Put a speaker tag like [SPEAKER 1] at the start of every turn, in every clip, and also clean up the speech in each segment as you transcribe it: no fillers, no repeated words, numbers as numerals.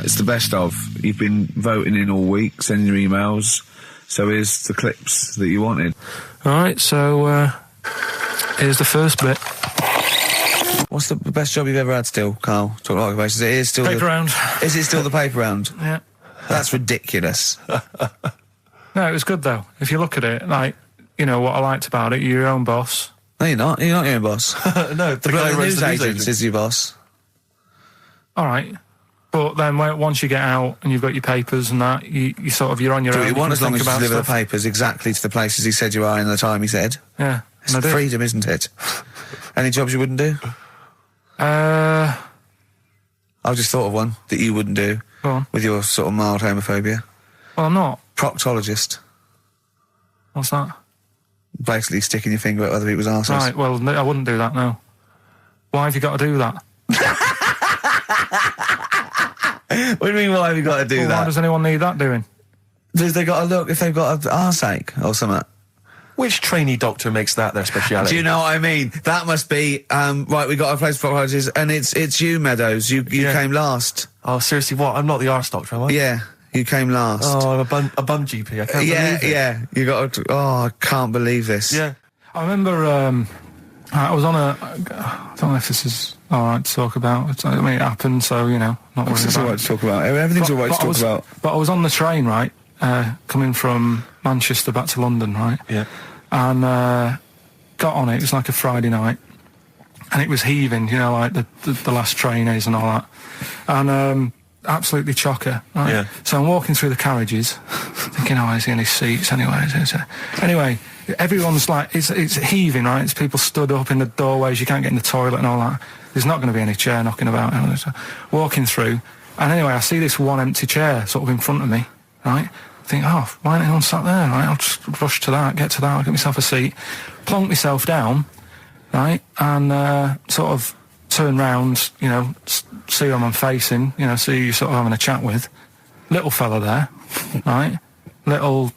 [SPEAKER 1] It's the best of. You've been voting in all week, sending your emails. So here's the clips that you wanted.
[SPEAKER 2] Alright, so, here's the first bit.
[SPEAKER 1] What's the best job you've ever had still, Karl? Talk like occupations. It is still
[SPEAKER 2] paper round.
[SPEAKER 1] Is it still the paper round?
[SPEAKER 2] Yeah.
[SPEAKER 1] That's ridiculous.
[SPEAKER 2] No, it was good though. If you look at it, like, you know, what I liked about it, you're your own boss.
[SPEAKER 1] No, you're not. You're not your own boss.
[SPEAKER 3] No,
[SPEAKER 1] the news agent is your boss.
[SPEAKER 2] Alright. But then once you get out and you've got your papers and that, you sort of, you're on your own.
[SPEAKER 1] Do what you want as long as you deliver
[SPEAKER 2] stuff.
[SPEAKER 1] the papers exactly to the places he said you are in the time he said.
[SPEAKER 2] Yeah.
[SPEAKER 1] It's freedom, isn't it? Any jobs you wouldn't do? I've just thought of one that you wouldn't do.
[SPEAKER 2] Go on.
[SPEAKER 1] With your sort of mild homophobia.
[SPEAKER 2] Well, I'm not.
[SPEAKER 1] Proctologist.
[SPEAKER 2] What's that?
[SPEAKER 1] Basically sticking your finger at other people's arses.
[SPEAKER 2] Right, well, no, I wouldn't do that, no. Why have you got to do that?
[SPEAKER 1] What do you mean, why have you got to do that?
[SPEAKER 2] Why does anyone need that doing?
[SPEAKER 1] Because they got to look if they've got an arseache or something.
[SPEAKER 3] Which trainee doctor makes that their speciality?
[SPEAKER 1] Do you know what I mean? That must be, right, we got a place for proctologists, and it's you, Meadows. You came last.
[SPEAKER 3] Oh, seriously, what? I'm not the arse doctor, am I?
[SPEAKER 1] Yeah, you came last.
[SPEAKER 3] Oh, I'm a bum GP, I can't believe it.
[SPEAKER 1] Yeah, you got to, I can't believe this.
[SPEAKER 3] Yeah.
[SPEAKER 2] I remember, I was on I don't know if this is alright to talk about. I mean, it happened, so, you know, not worried about it.
[SPEAKER 1] It's alright to talk about. Everything's alright to talk about.
[SPEAKER 2] But I was on the train, right, coming from Manchester back to London, right?
[SPEAKER 3] Yeah.
[SPEAKER 2] And got on it. It was like a Friday night, and it was heaving, you know, like the last train is and all that, and absolutely chocker. Right?
[SPEAKER 3] Yeah.
[SPEAKER 2] So I'm walking through the carriages, thinking, oh, is there any seats anyway? Anyway, everyone's like, it's heaving, right? It's people stood up in the doorways. You can't get in the toilet and all that. There's not going to be any chair knocking about. So walking through, and anyway, I see this one empty chair sort of in front of me, right? Think, oh, why ain't anyone sat there, right? I'll just rush to that, get to that, I'll get myself a seat, plonk myself down, right, and sort of turn round, you know, see who I'm facing, you know, see who you're sort of having a chat with. Little fella there, right? Little,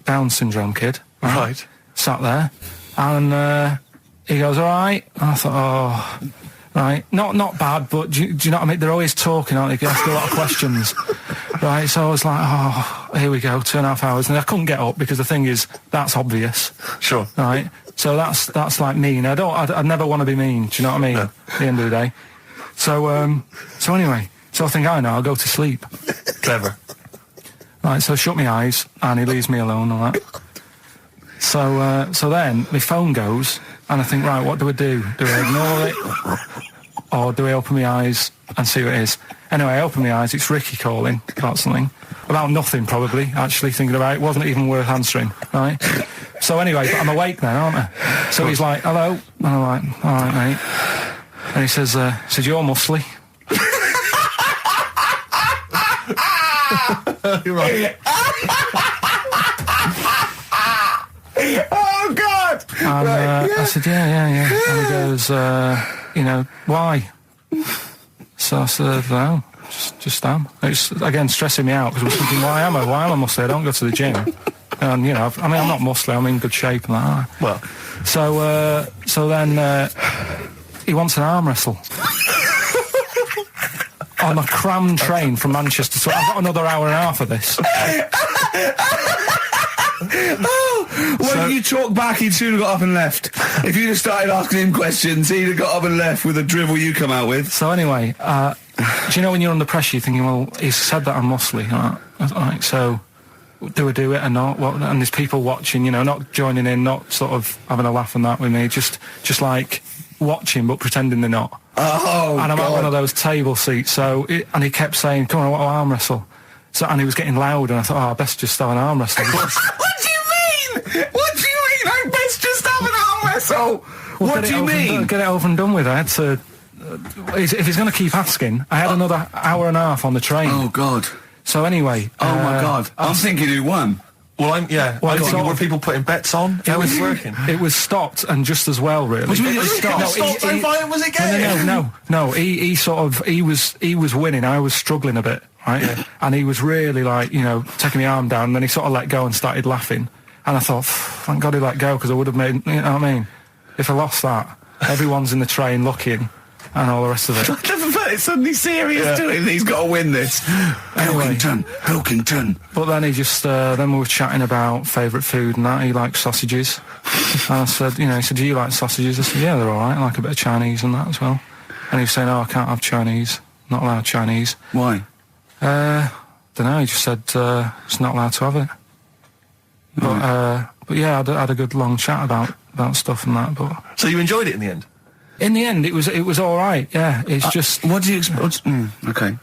[SPEAKER 2] Down syndrome kid, right? Sat there, and he goes, all right, and I thought, oh, right, not bad, but do you know what I mean? They're always talking, aren't they? They ask a lot of questions. Right, so I was like, oh, here we go, 2.5 hours. And I couldn't get up because the thing is, that's obvious.
[SPEAKER 3] Sure.
[SPEAKER 2] Right? So that's like mean. I'd never want to be mean, do you know what I mean?
[SPEAKER 3] No.
[SPEAKER 2] At the end of the day. So anyway, so I think, I know, I'll go to sleep.
[SPEAKER 3] Clever.
[SPEAKER 2] Right, so I shut my eyes, and he leaves me alone, all that. So then, my phone goes, and I think, right, what do I do? Do I ignore it? Or do I open my eyes and see what it is? Anyway, I open my eyes, it's Ricky calling about something. About nothing, probably, actually, thinking about it. It wasn't even worth answering, right? So anyway, but I'm awake then, aren't I? So he's like, hello? And I'm like, all right, mate. And he says, you're muscly.
[SPEAKER 3] You're right.
[SPEAKER 1] Oh, God!
[SPEAKER 2] And I said, yeah. And he goes, you know, why? So I said, no, just am. It's, again, stressing me out, because I was thinking, why am I muscly? I don't go to the gym. And, you know, I mean, I'm not muscly, I'm in good shape and that.
[SPEAKER 3] Well.
[SPEAKER 2] So then, he wants an arm wrestle. On a crammed train from Manchester, so I've got another hour and a half of this.
[SPEAKER 1] When you talk back, he'd soon have got up and left. If you'd have started asking him questions, he'd have got up and left with the drivel you come out with.
[SPEAKER 2] So anyway, do you know when you're under pressure, you're thinking, well, he's said that I'm muscly, right? So do I do it or not? And there's people watching, you know, not joining in, not sort of having a laugh and that with me, just like watching but pretending they're not.
[SPEAKER 1] Oh,
[SPEAKER 2] and I'm
[SPEAKER 1] God.
[SPEAKER 2] at one of those table seats, and he kept saying, come on, I want to arm wrestle. So, and he was getting loud, and I thought, I best just have an arm wrestle.
[SPEAKER 1] What do you mean? What do you mean? I best just have an arm wrestle. What do you mean?
[SPEAKER 2] Get it over and done with. I had to. If he's going to keep asking, I had another hour and a half on the train.
[SPEAKER 1] Oh, God.
[SPEAKER 2] So anyway.
[SPEAKER 1] Oh, my God. I'm thinking who won.
[SPEAKER 3] Well, I'm thinking, were people putting bets on? How was working?
[SPEAKER 2] It was stopped, and just as well, really.
[SPEAKER 1] What do you mean it was stopped? Was it game?
[SPEAKER 2] No. He was winning. I was struggling a bit, right? Yeah. And he was really, like, you know, taking my arm down, and then he sort of let go and started laughing. And I thought, thank God he let go, because I would have made, you know what I mean? If I lost that, everyone's in the train looking, and all the rest of it.
[SPEAKER 1] it's suddenly serious to him. He's got to win this. Pilkington.
[SPEAKER 2] But then he just, then we were chatting about favourite food and that. He likes sausages. And I said, he said, do you like sausages? I said, yeah, they're all right. I like a bit of Chinese and that as well. And he was saying, I can't have Chinese. Not allowed Chinese.
[SPEAKER 1] Why?
[SPEAKER 2] Don't know. He just said, it's not allowed to have it. But yeah, I had a good long chat about stuff and that. But
[SPEAKER 3] so you enjoyed it in the end?
[SPEAKER 2] In the end, it was all right. Yeah, it's just.
[SPEAKER 1] What do you expect? Okay.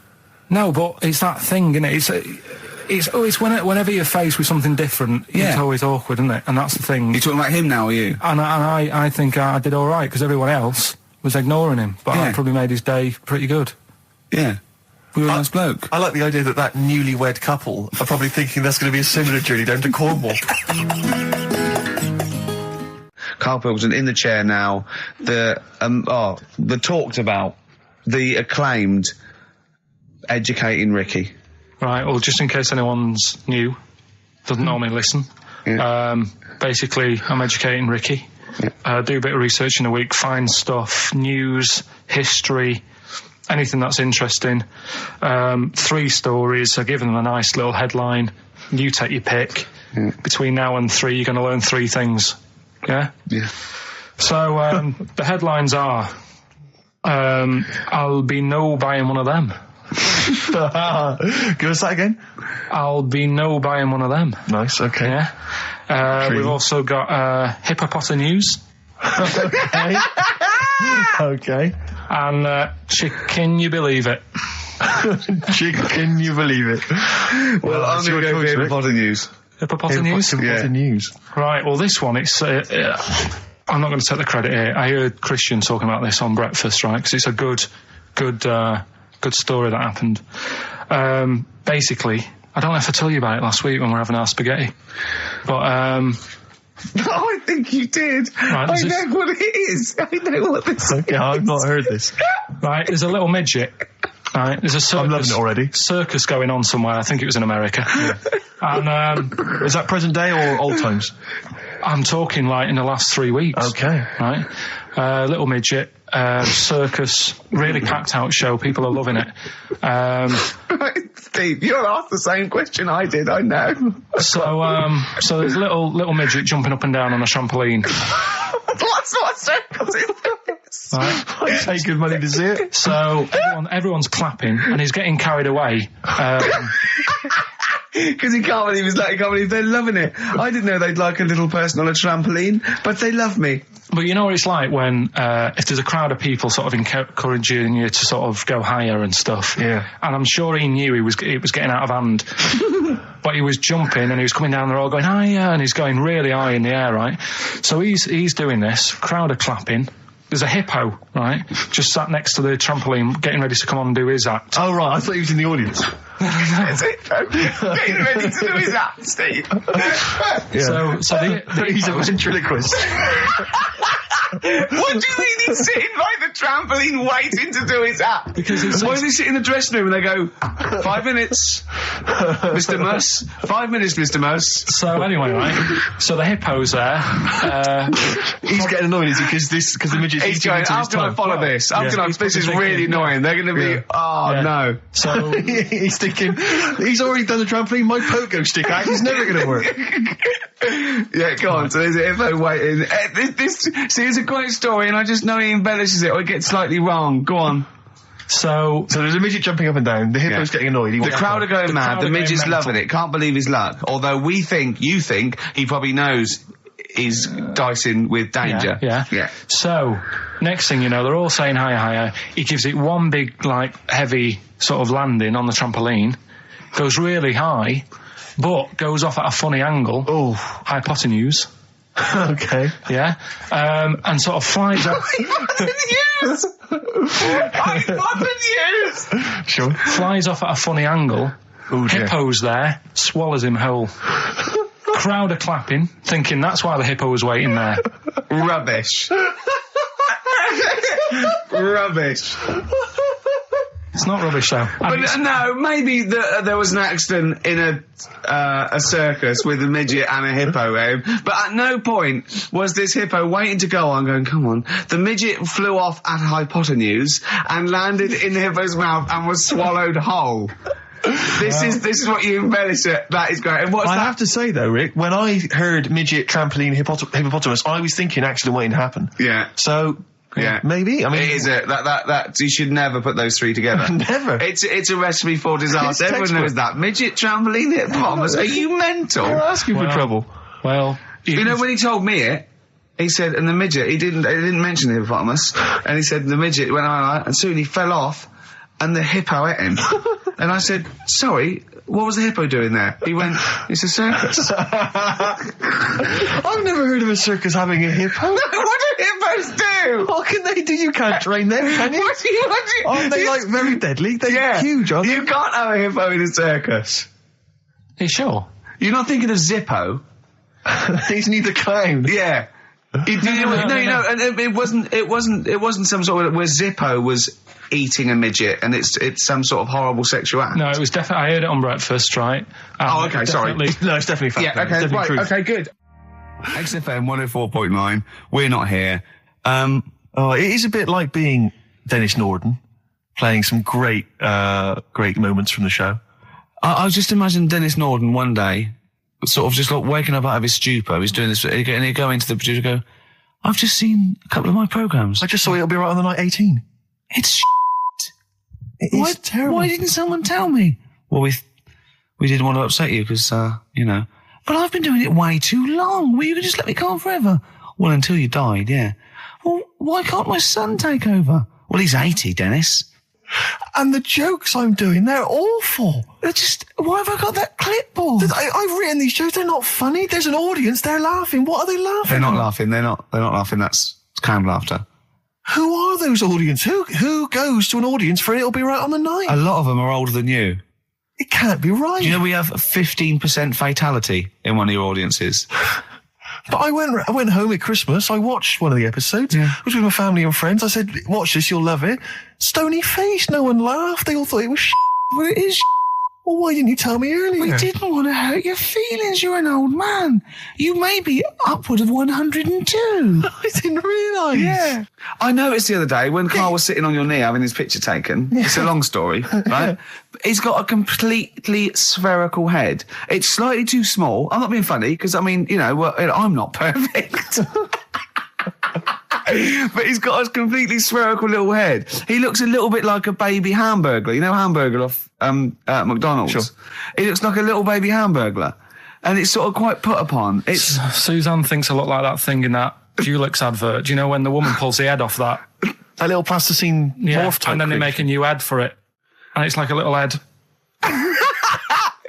[SPEAKER 2] No, but it's that thing, isn't it? It's whenever you're faced with something different, it's always awkward, isn't it? And that's the thing.
[SPEAKER 1] You're talking about him now, are you?
[SPEAKER 2] And I think I did all right because everyone else was ignoring him, but I probably made his day pretty good.
[SPEAKER 1] Yeah. We were a nice bloke.
[SPEAKER 3] I like the idea that newlywed couple are probably thinking that's going to be a similar journey down to Cornwall.
[SPEAKER 1] Karl Pilkington in the chair now. The talked about, the acclaimed educating Ricky.
[SPEAKER 2] Right, well, just in case anyone's new, doesn't normally listen, basically I'm educating Ricky. Do a bit of research in a week, find stuff, news, history, anything that's interesting. 3 stories, I give them a nice little headline, you take your pick. Between now and 3 you're going to learn 3 things. Yeah?
[SPEAKER 1] Yeah.
[SPEAKER 2] So, the headlines are, I'll be no buying one of them.
[SPEAKER 3] Give us that again.
[SPEAKER 2] I'll be no buying one of them.
[SPEAKER 3] Nice, okay.
[SPEAKER 2] Yeah. We've also got, Hippo News.
[SPEAKER 3] Okay. Okay.
[SPEAKER 2] And, Can you believe it?
[SPEAKER 3] Can you believe it?
[SPEAKER 1] Well, I'm going to go with Hippo News.
[SPEAKER 2] Hippo News?
[SPEAKER 3] Hippo News.
[SPEAKER 2] Right, well, this one, it's... I'm not going to take the credit here. I heard Christian talking about this on breakfast, right? Because it's a good story that happened. Basically, I don't know if I told you about it last week when we were having our spaghetti, but
[SPEAKER 1] I think you did.
[SPEAKER 2] Right,
[SPEAKER 1] I know what it is. I know what this is.
[SPEAKER 3] Okay, I've not heard this.
[SPEAKER 2] Right, there's a little midget. Right, there's a circus.
[SPEAKER 3] I'm loving it already.
[SPEAKER 2] Circus going on somewhere. I think it was in America. Yeah. And
[SPEAKER 3] is that present day or old times?
[SPEAKER 2] I'm talking like in the last 3 weeks.
[SPEAKER 3] Okay.
[SPEAKER 2] Right, little midget. Circus, really packed out show. People are loving it.
[SPEAKER 1] Right, Steve, you're asked the same question I did. I know.
[SPEAKER 2] So there's a little midget jumping up and down on a trampoline.
[SPEAKER 1] That's what circus is.
[SPEAKER 2] Right.
[SPEAKER 3] I pay good money to see it.
[SPEAKER 2] So everyone's clapping, and he's getting carried away.
[SPEAKER 1] Because he can't believe they're loving it. I didn't know they'd like a little person on a trampoline, but they love me.
[SPEAKER 2] But you know what it's like when, if there's a crowd of people sort of encouraging you to sort of go higher and stuff.
[SPEAKER 3] Yeah.
[SPEAKER 2] And I'm sure he knew it was getting out of hand. But he was jumping and he was coming down, they're all going higher, and he's going really high in the air, right? So he's doing this, crowd are clapping. There's a hippo, right, just sat next to the trampoline, getting ready to come on and do his act.
[SPEAKER 3] Oh, right, I thought he was in the audience.
[SPEAKER 1] There's a hippo getting ready to do his act, Steve.
[SPEAKER 2] Yeah. So
[SPEAKER 3] he's a ventriloquist.
[SPEAKER 1] What do you mean he's sitting by the trampoline waiting to do his act?
[SPEAKER 2] Because
[SPEAKER 1] why does he sit in the dressing room and they go, 5 minutes, Mr. Muss, 5 minutes, Mr. Muss.
[SPEAKER 2] So anyway, right, so the hippo's there.
[SPEAKER 3] He's getting annoyed, is he? Because the midget...
[SPEAKER 1] He's going, how can I follow this? This is really annoying. They're going to be, no.
[SPEAKER 2] So
[SPEAKER 3] he's thinking, he's already done the trampoline, my pogo stick act is never going to work.
[SPEAKER 1] Yeah, go on. So there's a hippo waiting. See, it's a great story, and I just know he embellishes it or it gets slightly wrong. Go on.
[SPEAKER 2] So
[SPEAKER 3] there's a midget jumping up and down. The hippo's getting annoyed.
[SPEAKER 1] The crowd are going mad. The midget's loving it. Can't believe his luck. Although you think he probably knows he's dicing with danger.
[SPEAKER 2] Yeah. So next thing you know, they're all saying higher. He gives it one big, like, heavy sort of landing on the trampoline. Goes really high, but goes off at a funny angle.
[SPEAKER 3] Oh,
[SPEAKER 2] hypotenuse.
[SPEAKER 3] Okay.
[SPEAKER 2] Yeah. And sort of flies off.
[SPEAKER 1] Hypotenuse!
[SPEAKER 3] Sure.
[SPEAKER 2] Flies off at a funny angle.
[SPEAKER 3] Oh, dear.
[SPEAKER 2] Hippo's there, swallows him whole. Crowd are clapping, thinking that's why the hippo was waiting there.
[SPEAKER 1] Rubbish. Rubbish.
[SPEAKER 2] It's not rubbish, though.
[SPEAKER 1] But no, maybe there was an accident in a circus with a midget and a hippo, but at no point was this hippo waiting to go on, going, come on. The midget flew off at hypotenuse and landed in the hippo's mouth and was swallowed whole. This is what you embellish it. That is great. And what's
[SPEAKER 3] I
[SPEAKER 1] that?
[SPEAKER 3] have to say though, Rick, when I heard midget, trampoline, hippopotamus, I was thinking accident waiting to happen.
[SPEAKER 1] Yeah.
[SPEAKER 3] So.
[SPEAKER 1] Yeah,
[SPEAKER 3] maybe. I mean,
[SPEAKER 1] it is that you should never put those three together.
[SPEAKER 3] Never.
[SPEAKER 1] It's a recipe for disaster. Everyone knows that. Midget, trampoline, hippopotamus. Are you mental?
[SPEAKER 3] You're asking for trouble.
[SPEAKER 2] Well,
[SPEAKER 1] you know when he told me it, he said, and the midget. He didn't mention the hippopotamus, and he said the midget went on, and soon he fell off, and the hippo ate him. And I said, sorry. What was the hippo doing there? He went, it's a circus.
[SPEAKER 3] I've never heard of a circus having a hippo.
[SPEAKER 1] What do hippos do?
[SPEAKER 3] What can they do? You can't train them, can you?
[SPEAKER 1] What do you...
[SPEAKER 3] Aren't they, like, very deadly? They're huge, aren't they?
[SPEAKER 1] You can't have a hippo in a circus.
[SPEAKER 2] Are you sure?
[SPEAKER 1] You're not thinking of Zippo?
[SPEAKER 3] Isn't he the clown?
[SPEAKER 1] Yeah. No, and it wasn't some sort of where Zippo was eating a midget, and it's some sort of horrible sexual act.
[SPEAKER 2] No, it was definitely. I heard it on breakfast, right?
[SPEAKER 1] Oh, okay, sorry.
[SPEAKER 3] No, it's definitely fact.
[SPEAKER 1] Yeah, okay, right, okay, good. XFM 104.9. We're not here.
[SPEAKER 3] It is a bit like being Dennis Norden, playing some great moments from the show.
[SPEAKER 1] I was just imagining Dennis Norden one day, sort of just like waking up out of his stupor. He's doing this, and he'd go into the producer and go, I've just seen a couple of my programmes.
[SPEAKER 3] I just saw It'll Be Right on the Night 18.
[SPEAKER 1] It's
[SPEAKER 3] It is terrible.
[SPEAKER 1] Why didn't someone tell me? Well, we didn't want to upset you because, But I've been doing it way too long. Well, you can just let me go on forever. Well, until you died, yeah. Well, why can't my son take over? Well, he's 80, Dennis.
[SPEAKER 3] And the jokes I'm doing, they're awful.
[SPEAKER 1] Why have I got that clipboard?
[SPEAKER 3] I've written these jokes, they're not funny. There's an audience, they're laughing. What are they laughing
[SPEAKER 1] They're not
[SPEAKER 3] at?
[SPEAKER 1] laughing, they're not laughing, that's canned laughter.
[SPEAKER 3] Who are those audience? Who goes to an audience for It'll Be Right on the Night?
[SPEAKER 1] A lot of them are older than you.
[SPEAKER 3] It can't be right.
[SPEAKER 1] Do you know we have a 15% fatality in one of your audiences?
[SPEAKER 3] But I went home at Christmas, I watched one of the episodes, I was with my family and friends, I said, watch this, you'll love it. Stony face, no one laughed, they all thought it was
[SPEAKER 1] Well, it is
[SPEAKER 3] Well, why didn't you tell me earlier?
[SPEAKER 1] We didn't want to hurt your feelings, you're an old man. You may be upward of 102.
[SPEAKER 3] I didn't realise.
[SPEAKER 1] Yeah. I noticed the other day when Karl was sitting on your knee having his picture taken. It's a long story, right? He's got a completely spherical head. It's slightly too small. I'm not being funny, because, I mean, I'm not perfect. But he's got a completely spherical little head. He looks a little bit like a baby hamburger. You know Hamburger off McDonald's?
[SPEAKER 3] Sure.
[SPEAKER 1] He looks like a little baby hamburger. And it's sort of quite put upon.
[SPEAKER 2] Suzanne thinks I look like that thing in that Dulux advert. Do you know when the woman pulls the head off that?
[SPEAKER 3] That little plasticine morph type
[SPEAKER 2] and then they
[SPEAKER 3] creature.
[SPEAKER 2] make a new head for it. And it's like a little head.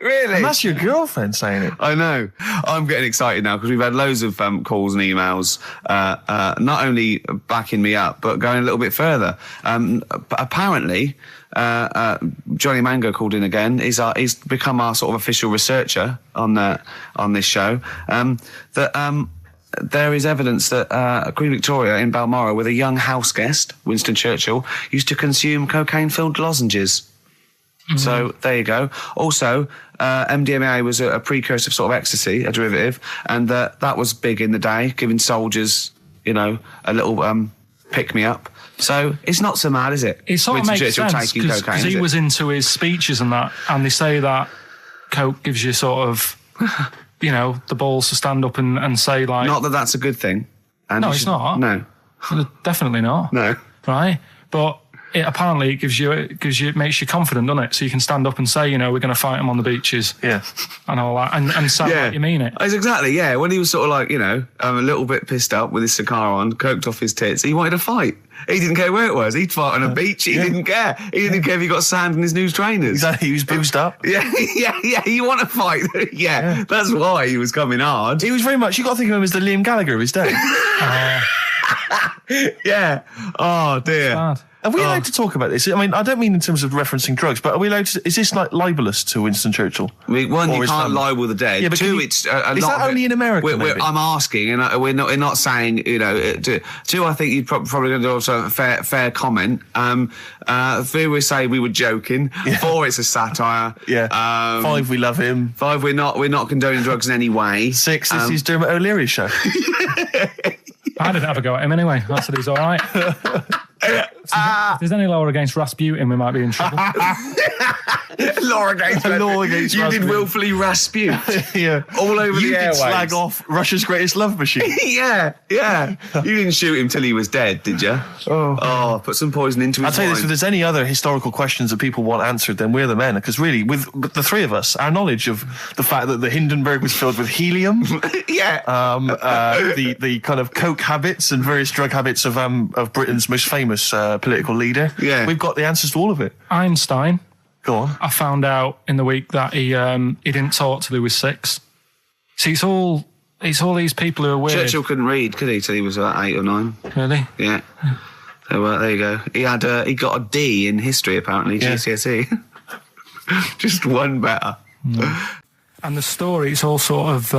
[SPEAKER 1] Really?
[SPEAKER 3] And that's your girlfriend saying it.
[SPEAKER 1] I know. I'm getting excited now because we've had loads of calls and emails, not only backing me up, but going a little bit further. Apparently, Johnny Mango called in again. He's become our sort of official researcher on this show. There is evidence that Queen Victoria in Balmoral, with a young house guest, Winston Churchill, used to consume cocaine-filled lozenges. So there you go. Also, MDMA was a precursor of sort of ecstasy, a derivative, and that was big in the day, giving soldiers, a little pick-me-up. So it's not so mad, is it?
[SPEAKER 2] It sort of
[SPEAKER 1] Winston
[SPEAKER 2] makes
[SPEAKER 1] Churchill
[SPEAKER 2] sense
[SPEAKER 1] taking cocaine,
[SPEAKER 2] because
[SPEAKER 1] is
[SPEAKER 2] he
[SPEAKER 1] it?
[SPEAKER 2] was into his speeches and that, and they say that coke gives you sort of, the balls to stand up and say like.
[SPEAKER 1] Not that that's a good thing. And
[SPEAKER 2] No, it's not.
[SPEAKER 1] No.
[SPEAKER 2] Definitely not.
[SPEAKER 1] No.
[SPEAKER 2] Right? But it apparently makes you confident, doesn't it? So you can stand up and say, we're going to fight them on the beaches.
[SPEAKER 3] Yeah.
[SPEAKER 2] And all that. And sound like you mean it.
[SPEAKER 1] It's exactly, yeah. When he was sort of like, a little bit pissed up with his cigar on, coked off his tits, he wanted to fight. He didn't care where it was. He'd fight on a beach. He didn't care. He didn't care if he got sand in his new trainers.
[SPEAKER 3] Exactly. He was boozed up.
[SPEAKER 1] Yeah. You want to fight. Yeah. That's why he was coming hard.
[SPEAKER 3] He was very much, you got to think of him as the Liam Gallagher of his day.
[SPEAKER 1] Yeah. Oh, dear.
[SPEAKER 2] Bad.
[SPEAKER 3] Are we allowed to talk about this? I mean, I don't mean in terms of referencing drugs, but are we allowed to... Is this like libelous to Winston Churchill?
[SPEAKER 1] One, you can't libel the dead.
[SPEAKER 3] Yeah, but
[SPEAKER 1] two,
[SPEAKER 3] is
[SPEAKER 1] a
[SPEAKER 3] that
[SPEAKER 1] lot
[SPEAKER 3] only in America, maybe?
[SPEAKER 1] I'm asking, and we're not saying, two, I think you'd probably going to do also a fair comment. Three, we say we were joking.
[SPEAKER 3] Yeah.
[SPEAKER 1] 4, it's a satire.
[SPEAKER 3] Yeah. 5, we love him.
[SPEAKER 1] 5, we're not condoning drugs in any way.
[SPEAKER 3] 6, this is Dermot O'Leary's show.
[SPEAKER 2] I didn't have a go at him anyway. I said he's all right. If there's any law against Rasputin, we might be in trouble.
[SPEAKER 1] Law against
[SPEAKER 3] Rasputin.
[SPEAKER 1] You did willfully Rasputin.
[SPEAKER 3] Yeah.
[SPEAKER 1] All over the airwaves.
[SPEAKER 3] You did slag off Russia's greatest love machine.
[SPEAKER 1] Yeah. You didn't shoot him till he was dead, did you? Oh, put some poison into his
[SPEAKER 3] I'll tell you
[SPEAKER 1] wine.
[SPEAKER 3] this, if there's any other historical questions that people want answered, then we're the men. Because really, with the three of us, our knowledge of the fact that the Hindenburg was filled with helium, the kind of coke habits and various drug habits of Britain's most famous political leader, we've got the answers to all of it.
[SPEAKER 2] Einstein.
[SPEAKER 3] Go on.
[SPEAKER 2] I found out in the week that he didn't talk till he was 6. See, it's all these people who are weird.
[SPEAKER 1] Churchill couldn't read, could he, till he was 8 or 9?
[SPEAKER 2] Really?
[SPEAKER 1] Yeah. So there you go. He got a D in history apparently, GCSE. Just one better.
[SPEAKER 2] And the story, it's all sort of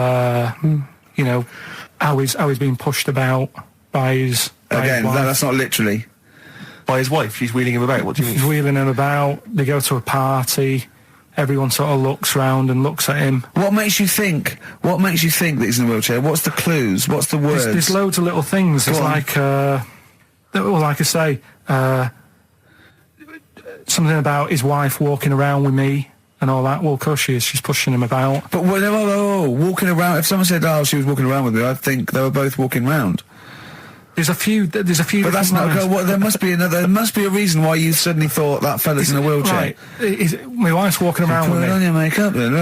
[SPEAKER 2] how he's being pushed about by his
[SPEAKER 1] Again,
[SPEAKER 2] wife.
[SPEAKER 1] that's not literally.
[SPEAKER 3] By his wife, she's wheeling him about. What do you mean?
[SPEAKER 2] He's wheeling him about. They go to a party. Everyone sort of looks round and looks at him.
[SPEAKER 1] What makes you think that he's in a wheelchair? What's the clues? What's the words?
[SPEAKER 2] There's loads of little things. It's like, like I say, something about his wife walking around with me and all that. Well, of course she is. She's pushing him about.
[SPEAKER 1] But walking around. If someone said, "Oh, she was walking around with me," I'd think they were both walking around.
[SPEAKER 2] There's a few.
[SPEAKER 1] But that's not. There must be another. There must be a reason why you suddenly thought that fella's in a wheelchair.
[SPEAKER 2] Right. My wife's walking around with me.
[SPEAKER 1] Put on your makeup, and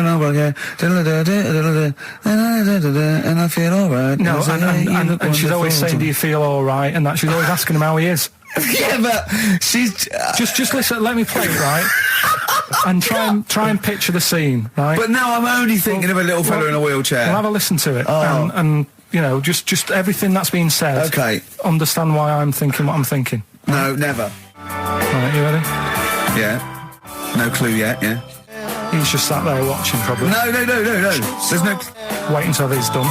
[SPEAKER 1] I feel all right.
[SPEAKER 2] No, and she's always saying, "Do you feel all right?" And that she's always asking him how he is.
[SPEAKER 1] Yeah, but she's
[SPEAKER 2] just listen. Let me play it, right? And try and picture the scene, right?
[SPEAKER 1] But now I'm only thinking of a little fella in a wheelchair.
[SPEAKER 2] Well, have a listen to it, and just everything that's been said.
[SPEAKER 1] Okay.
[SPEAKER 2] Understand why I'm thinking what I'm thinking.
[SPEAKER 1] No, never.
[SPEAKER 2] Right, you ready?
[SPEAKER 1] Yeah. No clue yet. Yeah.
[SPEAKER 2] He's just sat there watching, probably.
[SPEAKER 1] No. There's no.
[SPEAKER 2] Wait until he's done.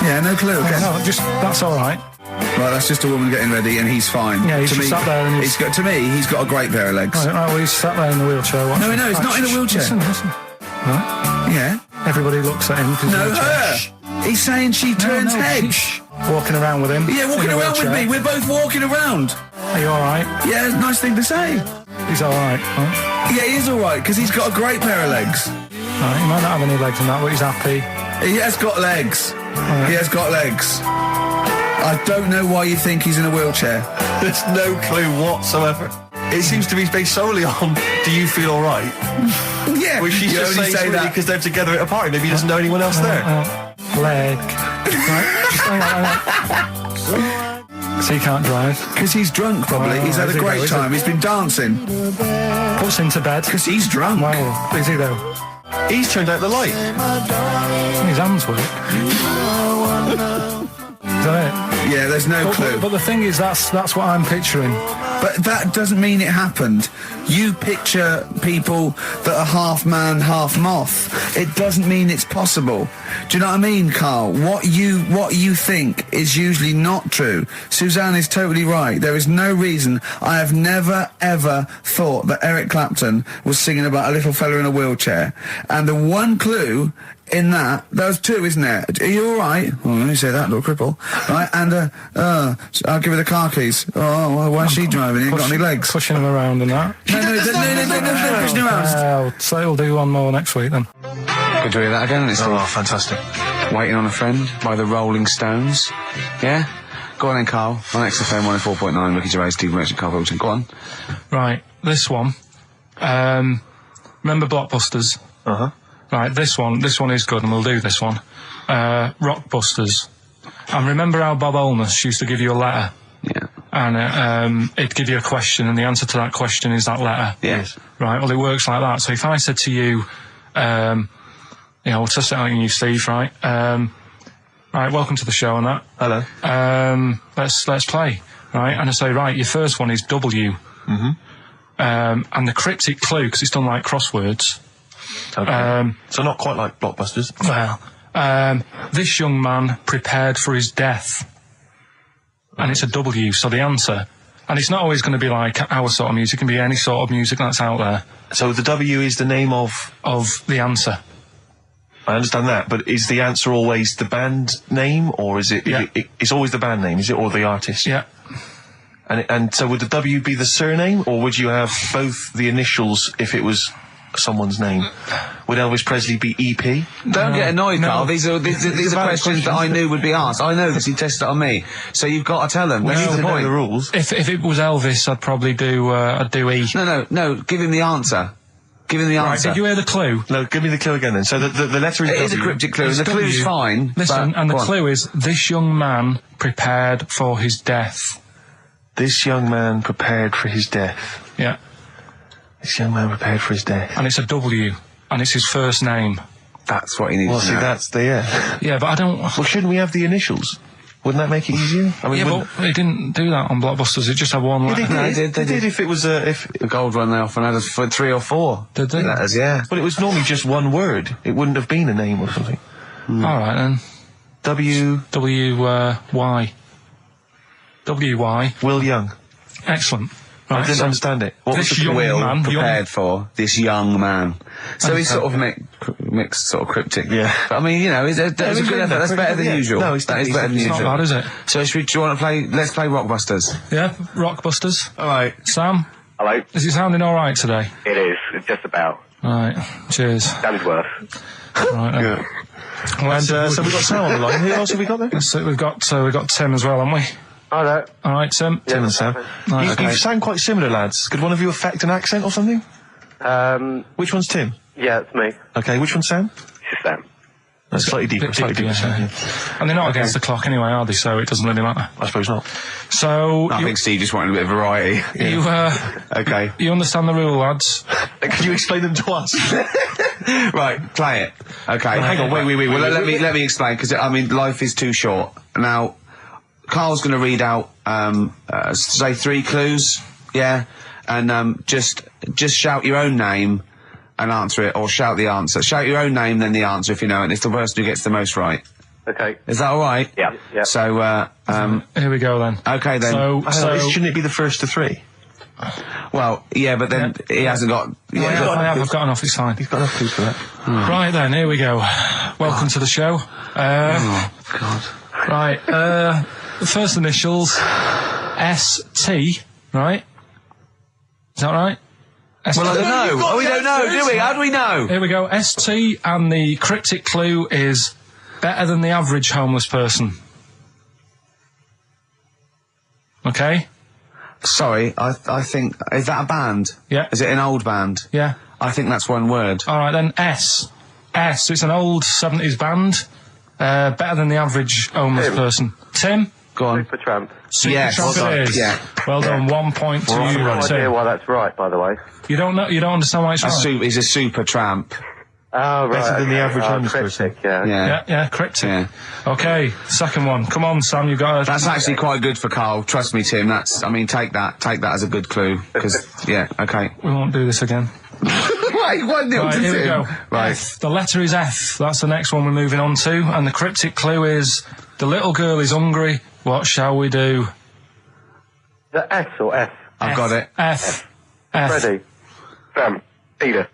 [SPEAKER 1] Yeah, no clue. Okay.
[SPEAKER 2] No, that's all right.
[SPEAKER 1] Right, that's just a woman getting ready, and he's fine.
[SPEAKER 2] Yeah, he's just sat there, and he's
[SPEAKER 1] got a great pair of legs.
[SPEAKER 2] Right, well, he's sat there in the wheelchair.
[SPEAKER 1] No, he's not in a wheelchair.
[SPEAKER 2] Listen. Right.
[SPEAKER 1] Yeah.
[SPEAKER 2] Everybody looks at him.
[SPEAKER 1] No, her. He's saying she turns heads.
[SPEAKER 2] Walking around with him.
[SPEAKER 1] Yeah, walking around with me. We're both walking around.
[SPEAKER 2] Are you all right?
[SPEAKER 1] Yeah, nice thing to say.
[SPEAKER 2] He's all right. Right?
[SPEAKER 1] Yeah, he is all right, because he's got a great pair of legs.
[SPEAKER 2] Right, he might not have any legs in that, but he's happy.
[SPEAKER 1] He has got legs.
[SPEAKER 2] Right.
[SPEAKER 1] He has got legs. I don't know why you think he's in a wheelchair.
[SPEAKER 3] There's no clue whatsoever. It seems to be based solely on, do you feel all right?
[SPEAKER 1] Yeah.
[SPEAKER 3] Which she's just saying that because they're together at a party. Maybe he doesn't know anyone else there.
[SPEAKER 2] Leg. Right, just hang on. So he can't drive.
[SPEAKER 1] Because he's drunk, probably. He's had a great time. He's been dancing.
[SPEAKER 2] Puts him to bed.
[SPEAKER 1] Because he's drunk.
[SPEAKER 2] Well, is he though?
[SPEAKER 3] He's turned out the light.
[SPEAKER 2] His hands work. Is that it?
[SPEAKER 1] Yeah, there's no clue.
[SPEAKER 2] But the thing is, that's what I'm picturing.
[SPEAKER 1] But that doesn't mean it happened. You picture people that are half man, half moth. It doesn't mean it's possible. Do you know what I mean, Karl? What you think is usually not true. Suzanne is totally right. There is no reason. I have never, ever thought that Eric Clapton was singing about a little fella in a wheelchair. And the one clue in that, there's two, isn't there? Are you all right? Well, let me say that, little cripple. Right, and I'll give her the car keys. Oh, well, why is she driving? He ain't got any legs.
[SPEAKER 2] Pushing him around and that.
[SPEAKER 1] No, pushing him around.
[SPEAKER 2] So he'll do one more next week then.
[SPEAKER 1] Good to hear that again. It's
[SPEAKER 3] Fantastic.
[SPEAKER 1] Waiting on a Friend by the Rolling Stones. Yeah? Go on then, Karl. On XFM 104.9, Ricky Gervais, Steve Merchant, Karl Pilkington. Go on.
[SPEAKER 2] Right, this one. Remember Blockbusters?
[SPEAKER 3] Uh-huh.
[SPEAKER 2] Right, this one is good, and we'll do this one. Rockbusters. And remember how Bob Holness used to give you a letter?
[SPEAKER 1] Yeah.
[SPEAKER 2] And it'd give you a question, and the answer to that question is that letter.
[SPEAKER 1] Yes.
[SPEAKER 2] Right, well, it works like that. So if I said to you, we'll test it out on you, Steve, right? Right, welcome to the show and that.
[SPEAKER 3] Hello.
[SPEAKER 2] Let's play. right? And I say, right, your first one is W.
[SPEAKER 3] Mm-hmm.
[SPEAKER 2] And the cryptic clue, because it's done like crosswords.
[SPEAKER 3] Okay. So not quite like Blockbusters.
[SPEAKER 2] Well, this young man prepared for his death. And it's a W, so the answer. And it's not always going to be like our sort of music, it can be any sort of music that's out there.
[SPEAKER 3] So the W is the name of
[SPEAKER 2] the answer.
[SPEAKER 3] I understand that, but is the answer always the band name, or is it?
[SPEAKER 2] Yeah.
[SPEAKER 3] It's always the band name, is it, or the artist?
[SPEAKER 2] Yeah.
[SPEAKER 3] And so would the W be the surname, or would you have both the initials if it was someone's name? Would Elvis Presley be EP?
[SPEAKER 1] Don't get annoyed,
[SPEAKER 2] no.
[SPEAKER 1] Carl. These are questions that I knew would be asked. I know because he tested it on me. So you've got to tell them.
[SPEAKER 3] We need to know
[SPEAKER 1] point.
[SPEAKER 3] the rules.
[SPEAKER 2] If it was Elvis, I'd probably do E.
[SPEAKER 1] No. Give him the answer. Give him the
[SPEAKER 2] Right,
[SPEAKER 1] answer.
[SPEAKER 2] did you hear the clue?
[SPEAKER 3] No, give me the clue again then. So the letter is
[SPEAKER 1] It
[SPEAKER 3] W.
[SPEAKER 1] is a cryptic clue.
[SPEAKER 2] It's
[SPEAKER 1] The clue's
[SPEAKER 2] W.
[SPEAKER 1] fine.
[SPEAKER 2] Listen,
[SPEAKER 1] but-
[SPEAKER 2] and the
[SPEAKER 1] go on.
[SPEAKER 2] clue is, this young man prepared for his death.
[SPEAKER 3] This young man prepared for his death.
[SPEAKER 2] Yeah.
[SPEAKER 3] This young man prepared for his death.
[SPEAKER 2] And it's a W. And it's his first name.
[SPEAKER 1] That's what he needs
[SPEAKER 3] Well,
[SPEAKER 1] to
[SPEAKER 3] see,
[SPEAKER 1] know.
[SPEAKER 3] that's the
[SPEAKER 2] Yeah, but I don't...
[SPEAKER 3] Well, shouldn't we have the initials? Wouldn't that make it easier? I mean,
[SPEAKER 2] Yeah,
[SPEAKER 3] wouldn't-
[SPEAKER 2] but they didn't do that on Blockbusters. It just had one letter.
[SPEAKER 1] No, they
[SPEAKER 3] They
[SPEAKER 1] did.
[SPEAKER 3] did if it was if.
[SPEAKER 1] The gold one they often had us for 3 or 4.
[SPEAKER 2] Did they?
[SPEAKER 1] Letters, yeah.
[SPEAKER 3] But it was normally just one word. It wouldn't have been a name or something.
[SPEAKER 2] All right, then.
[SPEAKER 3] W.
[SPEAKER 2] W-Y. W-Y.
[SPEAKER 3] Will Young.
[SPEAKER 2] Excellent.
[SPEAKER 3] I
[SPEAKER 2] Right,
[SPEAKER 3] didn't
[SPEAKER 2] so
[SPEAKER 3] understand it. What was
[SPEAKER 2] this
[SPEAKER 3] the
[SPEAKER 2] young
[SPEAKER 3] clue?
[SPEAKER 1] Will
[SPEAKER 2] man,
[SPEAKER 1] prepared for this young man. So he's sort of mixed sort of cryptic.
[SPEAKER 3] Yeah.
[SPEAKER 1] But I mean, you know, it's a good effort. That's better than usual.
[SPEAKER 3] No, it's
[SPEAKER 1] that is better than
[SPEAKER 2] It's not
[SPEAKER 1] usual.
[SPEAKER 2] bad, is it?
[SPEAKER 1] So do you want to play? Let's play Rockbusters.
[SPEAKER 2] Yeah, Rockbusters.
[SPEAKER 3] All right.
[SPEAKER 2] Sam,
[SPEAKER 4] Hello.
[SPEAKER 2] is it sounding all right today?
[SPEAKER 4] It is. It's just about.
[SPEAKER 2] All right. Cheers.
[SPEAKER 4] Sounds worse.
[SPEAKER 2] Right. Then.
[SPEAKER 3] Good.
[SPEAKER 2] Well,
[SPEAKER 3] And so we've got Sam on the line. Who else have we got there?
[SPEAKER 2] so we've got Tim as well, haven't we?
[SPEAKER 4] Hello.
[SPEAKER 2] All right, Tim.
[SPEAKER 3] Tim and Sam.
[SPEAKER 2] Right,
[SPEAKER 3] You sound quite similar, lads. Could one of you affect an accent or something? Which one's Tim?
[SPEAKER 4] Yeah, it's me.
[SPEAKER 3] Okay, which one's Sam?
[SPEAKER 4] It's Sam.
[SPEAKER 3] That's slightly deeper.
[SPEAKER 2] Bit
[SPEAKER 3] Slightly
[SPEAKER 2] deeper,
[SPEAKER 3] deeper.
[SPEAKER 2] yeah.
[SPEAKER 3] Sam,
[SPEAKER 2] And they're not against the clock anyway, are they? So it doesn't really matter.
[SPEAKER 3] I suppose not.
[SPEAKER 2] So
[SPEAKER 1] I think Steve just wanted a bit of variety. Okay.
[SPEAKER 2] you understand the rule, lads?
[SPEAKER 3] Could you explain them to us?
[SPEAKER 1] Right, play it. Okay.
[SPEAKER 3] Hang on, wait.
[SPEAKER 1] Well, let me explain because I mean life is too short. Now, Carl's going to read out say 3 clues, yeah, and just shout your own name and answer it, or shout the answer. Shout your own name, then the answer if you know it. And it's the person who gets the most right.
[SPEAKER 4] Okay.
[SPEAKER 1] Is that all right?
[SPEAKER 4] Yeah. Yeah.
[SPEAKER 1] So,
[SPEAKER 2] Here we go then.
[SPEAKER 1] okay then.
[SPEAKER 2] So
[SPEAKER 3] Shouldn't it be the first to 3?
[SPEAKER 1] Well, yeah, but then he hasn't got. Yeah,
[SPEAKER 2] I've got enough. It's fine.
[SPEAKER 3] You've got enough clues for that.
[SPEAKER 2] Right then, here we go. Welcome to the show.
[SPEAKER 1] oh God.
[SPEAKER 2] Right, the first initials, S-T, right? Is that right? S-T.
[SPEAKER 1] Well, I don't know. We don't know, do we? How do we know?
[SPEAKER 2] Here we go, S-T, and the cryptic clue is better than the average homeless person. Okay?
[SPEAKER 1] Sorry, I think is that a band?
[SPEAKER 2] Yeah.
[SPEAKER 1] Is it an old band?
[SPEAKER 2] Yeah.
[SPEAKER 1] I think that's one word.
[SPEAKER 2] Alright then, S. S, it's an old 70s band. Better than the average homeless person. Tim?
[SPEAKER 1] Go on.
[SPEAKER 4] Supertramp.
[SPEAKER 1] Yes.
[SPEAKER 2] Supertramp
[SPEAKER 1] Well
[SPEAKER 2] it
[SPEAKER 1] done.
[SPEAKER 2] is.
[SPEAKER 1] Yeah.
[SPEAKER 2] Well done, 1 point to
[SPEAKER 4] I have
[SPEAKER 2] you,
[SPEAKER 4] no idea
[SPEAKER 2] Tim.
[SPEAKER 4] why that's right, by the way.
[SPEAKER 2] You don't understand why it's right?
[SPEAKER 1] He's a super tramp.
[SPEAKER 4] Oh, right.
[SPEAKER 3] Better than the average homeless
[SPEAKER 4] cryptic,
[SPEAKER 3] person.
[SPEAKER 4] Yeah.
[SPEAKER 2] Yeah, cryptic.
[SPEAKER 1] Yeah.
[SPEAKER 2] Okay, second one. Come on, Sam, you got
[SPEAKER 1] That's actually quite good for Carl. Trust me, Tim. Take that as a good clue. Because, yeah, okay.
[SPEAKER 2] We won't do this again.
[SPEAKER 1] Wait, 1-0
[SPEAKER 2] Right,
[SPEAKER 1] to
[SPEAKER 2] here we
[SPEAKER 1] Tim.
[SPEAKER 2] go.
[SPEAKER 1] Right.
[SPEAKER 2] F. The letter is F. That's the next one we're moving on to. And the cryptic clue is, the little girl is hungry. What shall we do?
[SPEAKER 4] The S or F?
[SPEAKER 1] I've got it.
[SPEAKER 2] F. F.
[SPEAKER 4] Ready. Sam. Peter.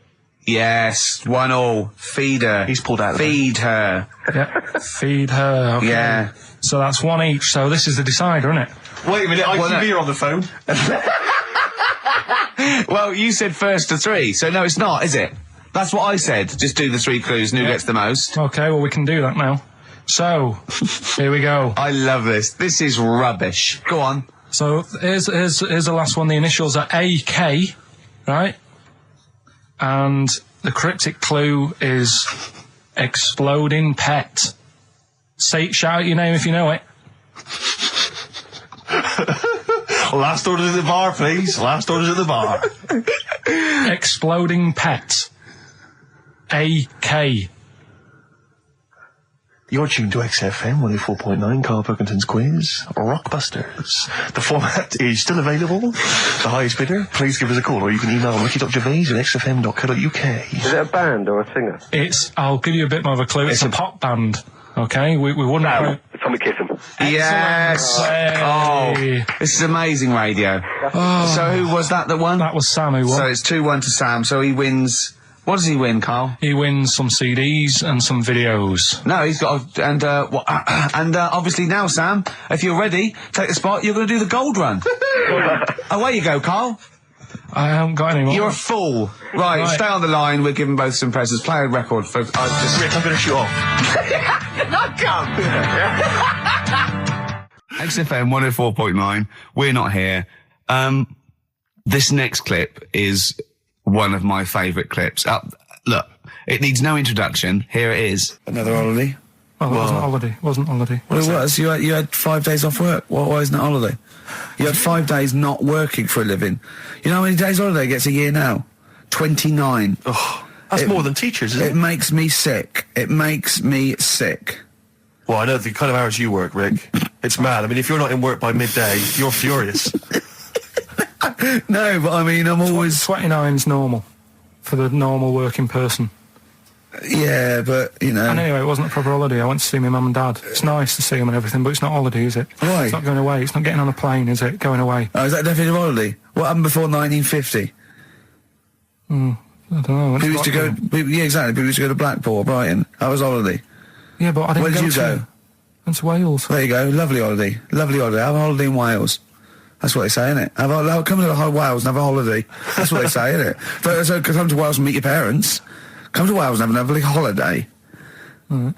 [SPEAKER 1] Yes, 1-1. Feed her.
[SPEAKER 3] He's pulled out of the
[SPEAKER 1] Feed her.
[SPEAKER 2] Yeah. Feed her. Okay.
[SPEAKER 1] Yeah.
[SPEAKER 2] So that's 1 each. So this is the decider, isn't it?
[SPEAKER 3] Wait a minute,
[SPEAKER 1] ITV
[SPEAKER 3] are on the phone.
[SPEAKER 1] Well, you said first to 3, so no, it's not, is it? That's what I said. Just do the 3 clues and who gets the most.
[SPEAKER 2] Okay, well, we can do that now. So, here we go.
[SPEAKER 1] I love this. This is rubbish. Go on.
[SPEAKER 2] So here's the last one. The initials are AK, right? And the cryptic clue is exploding pet. Shout out your name if you know it.
[SPEAKER 3] Last orders at the bar, please. Last orders at the bar.
[SPEAKER 2] Exploding pet. AK.
[SPEAKER 3] You're tuned to XFM 104.9, Karl Pilkington's quiz, Rockbusters. The format is still available. The highest bidder, please give us a call, or you can email ricky.gervais@xfm.co.uk.
[SPEAKER 4] Is it a band or a singer?
[SPEAKER 2] I'll give you a bit more of a clue. It's a pop band. Okay, we wouldn't.
[SPEAKER 4] Sam. Tommy Kissam.
[SPEAKER 1] Yes.
[SPEAKER 2] Hey.
[SPEAKER 1] Oh, this is amazing radio. So who was that won?
[SPEAKER 2] That was Sam who won.
[SPEAKER 1] So it's 2-1 to Sam. So he wins. What does he win, Karl?
[SPEAKER 2] He wins some CDs and some videos.
[SPEAKER 1] No, he's got obviously now, Sam, if you're ready, take the spot. You're going to do the gold run. Away you go, Karl.
[SPEAKER 2] I haven't got any more.
[SPEAKER 1] You're a fool. Right, stay on the line. We're giving both some presents. Play a record for.
[SPEAKER 3] Rick, I'm going to shoot off.
[SPEAKER 1] XFM 104.9. We're not here. This next clip is one of my favourite clips. Look, it needs no introduction. Here it is. Another holiday.
[SPEAKER 2] Well, it wasn't holiday. It wasn't holiday.
[SPEAKER 1] Well, it was. You had 5 days off work. Why isn't it holiday? You had 5 days not working for a living. You know how many days holiday gets a year now? 29.
[SPEAKER 3] Oh, that's more than teachers, isn't it?
[SPEAKER 1] It makes me sick. It makes me sick.
[SPEAKER 3] Well, I know the kind of hours you work, Rick. It's mad. I mean, if you're not in work by midday, you're furious.
[SPEAKER 1] No, but I mean, I'm always...
[SPEAKER 2] 29's normal for the normal working person.
[SPEAKER 1] Yeah, but, you know...
[SPEAKER 2] And anyway, it wasn't a proper holiday. I went to see my mum and dad. It's nice to see them and everything, but it's not holiday, is it?
[SPEAKER 1] Why?
[SPEAKER 2] It's not going away. It's not getting on a plane, is it? Going away.
[SPEAKER 1] Oh, is that definitely a holiday? What happened before 1950?
[SPEAKER 2] I don't know.
[SPEAKER 1] People used to go... Yeah, exactly. People used to go to Blackpool or Brighton. That was holiday.
[SPEAKER 2] Yeah, but I didn't
[SPEAKER 1] Where did you go?
[SPEAKER 2] I went to Wales.
[SPEAKER 1] There you go. Lovely holiday. Lovely holiday. Have a holiday in Wales. That's what they say, innit? Come to Wales and have a holiday. That's what they say, innit? So come to Wales and meet your parents. Come to Wales and have a lovely holiday.
[SPEAKER 2] Right.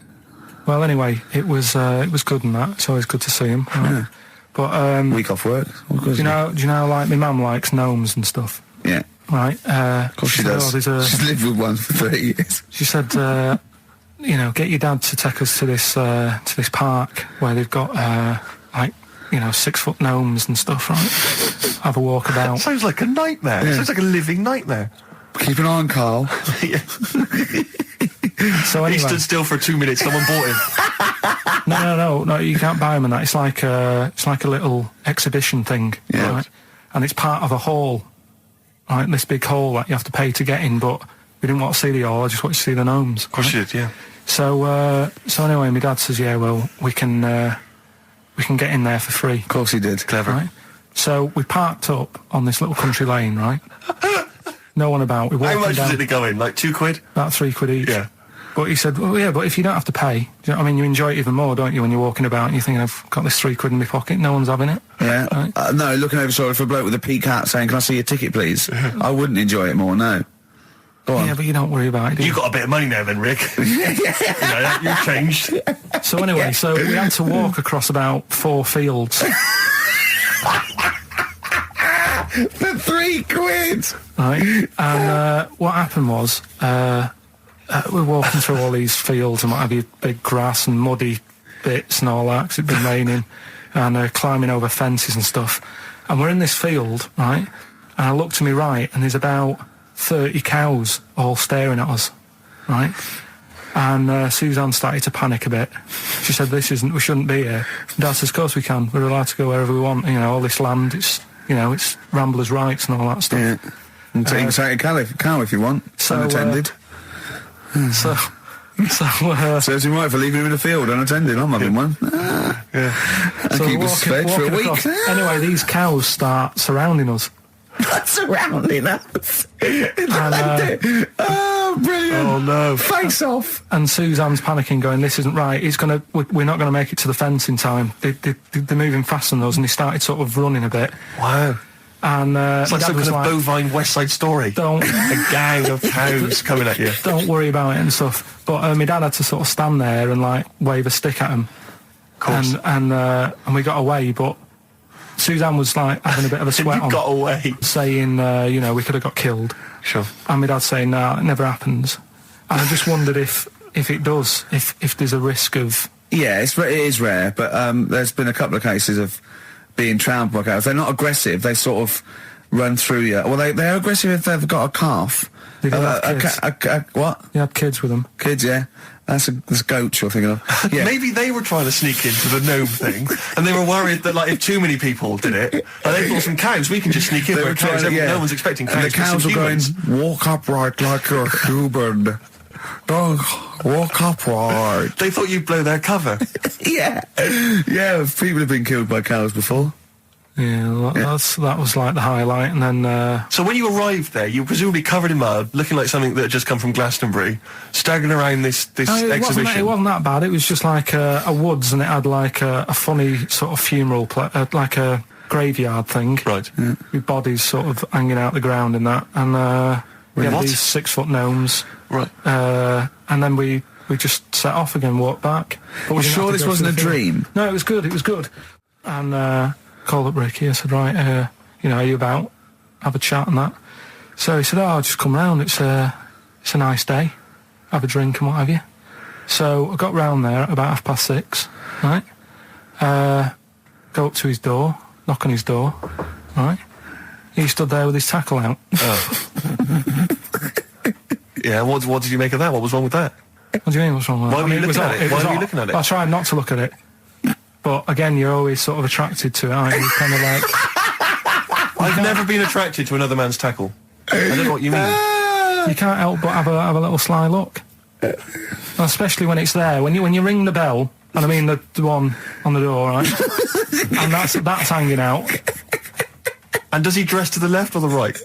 [SPEAKER 2] Well, anyway, it was good and that. It's always good to see him. Right?
[SPEAKER 1] Yeah.
[SPEAKER 2] But
[SPEAKER 1] week off work.
[SPEAKER 2] Do you know? Like my mum likes gnomes and stuff.
[SPEAKER 1] Yeah.
[SPEAKER 2] Right.
[SPEAKER 1] Of course she does. She's lived with one for 30 years.
[SPEAKER 2] She said, get your dad to take us to this park where they've got 6-foot gnomes and stuff, right? Have a walk about.
[SPEAKER 3] Sounds like a nightmare.
[SPEAKER 1] Yeah.
[SPEAKER 3] Sounds like a living nightmare.
[SPEAKER 1] Keep an eye on Karl.
[SPEAKER 2] So anyway,
[SPEAKER 3] he stood still for 2 minutes. Someone bought him.
[SPEAKER 2] No. You can't buy them and that. It's like a little exhibition thing,
[SPEAKER 1] yeah.
[SPEAKER 2] Right? And it's part of a hall, right? This big hall that you have to pay to get in. But we didn't want to see the hall. I just wanted to see the gnomes.
[SPEAKER 3] Of course you did, yeah.
[SPEAKER 2] So anyway, my dad says, yeah, well, we can get in there for free.
[SPEAKER 1] Of course he did. Clever.
[SPEAKER 2] Right? So we parked up on this little country lane, right? No one about. We
[SPEAKER 3] How much did it go in? Like £2?
[SPEAKER 2] About £3 each.
[SPEAKER 3] Yeah.
[SPEAKER 2] But he said, well, yeah, but if you don't have to pay, do you know what I mean? You enjoy it even more, don't you, when you're walking about and you're thinking, I've got this £3 in my pocket, no one's having it.
[SPEAKER 1] Yeah.
[SPEAKER 2] Right?
[SPEAKER 1] No, looking over shoulder for a bloke with a peak hat saying, can I see your ticket, please? I wouldn't enjoy it more, no. Go on.
[SPEAKER 2] Yeah, but you don't worry about it, do you?
[SPEAKER 3] You got a bit of money now then, Rick. You've changed.
[SPEAKER 2] So anyway, so we had to walk across about 4 fields.
[SPEAKER 1] For £3.
[SPEAKER 2] Right. And what happened was, we're walking through all these fields and what have you, big grass and muddy bits and all that, because it'd been raining, and climbing over fences and stuff. And we're in this field, right? And I look to my right, and there's about 30 cows all staring at us, right? And Suzanne started to panic a bit. She said, we shouldn't be here. Dad says, of course we can. We're allowed to go wherever we want. You know, all this land, it's ramblers' rights and all that stuff.
[SPEAKER 1] Yeah. And take a cow if you want, unattended. Serves him right for leaving him in the field unattended. I'm having one.
[SPEAKER 3] Yeah.
[SPEAKER 1] And keep us fed for a week.
[SPEAKER 2] Anyway, these cows start surrounding us.
[SPEAKER 1] Surrounding us. Oh, brilliant.
[SPEAKER 3] Oh, no.
[SPEAKER 1] Face off.
[SPEAKER 2] And Suzanne's panicking, going, this isn't right. We're not going to make it to the fence in time. They're moving faster than us, and they started sort of running a bit.
[SPEAKER 3] Wow.
[SPEAKER 2] And
[SPEAKER 3] it's like some kind of bovine West Side Story.
[SPEAKER 2] A
[SPEAKER 3] gang of cows coming at you.
[SPEAKER 2] Don't worry about it and stuff. But my dad had to sort of stand there and wave a stick at him.
[SPEAKER 3] Of course.
[SPEAKER 2] And we got away, but Suzanne was having a bit of a sweat on.
[SPEAKER 3] Got away.
[SPEAKER 2] Saying, we could have got killed.
[SPEAKER 3] Sure.
[SPEAKER 2] And my dad saying, nah, it never happens. And I just wondered if it does, if there's a risk of...
[SPEAKER 1] Yeah, it is rare, but there's been a couple of cases of being trampled by cows. They're not aggressive. They sort of run through you. Well, they're aggressive if they've got a calf.
[SPEAKER 2] They don't have kids.
[SPEAKER 1] What?
[SPEAKER 2] They had kids with them.
[SPEAKER 1] Kids, yeah. That's goats you're thinking of. Yeah.
[SPEAKER 3] Maybe they were trying to sneak into the gnome thing, and they were worried that, like, if too many people did it, like, they thought some cows, we can just sneak in.
[SPEAKER 1] They were trying to,
[SPEAKER 3] no one's expecting cows.
[SPEAKER 1] And the cows were going, walk upright like you're a human. Don't walk upright.
[SPEAKER 3] They thought you'd blow their cover.
[SPEAKER 1] Yeah. Yeah, people have been killed by cows before.
[SPEAKER 2] Yeah, that was like the highlight, and then...
[SPEAKER 3] So when you arrived there, you were presumably covered in mud, looking like something that had just come from Glastonbury, staggering around this exhibition.
[SPEAKER 2] It wasn't that bad. It was just like a woods, and it had like a funny sort of funeral, like a graveyard thing.
[SPEAKER 3] Right.
[SPEAKER 2] Yeah. With bodies sort of hanging out the ground and that, and we had these 6-foot gnomes.
[SPEAKER 3] Right.
[SPEAKER 2] And then we just set off again, walked back.
[SPEAKER 1] But sure this wasn't a dream?
[SPEAKER 2] No, it was good. And called up Ricky. I said, right, are you about? Have a chat and that. So he said, I'll just come round. It's a nice day. Have a drink and what have you. So I got round there at about 6:30, right? Go up to his door, knock on his door, right? He stood there with his tackle out.
[SPEAKER 3] Oh. Yeah, what did you make of that? What was wrong with that?
[SPEAKER 2] What do you mean, what's wrong with that?
[SPEAKER 3] Why were you looking at it?
[SPEAKER 2] I tried not to look at it. But again, you're always sort of attracted to it, aren't you? Kind of like...
[SPEAKER 3] I've never been attracted to another man's tackle. I don't know what you mean.
[SPEAKER 2] You can't help but have a little sly look. Especially when it's there. When you ring the bell, and I mean the one on the door, right? And that's hanging out.
[SPEAKER 3] And does he dress to the left or the right?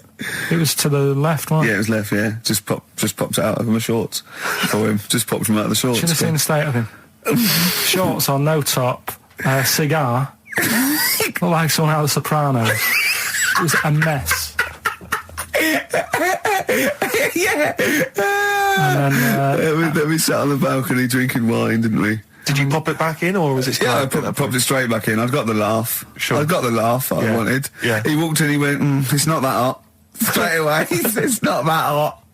[SPEAKER 2] It was to the left, right?
[SPEAKER 1] Yeah, it was left, yeah. Just popped it out of my shorts for him. Just popped him out of the shorts.
[SPEAKER 2] Should have seen the state of him. Shorts on, no top, cigar. Looked like someone out of The Sopranos. It was a mess.
[SPEAKER 1] Yeah.
[SPEAKER 2] And then...
[SPEAKER 1] we sat on the balcony drinking wine, didn't we?
[SPEAKER 3] Did you pop it back in, or was it...
[SPEAKER 1] Yeah, I popped it straight back in. I've got the laugh.
[SPEAKER 3] Sure.
[SPEAKER 1] I've got the laugh I wanted.
[SPEAKER 3] Yeah.
[SPEAKER 1] He walked in, he went, it's not that hot. Straight away, it's not that hot.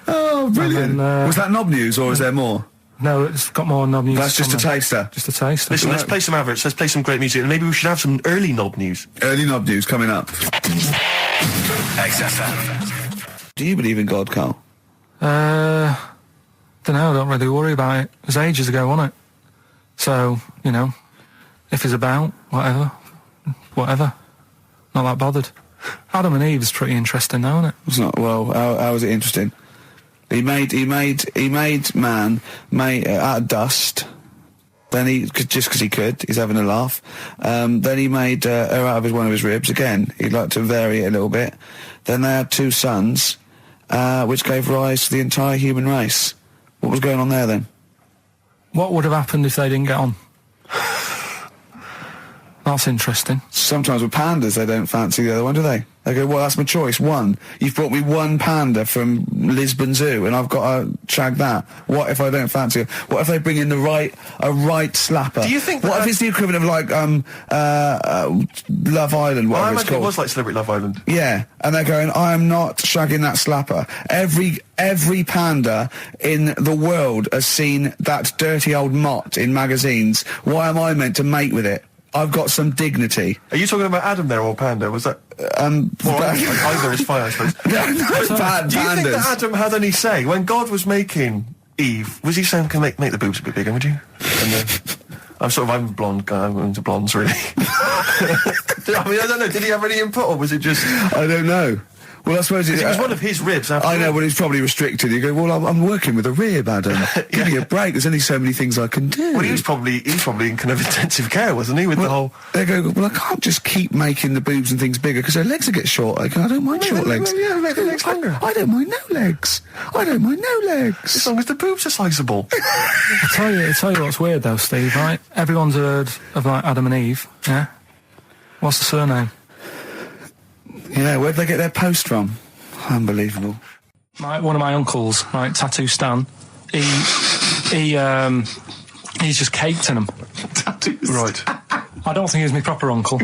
[SPEAKER 1] Oh, brilliant.
[SPEAKER 2] Then,
[SPEAKER 1] was that knob news, or is there more?
[SPEAKER 2] No, it's got more knob news.
[SPEAKER 1] That's just a taster.
[SPEAKER 2] Just a taster.
[SPEAKER 3] Listen, let's play some adverts, let's play some great music, and maybe we should have some early knob news.
[SPEAKER 1] Early knob news coming up.
[SPEAKER 5] XFM.
[SPEAKER 1] Do you believe in God, Karl?
[SPEAKER 2] Don't know, don't really worry about it. It was ages ago, wasn't it? So, if he's about, whatever. Not that bothered. Adam and Eve is pretty interesting, though, isn't it?
[SPEAKER 1] It's not. Well, how is it interesting? He made man out of dust. Then just because he could, he's having a laugh. Then he made her out of one of his ribs. Again, he'd like to vary it a little bit. Then they had 2 sons, which gave rise to the entire human race. What was going on there then?
[SPEAKER 2] What would have happened if they didn't get on? That's interesting.
[SPEAKER 1] Sometimes with pandas, they don't fancy the other one, do they? They go, well, that's my choice. One. You've brought me one panda from Lisbon Zoo, and I've got to shag that. What if I don't fancy it? What if they bring in a right slapper?
[SPEAKER 3] Do you think
[SPEAKER 1] what if it's the equivalent of like Love Island, whatever it's called?
[SPEAKER 3] It was like Celebrity Love Island.
[SPEAKER 1] Yeah, and they're going, I am not shagging that slapper. Every panda in the world has seen that dirty old mott in magazines. Why am I meant to mate with it? I've got some dignity.
[SPEAKER 3] Are you talking about Adam there, or Panda? Was that... either is fine, I suppose.
[SPEAKER 1] No, pandas.
[SPEAKER 3] Do you think that Adam had any say? When God was making Eve, was he saying, can make the boobs a bit bigger, would you? And I'm a blonde guy, I'm into blondes, really. I don't know, did he have any input, or was it just...
[SPEAKER 1] I don't know. Well, I suppose
[SPEAKER 3] it was one of his ribs.
[SPEAKER 1] I know, but it's probably restricted. You go, well, I'm working with a rib, Adam. Give me a break. There's only so many things I can do.
[SPEAKER 3] Well, he was probably in kind of intensive care, wasn't he? With the whole.
[SPEAKER 1] They go, well, I can't just keep making the boobs and things bigger because their legs will get short. I don't mind short legs.
[SPEAKER 3] Yeah, make the legs longer.
[SPEAKER 1] I don't mind no legs.
[SPEAKER 3] As long as the boobs are sizable.
[SPEAKER 2] I tell you what's weird though, Steve. Right? Everyone's heard of like Adam and Eve. Yeah. What's the surname?
[SPEAKER 1] Where'd they get their post from? Unbelievable.
[SPEAKER 2] One of my uncles, right, Tattoo Stan, he's just caked in them.
[SPEAKER 3] Tattoos. Right.
[SPEAKER 2] I don't think he's my proper uncle,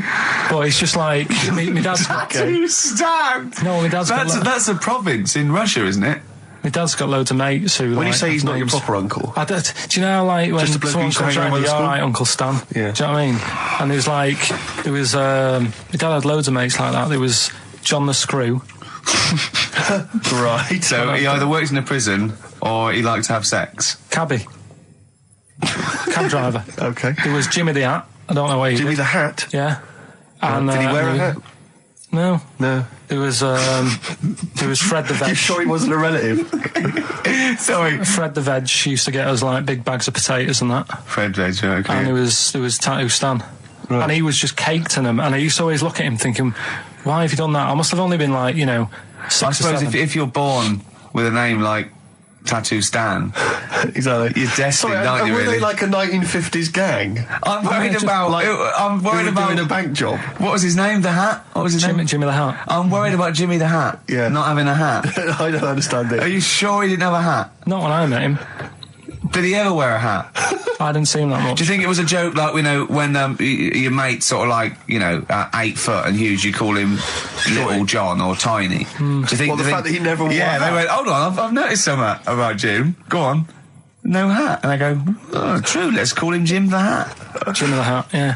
[SPEAKER 2] but he's just like my dad's got
[SPEAKER 1] Tattoo Stan.
[SPEAKER 2] No, my dad's
[SPEAKER 1] that's a province in Russia, isn't it?
[SPEAKER 2] My dad's got loads of mates who.
[SPEAKER 3] When you say he's not your proper uncle,
[SPEAKER 2] do you know like when someone comes around, you're all right, Uncle Stan?
[SPEAKER 3] Yeah.
[SPEAKER 2] Do you know what I mean? And there was my dad had loads of mates like that. There was John the Screw.
[SPEAKER 3] Right.
[SPEAKER 1] So he either works in a prison or he likes to have sex.
[SPEAKER 2] Cabbie. Cab driver.
[SPEAKER 3] Okay.
[SPEAKER 2] There was Jimmy the Hat. I don't know where he
[SPEAKER 3] Jimmy
[SPEAKER 2] did.
[SPEAKER 3] the Hat.
[SPEAKER 2] Yeah. And,
[SPEAKER 3] Did he wear a hat?
[SPEAKER 2] No.
[SPEAKER 3] No.
[SPEAKER 2] There was Fred the Veg.
[SPEAKER 3] You sure he wasn't a relative?
[SPEAKER 1] Sorry.
[SPEAKER 2] Fred the Veg used to get us like big bags of potatoes and that.
[SPEAKER 1] Fred Veg, okay.
[SPEAKER 2] And there was Tattoo Stan.
[SPEAKER 3] Right.
[SPEAKER 2] And he was just caked in them. And I used to always look at him thinking, why have you done that? I must have only been like, 6
[SPEAKER 1] I
[SPEAKER 2] or
[SPEAKER 1] suppose
[SPEAKER 2] 7.
[SPEAKER 1] if you're born with a name like Tattoo Stan,
[SPEAKER 3] Exactly.
[SPEAKER 1] you're destined, aren't you,
[SPEAKER 3] were
[SPEAKER 1] really?
[SPEAKER 3] they like a 1950s gang?
[SPEAKER 1] I'm worried about... I'm worried
[SPEAKER 3] Who were doing
[SPEAKER 1] about...
[SPEAKER 3] a bank job?
[SPEAKER 1] What was his name? The Hat? What was his name?
[SPEAKER 2] Jimmy the Hat.
[SPEAKER 1] I'm worried about Jimmy the Hat.
[SPEAKER 3] Yeah.
[SPEAKER 1] Not having a hat.
[SPEAKER 3] I don't understand
[SPEAKER 1] Are
[SPEAKER 3] it.
[SPEAKER 1] you sure he didn't have a hat?
[SPEAKER 2] Not when I met him.
[SPEAKER 1] Did he ever wear a hat?
[SPEAKER 2] I didn't see him that much.
[SPEAKER 1] Do you think it was a joke, like, when your mate's sort of like, 8 foot and huge, you call him Little John or Tiny? Do you think...
[SPEAKER 3] Well, the fact that he never wore
[SPEAKER 1] Yeah,
[SPEAKER 3] a
[SPEAKER 1] they
[SPEAKER 3] hat.
[SPEAKER 1] went, hold on, I've noticed something about Jim. Go on. No hat. And I go, oh, true, let's call him Jim the Hat.
[SPEAKER 2] Jimmy the Hat, yeah.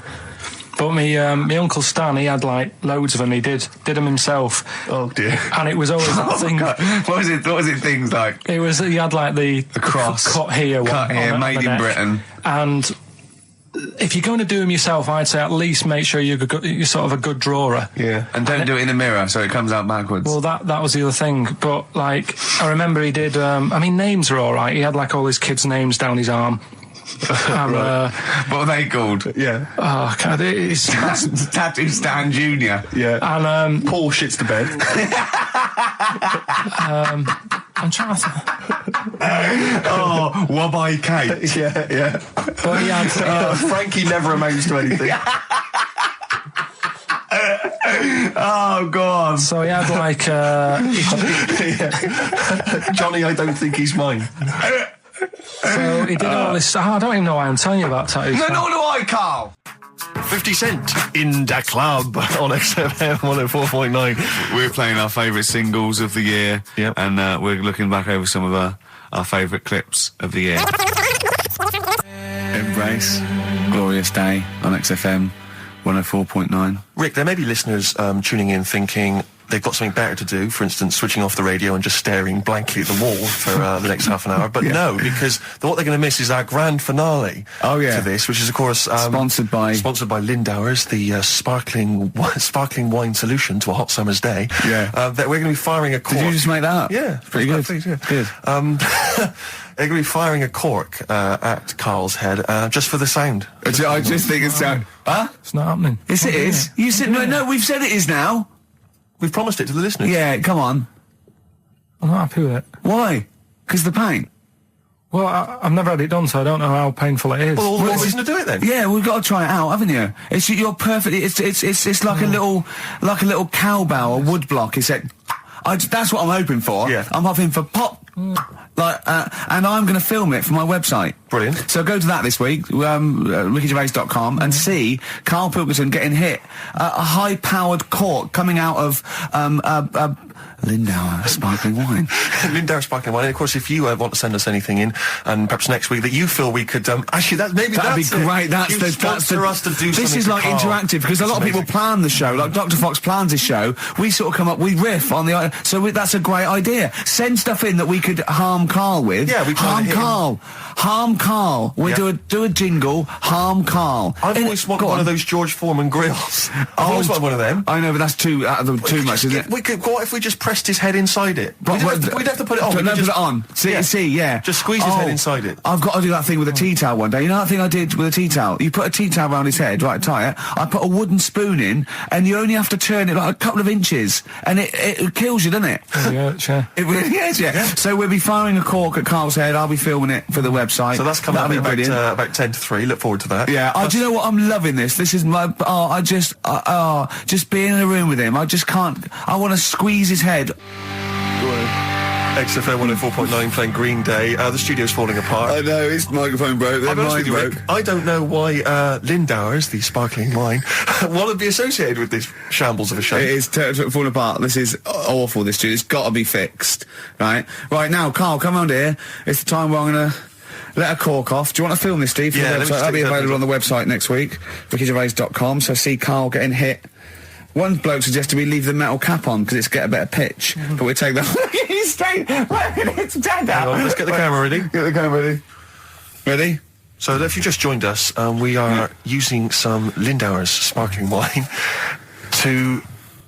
[SPEAKER 2] But me Uncle Stan, he had like loads of them. He did them himself.
[SPEAKER 3] Oh dear.
[SPEAKER 2] And it was always that thing.
[SPEAKER 1] God. What was it things like?
[SPEAKER 2] He had like the
[SPEAKER 1] cross.
[SPEAKER 2] cut here,
[SPEAKER 1] Cut
[SPEAKER 2] one
[SPEAKER 1] here,
[SPEAKER 2] on
[SPEAKER 1] made
[SPEAKER 2] the
[SPEAKER 1] in
[SPEAKER 2] neck.
[SPEAKER 1] Britain.
[SPEAKER 2] And if you're going to do them yourself, I'd say at least make sure you're sort of a good drawer.
[SPEAKER 3] Yeah.
[SPEAKER 1] And don't do it in the mirror so it comes out backwards.
[SPEAKER 2] Well, that was the other thing. But like, I remember he did. Names are all right. He had like all his kids' names down his arm. And,
[SPEAKER 1] what are they called?
[SPEAKER 3] Yeah.
[SPEAKER 2] oh, God, it's
[SPEAKER 1] Tattoo Stan Jr.
[SPEAKER 3] Yeah.
[SPEAKER 2] and
[SPEAKER 3] Paul shits the bed.
[SPEAKER 2] I'm trying to.
[SPEAKER 1] Oh, Wabbai Kate.
[SPEAKER 3] yeah.
[SPEAKER 2] But he had.
[SPEAKER 3] Frankie never amounts to anything.
[SPEAKER 1] Oh, God.
[SPEAKER 2] So he had like.
[SPEAKER 3] Johnny, I don't think he's mine.
[SPEAKER 2] So he did all this. I don't even know why I'm telling you about tattoos.
[SPEAKER 1] No, nor do I, Carl.
[SPEAKER 3] 50 Cent in the club on XFM 104.9.
[SPEAKER 1] We're playing our favourite singles of the year.
[SPEAKER 3] Yep.
[SPEAKER 1] And we're looking back over some of our favourite clips of the year. Embrace. Glorious Day on XFM 104.9.
[SPEAKER 3] Rick, there may be listeners tuning in thinking they've got something better to do, for instance, switching off the radio and just staring blankly at the wall for the next half an hour. But no, because what they're going to miss is our grand finale
[SPEAKER 1] Oh, yeah.
[SPEAKER 3] to this, which is, of course...
[SPEAKER 1] Sponsored by
[SPEAKER 3] Lindauer's, the sparkling wine solution to a hot summer's day.
[SPEAKER 1] Yeah.
[SPEAKER 3] That we're going to be firing a cork.
[SPEAKER 1] Did you just make that up?
[SPEAKER 3] Yeah.
[SPEAKER 1] Pretty good.
[SPEAKER 3] Please, yeah.
[SPEAKER 1] Good.
[SPEAKER 3] They're going to be firing a cork at Karl's head just for the sound.
[SPEAKER 1] I just think it's... Huh?
[SPEAKER 2] It's not happening.
[SPEAKER 1] Yes, it is. You said... No, we've said it is now.
[SPEAKER 3] We've promised it to the listeners.
[SPEAKER 1] Yeah, come on.
[SPEAKER 2] I'm not happy with it.
[SPEAKER 1] Why? Because the pain.
[SPEAKER 2] Well, I've never had it done, so I don't know how painful it is.
[SPEAKER 3] Well, all the more reason to do it then.
[SPEAKER 1] Yeah, we've got to try it out, haven't you? You're perfect. It's like a little cowbell or wood block. That's what I'm hoping for.
[SPEAKER 3] Yeah.
[SPEAKER 1] I'm hoping for pop. And I'm going to film it for my website.
[SPEAKER 3] Brilliant.
[SPEAKER 1] So go to that this week, rickygervais.com, and see Karl Pilkington getting hit. A high-powered cork coming out of Lindauer sparkling wine.
[SPEAKER 3] Lindauer sparkling wine. And of course, if you want to send us anything in, and perhaps next week that you feel we could actually that'd be
[SPEAKER 1] great.
[SPEAKER 3] Sponsor us to do.
[SPEAKER 1] This is like
[SPEAKER 3] Karl.
[SPEAKER 1] interactive because a lot of people plan the show. Like Dr. Fox plans his show. We sort of come up, we riff on the. That's a great idea. Send stuff in that we could harm Karl with.
[SPEAKER 3] Yeah, we try to hit him.
[SPEAKER 1] Harm Karl. We do a jingle. Harm Karl.
[SPEAKER 3] I've always wanted one of those George Foreman grills. I've always wanted one of them.
[SPEAKER 1] I know, but that's too much, isn't it?
[SPEAKER 3] We could. What if we just pressed his head inside it? We'd have to put it on.
[SPEAKER 1] Put it on. See, yeah.
[SPEAKER 3] Just squeeze his head inside it.
[SPEAKER 1] I've got to do that thing with a tea towel one day. You know that thing I did with a tea towel? You put a tea towel around his head, right, tie it. I put a wooden spoon in, and you only have to turn it like a couple of inches, and it kills you, doesn't it?
[SPEAKER 2] Yeah.
[SPEAKER 1] It really is, yeah. So we'll be firing a cork at Karl's head. I'll be filming it for the website.
[SPEAKER 3] So that's coming up
[SPEAKER 1] brilliant.
[SPEAKER 3] about 10 to 3. Look forward to that.
[SPEAKER 1] Yeah. Do you know what? I'm loving this. This is my. Just being in a room with him. I just can't. I want to squeeze his head.
[SPEAKER 3] XFM 104.9 playing Green Day. The studio's falling apart.
[SPEAKER 1] I know, his microphone broke.
[SPEAKER 3] I'll be honest with you, Rick, I don't know why Lindauer's, the sparkling wine, want to be associated with this shambles of a show.
[SPEAKER 1] It is falling apart. This is awful, this studio. It's got to be fixed. Right now, Karl, come round here. It's the time where I'm going to let a cork off. Do you want to film this, Steve? For
[SPEAKER 3] Yeah,
[SPEAKER 1] the website? That'll be available on the website next week, rickygervais.com. So see Karl getting hit One bloke suggested we leave the metal cap on because it's get a better pitch, but we take the... He's straight... It's dead
[SPEAKER 3] Hang on, let's get the camera ready.
[SPEAKER 1] Get the camera ready. Ready?
[SPEAKER 3] So if you just joined us, we are using some Lindauer's sparkling wine to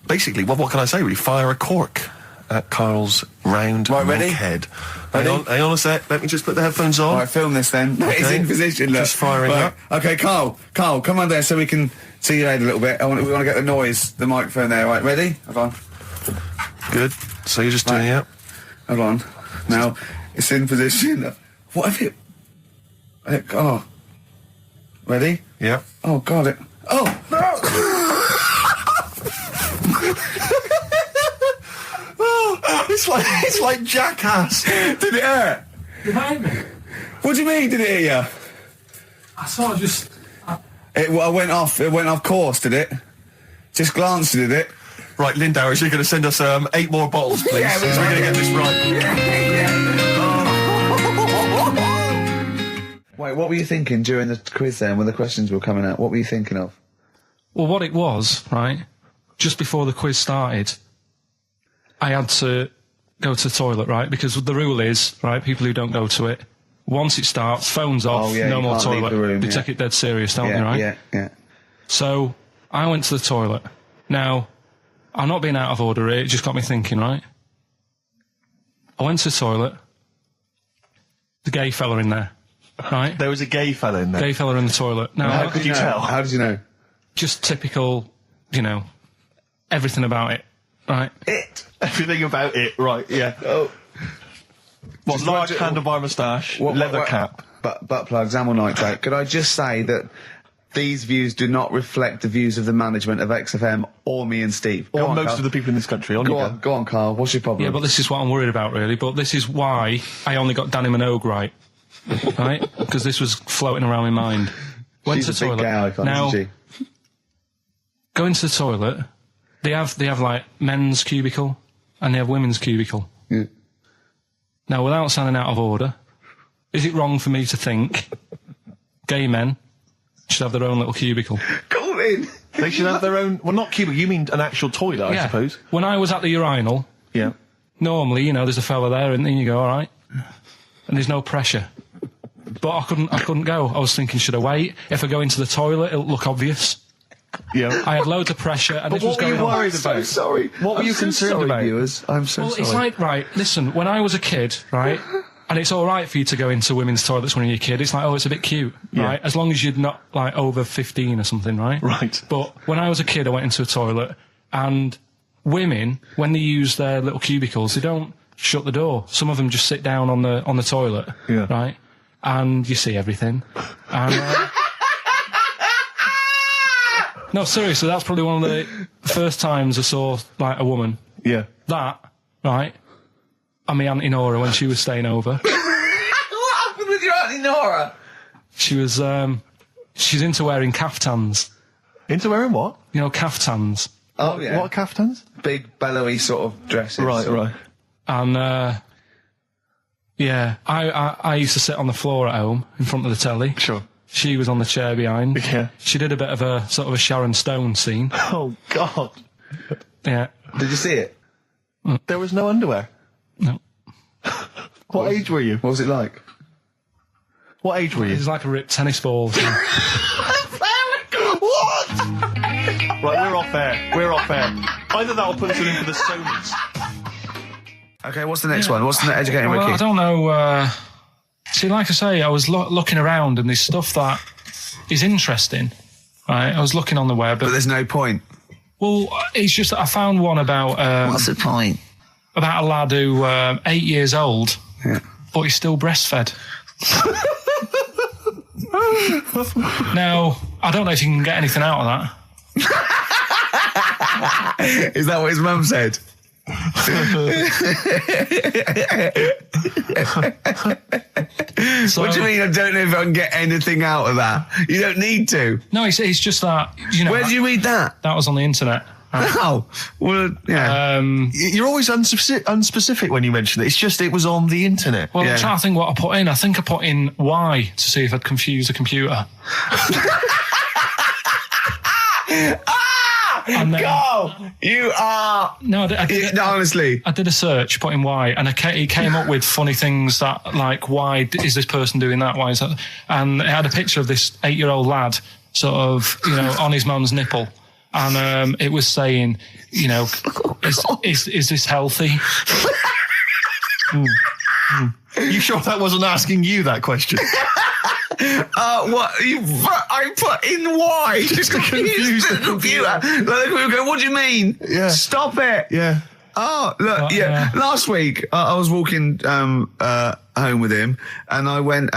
[SPEAKER 3] basically, what can I say really, fire a cork at Karl's round
[SPEAKER 1] ready?
[SPEAKER 3] head.
[SPEAKER 1] Ready?
[SPEAKER 3] Hang on a sec, let me just put the headphones on.
[SPEAKER 1] All right, film this then.
[SPEAKER 3] Okay.
[SPEAKER 1] It's in position, look.
[SPEAKER 3] Just firing up.
[SPEAKER 1] Okay, Karl, come on there so we can see your head a little bit. We want to get the noise, the microphone there. Right, ready? Hold on.
[SPEAKER 3] Good. So you're just doing it.
[SPEAKER 1] Hold on. Now, it's in position. What if it... Oh. Ready?
[SPEAKER 3] Yeah.
[SPEAKER 1] Oh, God, it... Oh, no!
[SPEAKER 3] Oh, it's like Jackass.
[SPEAKER 1] Did it hurt?
[SPEAKER 2] You hate me?
[SPEAKER 1] What do you mean, did it hit you?
[SPEAKER 2] I sort of just...
[SPEAKER 1] It went off course, did it? Just glanced, did it?
[SPEAKER 3] Right, Lindauer, you're going to send us 8 more bottles, please.
[SPEAKER 1] Yeah,
[SPEAKER 3] so we're going to get this right.
[SPEAKER 1] Wait, what were you thinking during the quiz then, when the questions were coming out? What were you thinking of?
[SPEAKER 2] Well, what it was, right, just before the quiz started, I had to go to the toilet, right, because the rule is, right, people who don't go to it, once it starts, phones off, no more toilet. They take it dead serious, don't they, right?
[SPEAKER 1] Yeah.
[SPEAKER 2] So, I went to the toilet. Now, I'm not being out of order here, it just got me thinking, right? I went to the toilet, the gay fella in there, right?
[SPEAKER 3] There was a gay fella in there.
[SPEAKER 2] Gay fella in the toilet. Now,
[SPEAKER 3] How could you tell?
[SPEAKER 1] How did you know?
[SPEAKER 2] just typical, everything about it, right?
[SPEAKER 3] Everything about it, right, yeah.
[SPEAKER 1] Oh.
[SPEAKER 3] What, large handlebar moustache, leather cap.
[SPEAKER 1] Butt plugs, amyl nitrate. Could I just say that these views do not reflect the views of the management of XFM or me and Steve.
[SPEAKER 3] Or most of the people in this country.
[SPEAKER 1] Go on, Karl. What's your problem?
[SPEAKER 2] Yeah, but this is what I'm worried about, really. But this is why I only got Danny Minogue right. Right? Because this was floating around my mind. Went
[SPEAKER 1] She's
[SPEAKER 2] to the
[SPEAKER 1] a big
[SPEAKER 2] toilet.
[SPEAKER 1] gay icon,
[SPEAKER 2] now,
[SPEAKER 1] isn't she?
[SPEAKER 2] going to the toilet, they have like men's cubicle and they have women's cubicle.
[SPEAKER 1] Yeah.
[SPEAKER 2] Now, without sounding out of order, is it wrong for me to think gay men should have their own little cubicle?
[SPEAKER 1] Go in.
[SPEAKER 3] They should have their own... Well, not cubicle, you mean an actual toilet, I suppose.
[SPEAKER 2] When I was at the urinal,
[SPEAKER 3] Yeah.
[SPEAKER 2] normally, there's a fella there and then you go, all right. And there's no pressure. But I couldn't go. I was thinking, should I wait? If I go into the toilet, it'll look obvious.
[SPEAKER 3] Yeah.
[SPEAKER 2] I had loads of pressure and
[SPEAKER 3] But
[SPEAKER 2] this was
[SPEAKER 3] what were
[SPEAKER 2] going
[SPEAKER 3] you
[SPEAKER 2] on.
[SPEAKER 3] worried
[SPEAKER 1] So
[SPEAKER 3] about?
[SPEAKER 1] sorry.
[SPEAKER 3] What were you concerned about?
[SPEAKER 1] Viewers? I'm so
[SPEAKER 2] Well,
[SPEAKER 1] sorry.
[SPEAKER 2] it's like, right, listen, when I was a kid, right, and it's all right for you to go into women's toilets when you're a kid, it's like, oh, it's a bit cute, right, as long as you're not, like, over 15 or something, right?
[SPEAKER 3] Right.
[SPEAKER 2] But when I was a kid, I went into a toilet, and women, when they use their little cubicles, they don't shut the door. Some of them just sit down on the toilet,
[SPEAKER 3] Yeah.
[SPEAKER 2] right, and you see everything. And, no, seriously, that's probably one of the first times I saw, like, a woman.
[SPEAKER 3] Yeah.
[SPEAKER 2] That, right, and my Auntie Nora when she was staying over.
[SPEAKER 1] What happened with your Auntie Nora?
[SPEAKER 2] She was, she's into wearing caftans.
[SPEAKER 3] Into wearing what?
[SPEAKER 2] Caftans.
[SPEAKER 1] Oh, yeah.
[SPEAKER 3] What are caftans?
[SPEAKER 1] Big, bellowy sort of dresses.
[SPEAKER 3] Right.
[SPEAKER 2] And, yeah, I used to sit on the floor at home in front of the telly.
[SPEAKER 3] Sure.
[SPEAKER 2] She was on the chair behind.
[SPEAKER 3] Yeah.
[SPEAKER 2] She did a bit of a sort of a Sharon Stone scene.
[SPEAKER 3] Oh, God.
[SPEAKER 2] Yeah.
[SPEAKER 1] Did you see it?
[SPEAKER 3] There was no underwear.
[SPEAKER 2] No.
[SPEAKER 3] What age were you?
[SPEAKER 1] What was it like?
[SPEAKER 3] What age were
[SPEAKER 2] It
[SPEAKER 3] you?
[SPEAKER 2] was like a ripped tennis ball. So.
[SPEAKER 3] What? Right, we're off air. Either that or put us in for the Sonys.
[SPEAKER 1] Okay, what's the next one? What's the educating
[SPEAKER 2] Well,
[SPEAKER 1] Ricky?
[SPEAKER 2] I don't know. See, like I say, I was looking around and there's stuff that is interesting. Right, I was looking on the web.
[SPEAKER 1] But there's no point.
[SPEAKER 2] Well, it's just that I found one about
[SPEAKER 1] What's the point?
[SPEAKER 2] about a lad who 8 years old,
[SPEAKER 1] Yeah.
[SPEAKER 2] but he's still breastfed. Now, I don't know if you can get anything out of that.
[SPEAKER 1] Is that what his mum said?
[SPEAKER 2] So,
[SPEAKER 1] What do you mean? I don't know if I can get anything out of that. You don't need to.
[SPEAKER 2] No, it's just that,
[SPEAKER 1] Where did you read that?
[SPEAKER 2] that was on the internet.
[SPEAKER 1] Oh, well, yeah.
[SPEAKER 3] You're always unspecific when you mention it. It's just it was on the internet.
[SPEAKER 2] Well,
[SPEAKER 1] Yeah.
[SPEAKER 2] I'm trying to think what I put in. I think I put in Y to see if I'd confuse a computer. And then,
[SPEAKER 1] Carl, you are...
[SPEAKER 2] No,
[SPEAKER 1] No, honestly.
[SPEAKER 2] I did a search, putting why, and it came up with funny things that, like, why is this person doing that? Why is that? And it had a picture of this 8-year-old lad, sort of, on his mum's nipple. And it was saying, is this healthy?
[SPEAKER 3] You sure that wasn't asking you that question?
[SPEAKER 1] What? I put in why? Just to confuse the computer. Like, the computer go, what do you mean?
[SPEAKER 3] Yeah.
[SPEAKER 1] Stop it.
[SPEAKER 3] Yeah.
[SPEAKER 1] Oh, look, yeah. Last week, I was walking home with him, and I went,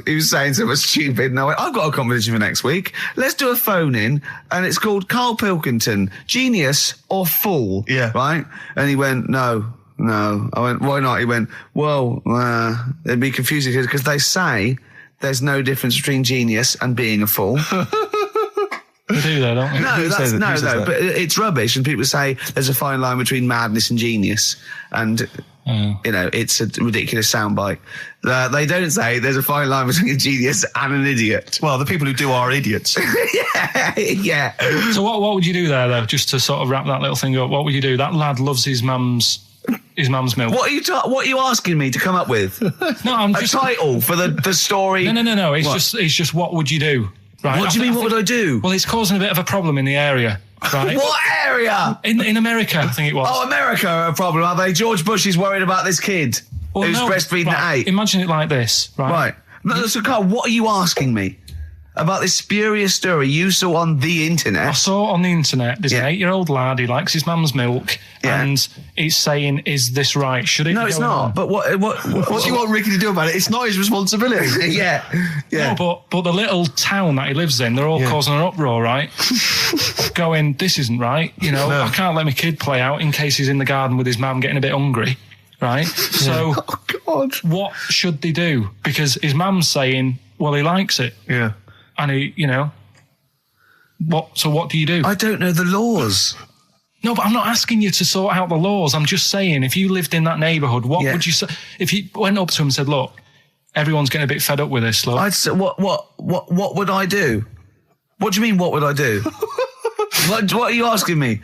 [SPEAKER 1] he was saying something stupid, and I went, I've got a competition for next week. Let's do a phone-in, and it's called Karl Pilkington, Genius or Fool.
[SPEAKER 3] Yeah.
[SPEAKER 1] Right? And he went, No. I went, why not? He went, well, it'd be confusing because they say there's no difference between genius and being a fool.
[SPEAKER 2] They do that, don't they?
[SPEAKER 1] No, but it's rubbish. And people say there's a fine line between madness and genius. And, it's a ridiculous soundbite. They don't say there's a fine line between a genius and an idiot.
[SPEAKER 3] Well, the people who do are idiots.
[SPEAKER 1] Yeah.
[SPEAKER 2] So what would you do there, though, just to sort of wrap that little thing up? What would you do? That lad loves his mum's milk.
[SPEAKER 1] What are you asking me to come up with?
[SPEAKER 2] No, I'm just...
[SPEAKER 1] A title for the story?
[SPEAKER 2] No. It's just what would you do? Right?
[SPEAKER 1] What do you mean, what would I do?
[SPEAKER 2] Well, it's causing a bit of a problem in the area, right?
[SPEAKER 1] What area?
[SPEAKER 2] In America, I think it was.
[SPEAKER 1] Oh, America are a problem, are they? George Bush is worried about this kid who's breastfeeding at 8.
[SPEAKER 2] Imagine it like this, right?
[SPEAKER 1] Right. No, so, Carl, what are you asking me? About this spurious story you saw on the internet?
[SPEAKER 2] I saw it on the internet. There's an 8-year-old lad, he likes his mum's milk, and it's saying, is this right? Should it
[SPEAKER 1] No,
[SPEAKER 2] be
[SPEAKER 1] it's
[SPEAKER 2] going
[SPEAKER 1] not.
[SPEAKER 2] on?
[SPEAKER 1] But what
[SPEAKER 3] do you want Ricky to do about it? It's not his responsibility.
[SPEAKER 1] Yeah.
[SPEAKER 2] No, but the little town that he lives in, they're all causing an uproar, right? Going, this isn't right. I can't let my kid play out in case he's in the garden with his mum getting a bit hungry, right? So,
[SPEAKER 1] Oh, God.
[SPEAKER 2] What should they do? Because his mum's saying, well, he likes it.
[SPEAKER 3] Yeah.
[SPEAKER 2] And he, what do you do?
[SPEAKER 1] I don't know the laws.
[SPEAKER 2] No, but I'm not asking you to sort out the laws. I'm just saying, if you lived in that neighbourhood, what would you say? If you went up to him and said, look, everyone's getting a bit fed up with this, look.
[SPEAKER 1] I'd say, what would I do? What do you mean, what would I do? What are you asking me?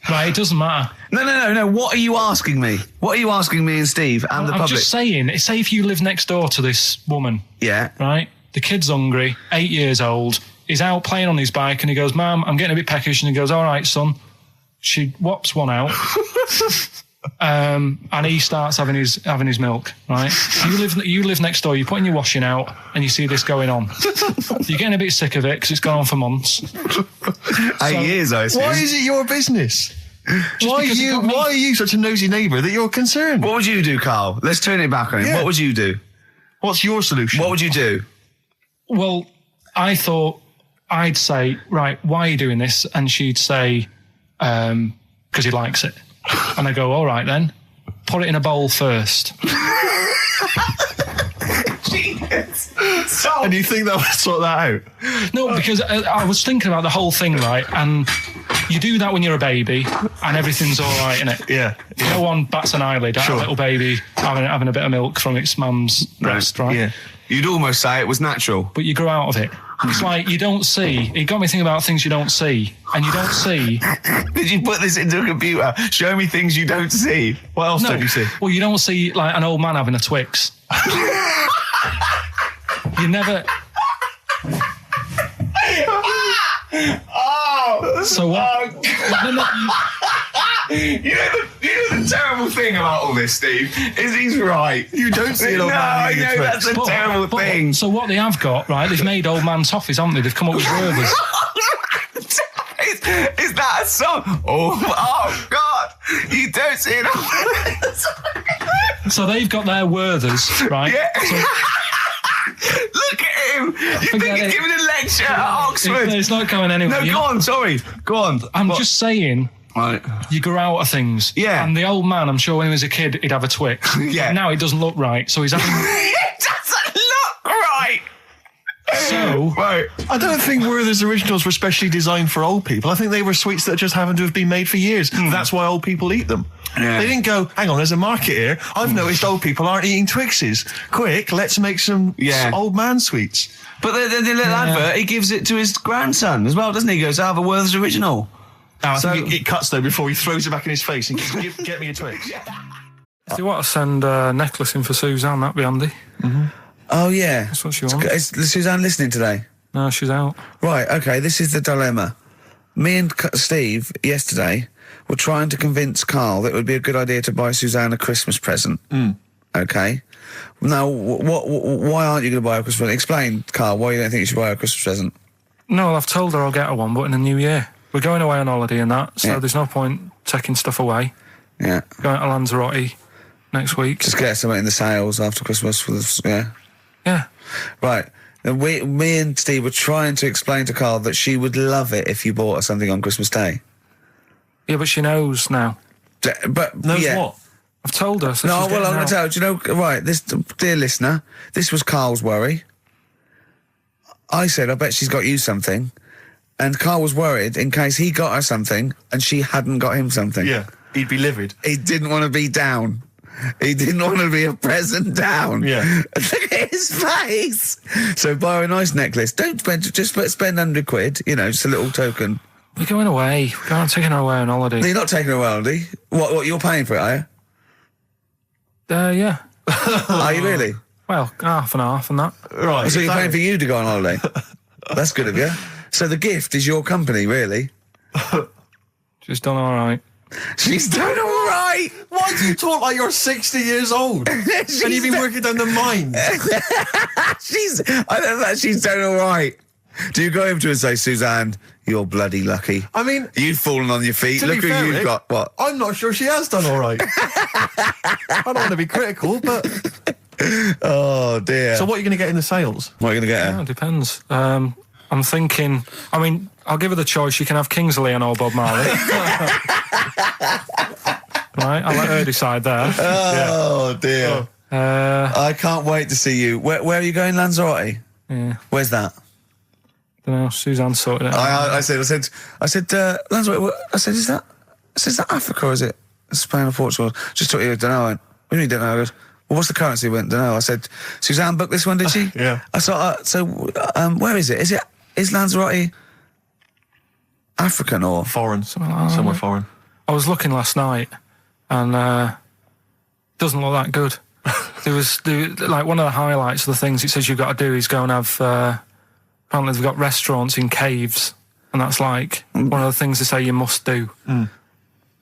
[SPEAKER 2] Right, it doesn't matter.
[SPEAKER 1] No. What are you asking me? What are you asking me and Steve and the public?
[SPEAKER 2] I'm just saying, say if you live next door to this woman.
[SPEAKER 1] Yeah.
[SPEAKER 2] Right? The kid's hungry, 8 years old. He's out playing on his bike and he goes, Mum, I'm getting a bit peckish. And he goes, all right, son. She whops one out. And he starts having his milk, right? You live next door, you're putting your washing out and you see this going on. You're getting a bit sick of it because it's gone on for months.
[SPEAKER 1] 8 years, I assume.
[SPEAKER 3] Why is it your business? Why are you such a nosy neighbour that you're concerned?
[SPEAKER 1] What would you do, Carl? Let's turn it back on him.
[SPEAKER 3] Yeah.
[SPEAKER 1] What would you do?
[SPEAKER 3] What's your solution?
[SPEAKER 1] What would you do?
[SPEAKER 2] Well, I thought I'd say, right, why are you doing this? And she'd say, because he likes it. And I go, all right then, put it in a bowl first.
[SPEAKER 1] Genius.
[SPEAKER 3] And you think that would sort that out?
[SPEAKER 2] No, because I was thinking about the whole thing, right? And you do that when you're a baby and everything's all right, innit?
[SPEAKER 3] Yeah.
[SPEAKER 2] No one bats an eyelid at a little baby having a bit of milk from its mum's breast, right?
[SPEAKER 3] Yeah.
[SPEAKER 1] You'd almost say it was natural.
[SPEAKER 2] But you grow out of it. It's like you don't see. It got me thinking about things you don't see. And you don't see.
[SPEAKER 1] Did you put this into a computer? Show me things you don't see.
[SPEAKER 3] What else don't you see?
[SPEAKER 2] Well, you don't see like an old man having a Twix. You never...
[SPEAKER 1] Oh!
[SPEAKER 2] So what?
[SPEAKER 1] You know the terrible thing about all this, Steve, is he's right.
[SPEAKER 3] You don't see an old man
[SPEAKER 1] I
[SPEAKER 3] eating a
[SPEAKER 1] know,
[SPEAKER 3] Twix.
[SPEAKER 1] that's a terrible thing.
[SPEAKER 2] So what they have got, right, they've made old man toffees, haven't they? They've come up with Werther's.
[SPEAKER 1] Is that a song? Oh, God. You don't see it.
[SPEAKER 2] So they've got their Werther's, right?
[SPEAKER 1] Yeah.
[SPEAKER 2] So,
[SPEAKER 1] look at him. You think he's giving a lecture at Oxford?
[SPEAKER 2] It's not going anywhere.
[SPEAKER 1] No, go on, sorry. Go on.
[SPEAKER 2] I'm just saying...
[SPEAKER 1] Right.
[SPEAKER 2] You grow out of things.
[SPEAKER 1] Yeah.
[SPEAKER 2] And the old man, I'm sure when he was a kid, he'd have a Twix.
[SPEAKER 1] Yeah.
[SPEAKER 2] Now it doesn't look right, so he's having...
[SPEAKER 1] It doesn't look right.
[SPEAKER 2] So original.
[SPEAKER 3] Right. I don't think Werther's Originals were specially designed for old people. I think they were sweets that just happened to have been made for years. That's why old people eat them.
[SPEAKER 1] Yeah.
[SPEAKER 3] They didn't go, hang on, there's a market here. I've noticed old people aren't eating Twixes. Quick, let's make some old man sweets.
[SPEAKER 1] But the little advert, he gives it to his grandson as well, doesn't he? He goes, I have a Werther's Original.
[SPEAKER 3] Oh, I think it cuts, though, before he throws it back in his face and goes, get me a Twix.
[SPEAKER 2] If you want to send a necklace in for Suzanne, that'd be handy.
[SPEAKER 1] Oh, yeah.
[SPEAKER 2] That's what she wants.
[SPEAKER 1] Is Suzanne listening today?
[SPEAKER 2] No, she's out.
[SPEAKER 1] Right, okay, this is the dilemma. Me and Steve, yesterday, were trying to convince Karl that it would be a good idea to buy Suzanne a Christmas present. Okay? Now, why aren't you going to buy her a Christmas present? Explain, Karl, why you don't think you should buy her a Christmas present.
[SPEAKER 2] No, I've told her I'll get her one, but in the new year. We're going away on holiday and that, so there's no point taking stuff away.
[SPEAKER 1] Yeah.
[SPEAKER 2] Going to Lanzarote next week.
[SPEAKER 1] Just get something in the sales after Christmas for the,
[SPEAKER 2] Yeah.
[SPEAKER 1] Right. Me and Steve were trying to explain to Karl that she would love it if you bought her something on Christmas Day.
[SPEAKER 2] Yeah, but she knows now.
[SPEAKER 1] But
[SPEAKER 3] Knows what?
[SPEAKER 2] I've told her. So
[SPEAKER 1] No,
[SPEAKER 2] she's
[SPEAKER 1] well, I'm going to
[SPEAKER 2] getting
[SPEAKER 1] tell you, right, this, dear listener, this was Karl's worry. I said, I bet she's got you something. And Karl was worried in case he got her something and she hadn't got him something.
[SPEAKER 3] Yeah, he'd be livid.
[SPEAKER 1] He didn't want to be down. He didn't want to be a present down.
[SPEAKER 3] Yeah.
[SPEAKER 1] Look at his face. So buy her a nice necklace. Don't spend, just spend £100, you know, just a little token.
[SPEAKER 2] We're going away. We're going taking her away on holiday.
[SPEAKER 1] You're not taking her away, are you? What, you're paying for it, are you?
[SPEAKER 2] Yeah.
[SPEAKER 1] Are you really?
[SPEAKER 2] Well, half and half and that.
[SPEAKER 3] Right.
[SPEAKER 1] So you're paying for you to go on holiday? That's good of you. So the gift is your company, really?
[SPEAKER 2] She's done all right.
[SPEAKER 1] She's done all right.
[SPEAKER 3] Why do you talk like you're 60 years old? And you've been working down the mines?
[SPEAKER 1] I don't know, she's done all right. Do you go over to her and say, Suzanne, you're bloody lucky?
[SPEAKER 3] I mean...
[SPEAKER 1] You've fallen on your feet.
[SPEAKER 3] To
[SPEAKER 1] Look
[SPEAKER 3] be
[SPEAKER 1] who
[SPEAKER 3] fair,
[SPEAKER 1] you've
[SPEAKER 3] Rick,
[SPEAKER 1] got. What?
[SPEAKER 3] I'm not sure she has done all right. I don't want to be critical, but...
[SPEAKER 1] Oh, dear.
[SPEAKER 3] So what are you going to get in the sales?
[SPEAKER 1] What are you going to get her?
[SPEAKER 2] Yeah, it depends. I'm thinking... I mean, I'll give her the choice. You can have Kingsley and old Bob Marley. Right, I'll let her decide there.
[SPEAKER 1] Oh, dear. I can't wait to see you. Where are you going, Lanzarote?
[SPEAKER 2] Yeah.
[SPEAKER 1] Where's that?
[SPEAKER 2] Don't know. Suzanne sorted it out.
[SPEAKER 1] I said, Lanzarote. I said, is that Africa or is it Spain or Portugal? Just thought you don't know. I went, what do you mean don't know? I goes, well, what's the currency? I went, don't know. I said, Suzanne booked this one, did she?
[SPEAKER 3] Yeah.
[SPEAKER 1] I thought, where is it? Is Lanzarote African or
[SPEAKER 3] Foreign.
[SPEAKER 2] Somewhere
[SPEAKER 3] Somewhere foreign.
[SPEAKER 2] I was looking last night, and doesn't look that good. There was like one of the highlights of the things it says you've got to do is go and have. Apparently, they've got restaurants in caves, and that's like one of the things they say you must do.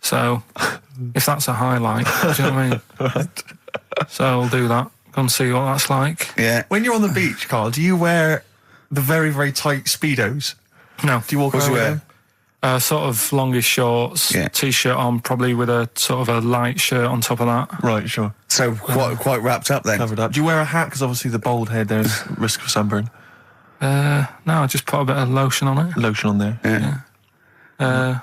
[SPEAKER 2] So, if that's a highlight, do you know what I mean?
[SPEAKER 3] Right.
[SPEAKER 2] So I'll do that. Go and see what that's like.
[SPEAKER 1] Yeah.
[SPEAKER 3] When you're on the beach, Karl, do you wear the very, very tight Speedos?
[SPEAKER 2] No.
[SPEAKER 3] Do you walk around with them?
[SPEAKER 2] Sort of longish shorts, t-shirt on, probably with a sort of a light shirt on top of that.
[SPEAKER 3] Right, sure.
[SPEAKER 1] So quite wrapped up then.
[SPEAKER 3] Covered up. Do you wear a hat? Because obviously the bald head, there's risk of sunburn.
[SPEAKER 2] No, I just put a bit of lotion on it.
[SPEAKER 3] Lotion on there.
[SPEAKER 1] Yeah.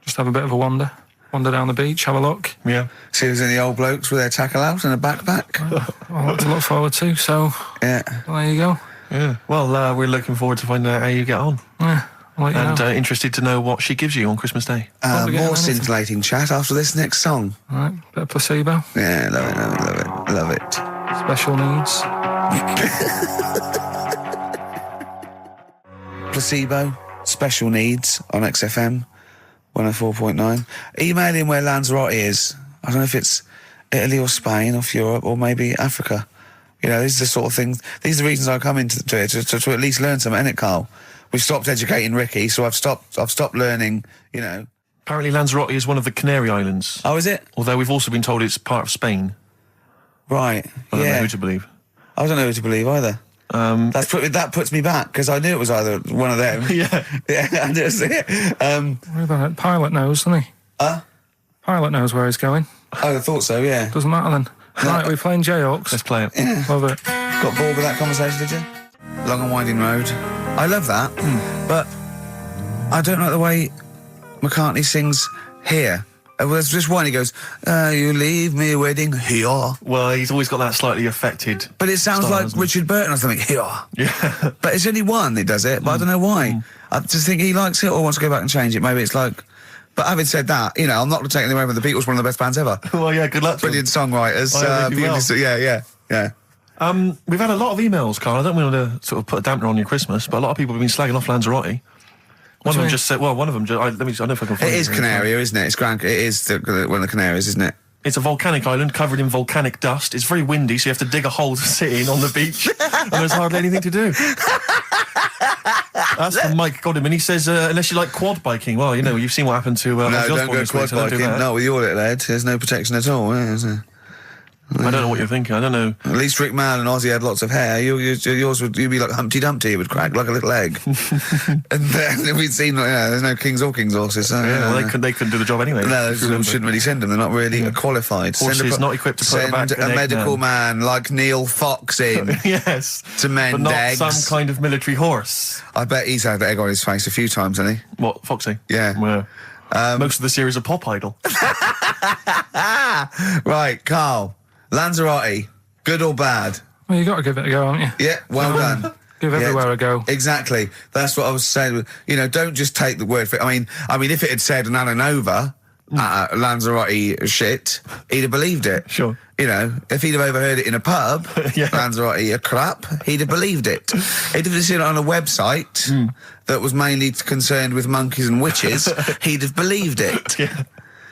[SPEAKER 2] Just have a bit of a wander down the beach, have a look.
[SPEAKER 3] Yeah.
[SPEAKER 1] See if there's any old blokes with their tackle out and a backpack.
[SPEAKER 2] A lot to look forward to, so
[SPEAKER 1] Yeah.
[SPEAKER 2] well, there you go.
[SPEAKER 3] Yeah. Well, we're looking forward to finding out how you get on.
[SPEAKER 2] Yeah, I'll let you
[SPEAKER 3] And
[SPEAKER 2] know.
[SPEAKER 3] interested to know what she gives you on Christmas Day.
[SPEAKER 2] Probably get
[SPEAKER 1] More
[SPEAKER 2] anything.
[SPEAKER 1] scintillating chat after this next song.
[SPEAKER 2] All right, bit of placebo.
[SPEAKER 1] Yeah, love it.
[SPEAKER 2] Special needs.
[SPEAKER 1] Placebo, special needs on XFM 104.9. Email in where Lanzarote is. I don't know if it's Italy or Spain or Europe or maybe Africa. You know, these are the sort of things, these are the reasons I come into it, to at least learn something, innit, Karl? We've stopped educating Ricky, so I've stopped learning, you know.
[SPEAKER 3] Apparently Lanzarote is one of the Canary Islands.
[SPEAKER 1] Oh, is it?
[SPEAKER 3] Although we've also been told it's part of Spain.
[SPEAKER 1] Right,
[SPEAKER 3] I don't know
[SPEAKER 1] yeah.
[SPEAKER 3] who to believe.
[SPEAKER 1] I don't know who to believe either. That puts me back, because I knew it was either one of them.
[SPEAKER 3] Yeah.
[SPEAKER 1] Yeah, I just,
[SPEAKER 2] What about it? Pilot knows, doesn't he? Pilot knows where he's going.
[SPEAKER 1] I thought so, yeah.
[SPEAKER 2] Doesn't matter then. Right, we're playing J-Hawks.
[SPEAKER 3] Let's play it.
[SPEAKER 1] Yeah.
[SPEAKER 2] Love it.
[SPEAKER 1] Got bored with that conversation, did you? Long and winding road. I love that, but I don't like the way McCartney sings here. There's just one, he goes, you leave me waiting here.
[SPEAKER 3] Well, he's always got that slightly affected.
[SPEAKER 1] But it sounds
[SPEAKER 3] style,
[SPEAKER 1] like
[SPEAKER 3] doesn't it?
[SPEAKER 1] Richard Burton or something, here.
[SPEAKER 3] Yeah.
[SPEAKER 1] But it's only one that does it, but I don't know why. I just think he likes it or wants to go back and change it. Maybe it's like... But having said that, you know, I'm not taking away from the Beatles, one of the best bands ever.
[SPEAKER 3] Well, yeah, good luck to
[SPEAKER 1] Brilliant songwriters.
[SPEAKER 3] Oh, they do well.
[SPEAKER 1] Yeah.
[SPEAKER 3] We've had a lot of emails, Carl. I don't want to sort of put a dampener on your Christmas, but a lot of people have been slagging off Lanzarote. One of them just said, well, one of them, I don't know if I can find
[SPEAKER 1] It is Canaria, isn't it? It's it is one of the Canaries, isn't it?
[SPEAKER 3] It's a volcanic island covered in volcanic dust. It's very windy, so you have to dig a hole to sit in on the beach, and there's hardly anything to do. That's from Mike Godham, and he says, unless you like quad biking, well, you know, you've seen what happened to
[SPEAKER 1] No,
[SPEAKER 3] Ozzy
[SPEAKER 1] don't
[SPEAKER 3] Osbourne
[SPEAKER 1] go
[SPEAKER 3] this week,
[SPEAKER 1] quad
[SPEAKER 3] so don't do
[SPEAKER 1] biking.
[SPEAKER 3] that.
[SPEAKER 1] Not with your little head. There's no protection at all, is there?
[SPEAKER 3] I don't know what you're thinking. I don't know.
[SPEAKER 1] At least Rick Mann and Ozzy had lots of hair. Yours would be like Humpty Dumpty. It would crack like a little egg. And then we'd seen, there's no kings or kings horses. So,
[SPEAKER 3] Yeah, well, they couldn't do the job anyway.
[SPEAKER 1] No, we shouldn't really send them. They're not really qualified.
[SPEAKER 3] Horses not equipped to put back
[SPEAKER 1] Send
[SPEAKER 3] an
[SPEAKER 1] a
[SPEAKER 3] egg
[SPEAKER 1] medical
[SPEAKER 3] man.
[SPEAKER 1] like Neil Fox in
[SPEAKER 3] Yes.
[SPEAKER 1] to mend
[SPEAKER 3] But not
[SPEAKER 1] eggs.
[SPEAKER 3] some kind of military horse.
[SPEAKER 1] I bet he's had the egg on his face a few times, hasn't he?
[SPEAKER 3] What, Foxy?
[SPEAKER 1] Yeah.
[SPEAKER 3] Well, most of the series are Pop Idol.
[SPEAKER 1] Right, Carl. Lanzarote, good or bad?
[SPEAKER 2] Well, you got to give it a go, haven't you?
[SPEAKER 1] Yeah, well done.
[SPEAKER 2] Give everywhere a go.
[SPEAKER 1] Exactly. That's what I was saying. You know, don't just take the word for it. I mean, if it had said Nananova, Lanzarote shit, he'd have believed it.
[SPEAKER 3] Sure.
[SPEAKER 1] You know, if he'd have overheard it in a pub,
[SPEAKER 3] Yeah.
[SPEAKER 1] Lanzarote a crap, he'd have believed it. He'd have seen it on a website that was mainly concerned with monkeys and witches, he'd have believed it.
[SPEAKER 3] Yeah.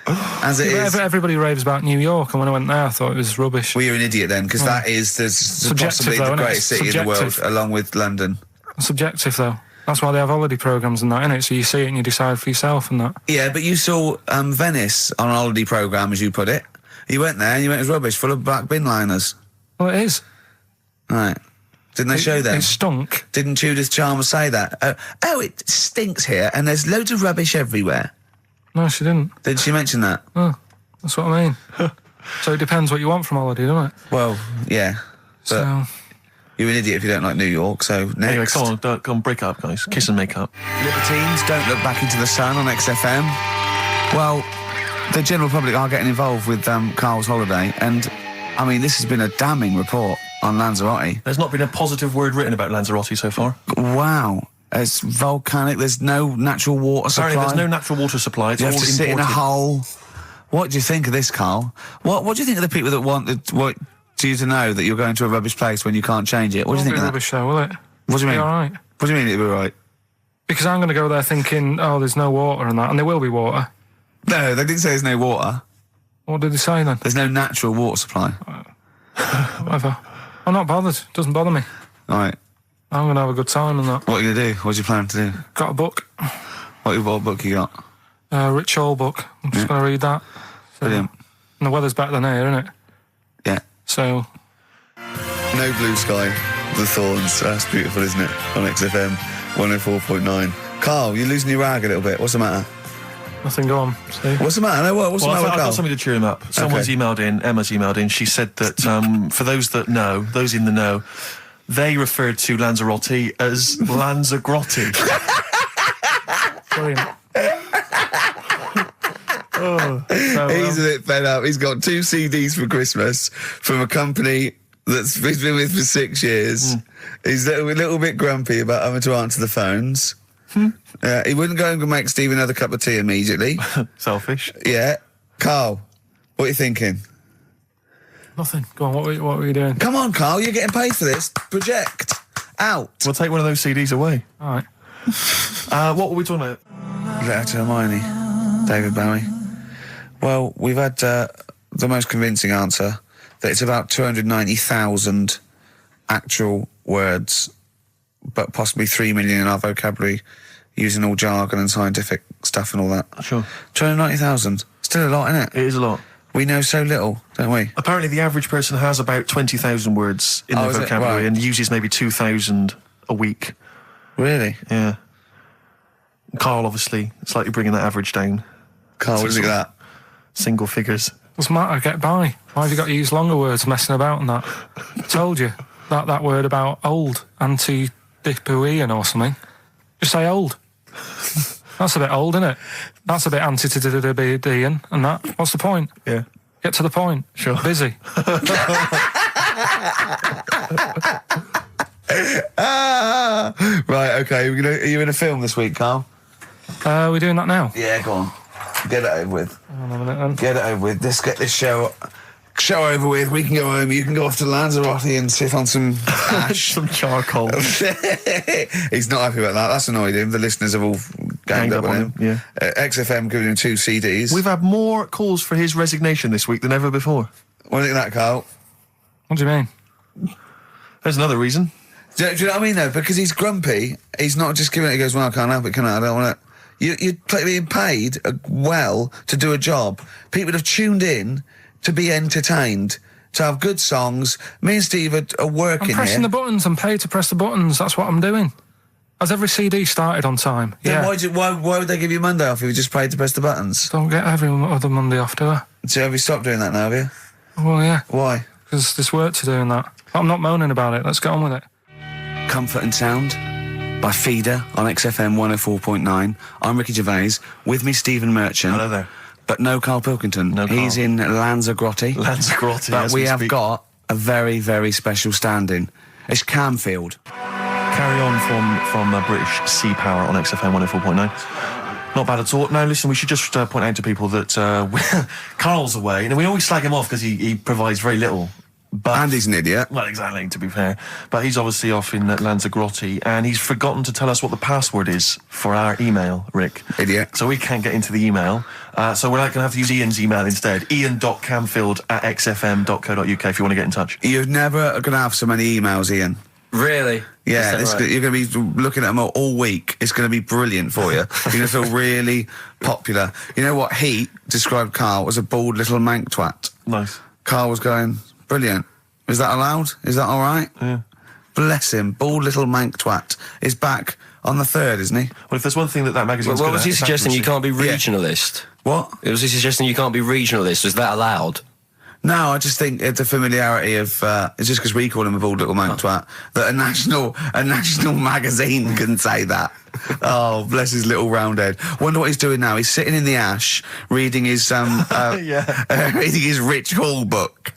[SPEAKER 1] As it is.
[SPEAKER 2] Everybody raves about New York, and when I went there, I thought it was rubbish.
[SPEAKER 1] Well, you're an idiot then, because that is possibly
[SPEAKER 2] though,
[SPEAKER 1] the
[SPEAKER 2] innit?
[SPEAKER 1] greatest city in the world,
[SPEAKER 2] Subjective.
[SPEAKER 1] along with London.
[SPEAKER 2] Subjective, though. That's why they have holiday programmes and that, innit? So you see it and you decide for yourself and that.
[SPEAKER 1] Yeah, but you saw Venice on a holiday programme, as you put it. You went there and you went, it was rubbish, full of black bin liners.
[SPEAKER 2] Well, it is.
[SPEAKER 1] Right. Didn't they show them?
[SPEAKER 2] It stunk.
[SPEAKER 1] Didn't Judith Chalmers say that? Oh, it stinks here and there's loads of rubbish everywhere.
[SPEAKER 2] No, she didn't.
[SPEAKER 1] Did she mention that?
[SPEAKER 2] Oh, that's what I mean. So it depends what you want from holiday, doesn't it?
[SPEAKER 1] Well, yeah. But
[SPEAKER 2] So,
[SPEAKER 1] you're an idiot if you don't like New York, so next.
[SPEAKER 3] Anyway, come on, break up, guys. Kiss and make up.
[SPEAKER 1] Libertines, Don't Look Back Into the Sun on XFM. Well, the general public are getting involved with Carl's holiday, and, I mean, this has been a damning report on Lanzarote.
[SPEAKER 3] There's not been a positive word written about Lanzarote so far.
[SPEAKER 1] Wow. It's volcanic, there's no natural water supply.
[SPEAKER 3] Apparently there's no natural water supply. It's
[SPEAKER 1] You
[SPEAKER 3] all
[SPEAKER 1] have to sit in a
[SPEAKER 3] imported.
[SPEAKER 1] hole. What do you think of this, Carl? What do you think of the people that want you to know that you're going to a rubbish place when you can't change it? What do you think of that?
[SPEAKER 2] rubbish though, will it?
[SPEAKER 1] What do you mean?
[SPEAKER 2] Be all right.
[SPEAKER 1] What do you mean it'll be right?
[SPEAKER 2] Because I'm going to go there thinking, oh, there's no water and that, and there will be water.
[SPEAKER 1] No, they didn't say there's no water.
[SPEAKER 2] What did they say then?
[SPEAKER 1] There's no natural water supply.
[SPEAKER 2] Whatever. I'm not bothered. Doesn't bother me.
[SPEAKER 1] All right.
[SPEAKER 2] I'm going to have a good time and that.
[SPEAKER 1] What are you going to do? What's your plan to do?
[SPEAKER 2] Got a book.
[SPEAKER 1] What book you got?
[SPEAKER 2] Rich Hall book. I'm just going to read that. So,
[SPEAKER 1] Brilliant.
[SPEAKER 2] and the weather's better than here, isn't it?
[SPEAKER 1] Yeah.
[SPEAKER 2] So,
[SPEAKER 1] No Blue Sky, The Thorns. That's beautiful, isn't it? On XFM 104.9. Carl, you're losing your rag a little bit. What's the matter?
[SPEAKER 2] nothing, go on. See?
[SPEAKER 1] What's the matter? No, what's the
[SPEAKER 3] Well,
[SPEAKER 1] matter with
[SPEAKER 3] I've got
[SPEAKER 1] Carl?
[SPEAKER 3] something to cheer him up. Someone's emailed in, Emma's emailed in, she said that for those that know, those in the know, they referred to Lanzarote as Lanzagrotte.
[SPEAKER 2] Brilliant.
[SPEAKER 1] He's a bit fed up. He's got 2 CDs for Christmas from a company that's he's been with for 6 years. He's a little bit grumpy about having to answer the phones. He wouldn't go and make Steve another cup of tea immediately.
[SPEAKER 3] Selfish.
[SPEAKER 1] Yeah. Carl, what are you thinking?
[SPEAKER 2] Nothing. Go on, what were you doing?
[SPEAKER 1] Come on, Carl, you're getting paid for this. Project. Out.
[SPEAKER 3] We'll take one of those CDs away.
[SPEAKER 2] All right.
[SPEAKER 3] What were we talking about?
[SPEAKER 1] Letter to Hermione. David Bowie. Well, we've had the most convincing answer that it's about 290,000 actual words, but possibly 3 million in our vocabulary, using all jargon and scientific stuff and all that.
[SPEAKER 3] Sure.
[SPEAKER 1] 290,000. Still a lot, isn't it?
[SPEAKER 3] It is a lot.
[SPEAKER 1] We know so little, don't we?
[SPEAKER 3] Apparently the average person has about 20,000 words in their
[SPEAKER 1] is it?
[SPEAKER 3] vocabulary
[SPEAKER 1] Right.
[SPEAKER 3] and uses maybe 2,000 a week.
[SPEAKER 1] Really?
[SPEAKER 3] Yeah. Carl, obviously, slightly bringing that average down.
[SPEAKER 1] Carl, what do you think of that?
[SPEAKER 3] Single figures.
[SPEAKER 2] Doesn't matter, get by. Why have you got to use longer words messing about and that? Told you. That word about old, anti-Dipuian or something. Just say old. That's a bit old, isn't it? That's a bit anti-Ian and that. What's the point?
[SPEAKER 3] Yeah.
[SPEAKER 2] Get to the point.
[SPEAKER 3] Sure.
[SPEAKER 2] Busy.
[SPEAKER 1] Right, okay. Are you in a film this week, Karl?
[SPEAKER 2] We're doing that now.
[SPEAKER 1] Yeah, go on. Get it over with.
[SPEAKER 2] Hold on a minute then.
[SPEAKER 1] Get it over with. Let's get this show over with. We can go home. You can go off to Lanzarote and sit on some ash.
[SPEAKER 3] Some charcoal.
[SPEAKER 1] He's not happy about that. That's annoyed him. The listeners have all ganged up on him.
[SPEAKER 3] Yeah.
[SPEAKER 1] XFM giving him 2 CDs.
[SPEAKER 3] We've had more calls for his resignation this week than ever before.
[SPEAKER 1] What do you think of that, Karl?
[SPEAKER 2] What do you mean?
[SPEAKER 3] There's another reason.
[SPEAKER 1] Do you know what I mean, though? Because he's grumpy. He's not just giving it. He goes, well, I can't help it, can I? I don't want it. You're being paid well to do a job. People have tuned in to be entertained, to have good songs. Me and Steve are working
[SPEAKER 2] I'm pressing
[SPEAKER 1] here.
[SPEAKER 2] the buttons. I'm paid to press the buttons. That's what I'm doing. Has every CD started on time?
[SPEAKER 1] Then
[SPEAKER 2] Yeah.
[SPEAKER 1] why would they give you Monday off if you just paid to press the buttons?
[SPEAKER 2] Don't get every other Monday off, do I?
[SPEAKER 1] So have you stopped doing that now, have you?
[SPEAKER 2] Well, yeah.
[SPEAKER 1] Why?
[SPEAKER 2] Because there's work to do in that. I'm not moaning about it. Let's get on with it.
[SPEAKER 1] Comfort and Sound by Feeder on XFM 104.9. I'm Ricky Gervais. With me, Stephen Merchant.
[SPEAKER 3] Hello there.
[SPEAKER 1] But no Karl Pilkington.
[SPEAKER 3] No Karl.
[SPEAKER 1] He's in Lanzarote.
[SPEAKER 3] Lanzarote,
[SPEAKER 1] But
[SPEAKER 3] as
[SPEAKER 1] we
[SPEAKER 3] we
[SPEAKER 1] have
[SPEAKER 3] speak.
[SPEAKER 1] got a very, very special stand-in. It's Camfield.
[SPEAKER 3] Carry on from British Sea Power on XFM 104.9. Not bad at all. Now, listen, we should just point out to people that Karl's away, and we always slag him off because he provides very little. But
[SPEAKER 1] And he's an idiot.
[SPEAKER 3] well, exactly, to be fair. But he's obviously off in Lanzarote, and he's forgotten to tell us what the password is for our email, Rick.
[SPEAKER 1] Idiot.
[SPEAKER 3] So we can't get into the email. So we're going to have to use Ian's email instead. ian.camfield@xfm.co.uk if you want to get in touch.
[SPEAKER 1] You're never going to have so many emails, Ian.
[SPEAKER 5] Really?
[SPEAKER 1] Yeah,
[SPEAKER 5] Is that right?
[SPEAKER 1] you're going to be looking at them all week. It's going to be brilliant for you. You're going to feel really popular. You know what? He described Karl as a bald little mank twat.
[SPEAKER 3] Nice.
[SPEAKER 1] Karl was going, brilliant. Is that allowed? Is that all right?
[SPEAKER 3] Yeah.
[SPEAKER 1] Bless him. Bald little mank twat is back on the 3rd, isn't he?
[SPEAKER 3] Well, if there's one thing that magazine's
[SPEAKER 5] What
[SPEAKER 3] good
[SPEAKER 5] was
[SPEAKER 3] at,
[SPEAKER 5] he
[SPEAKER 3] it's
[SPEAKER 5] suggesting? You
[SPEAKER 3] accuracy.
[SPEAKER 5] can't be regionalist.
[SPEAKER 1] What?
[SPEAKER 5] Was he suggesting you can't be regionalist? Was that allowed?
[SPEAKER 1] No, I just think it's a familiarity of, it's just because we call him a bald little mank twat, that a national magazine can say that. Oh, bless his little round head. Wonder what he's doing now. He's sitting in the ash, reading his, reading his Rich Hall book.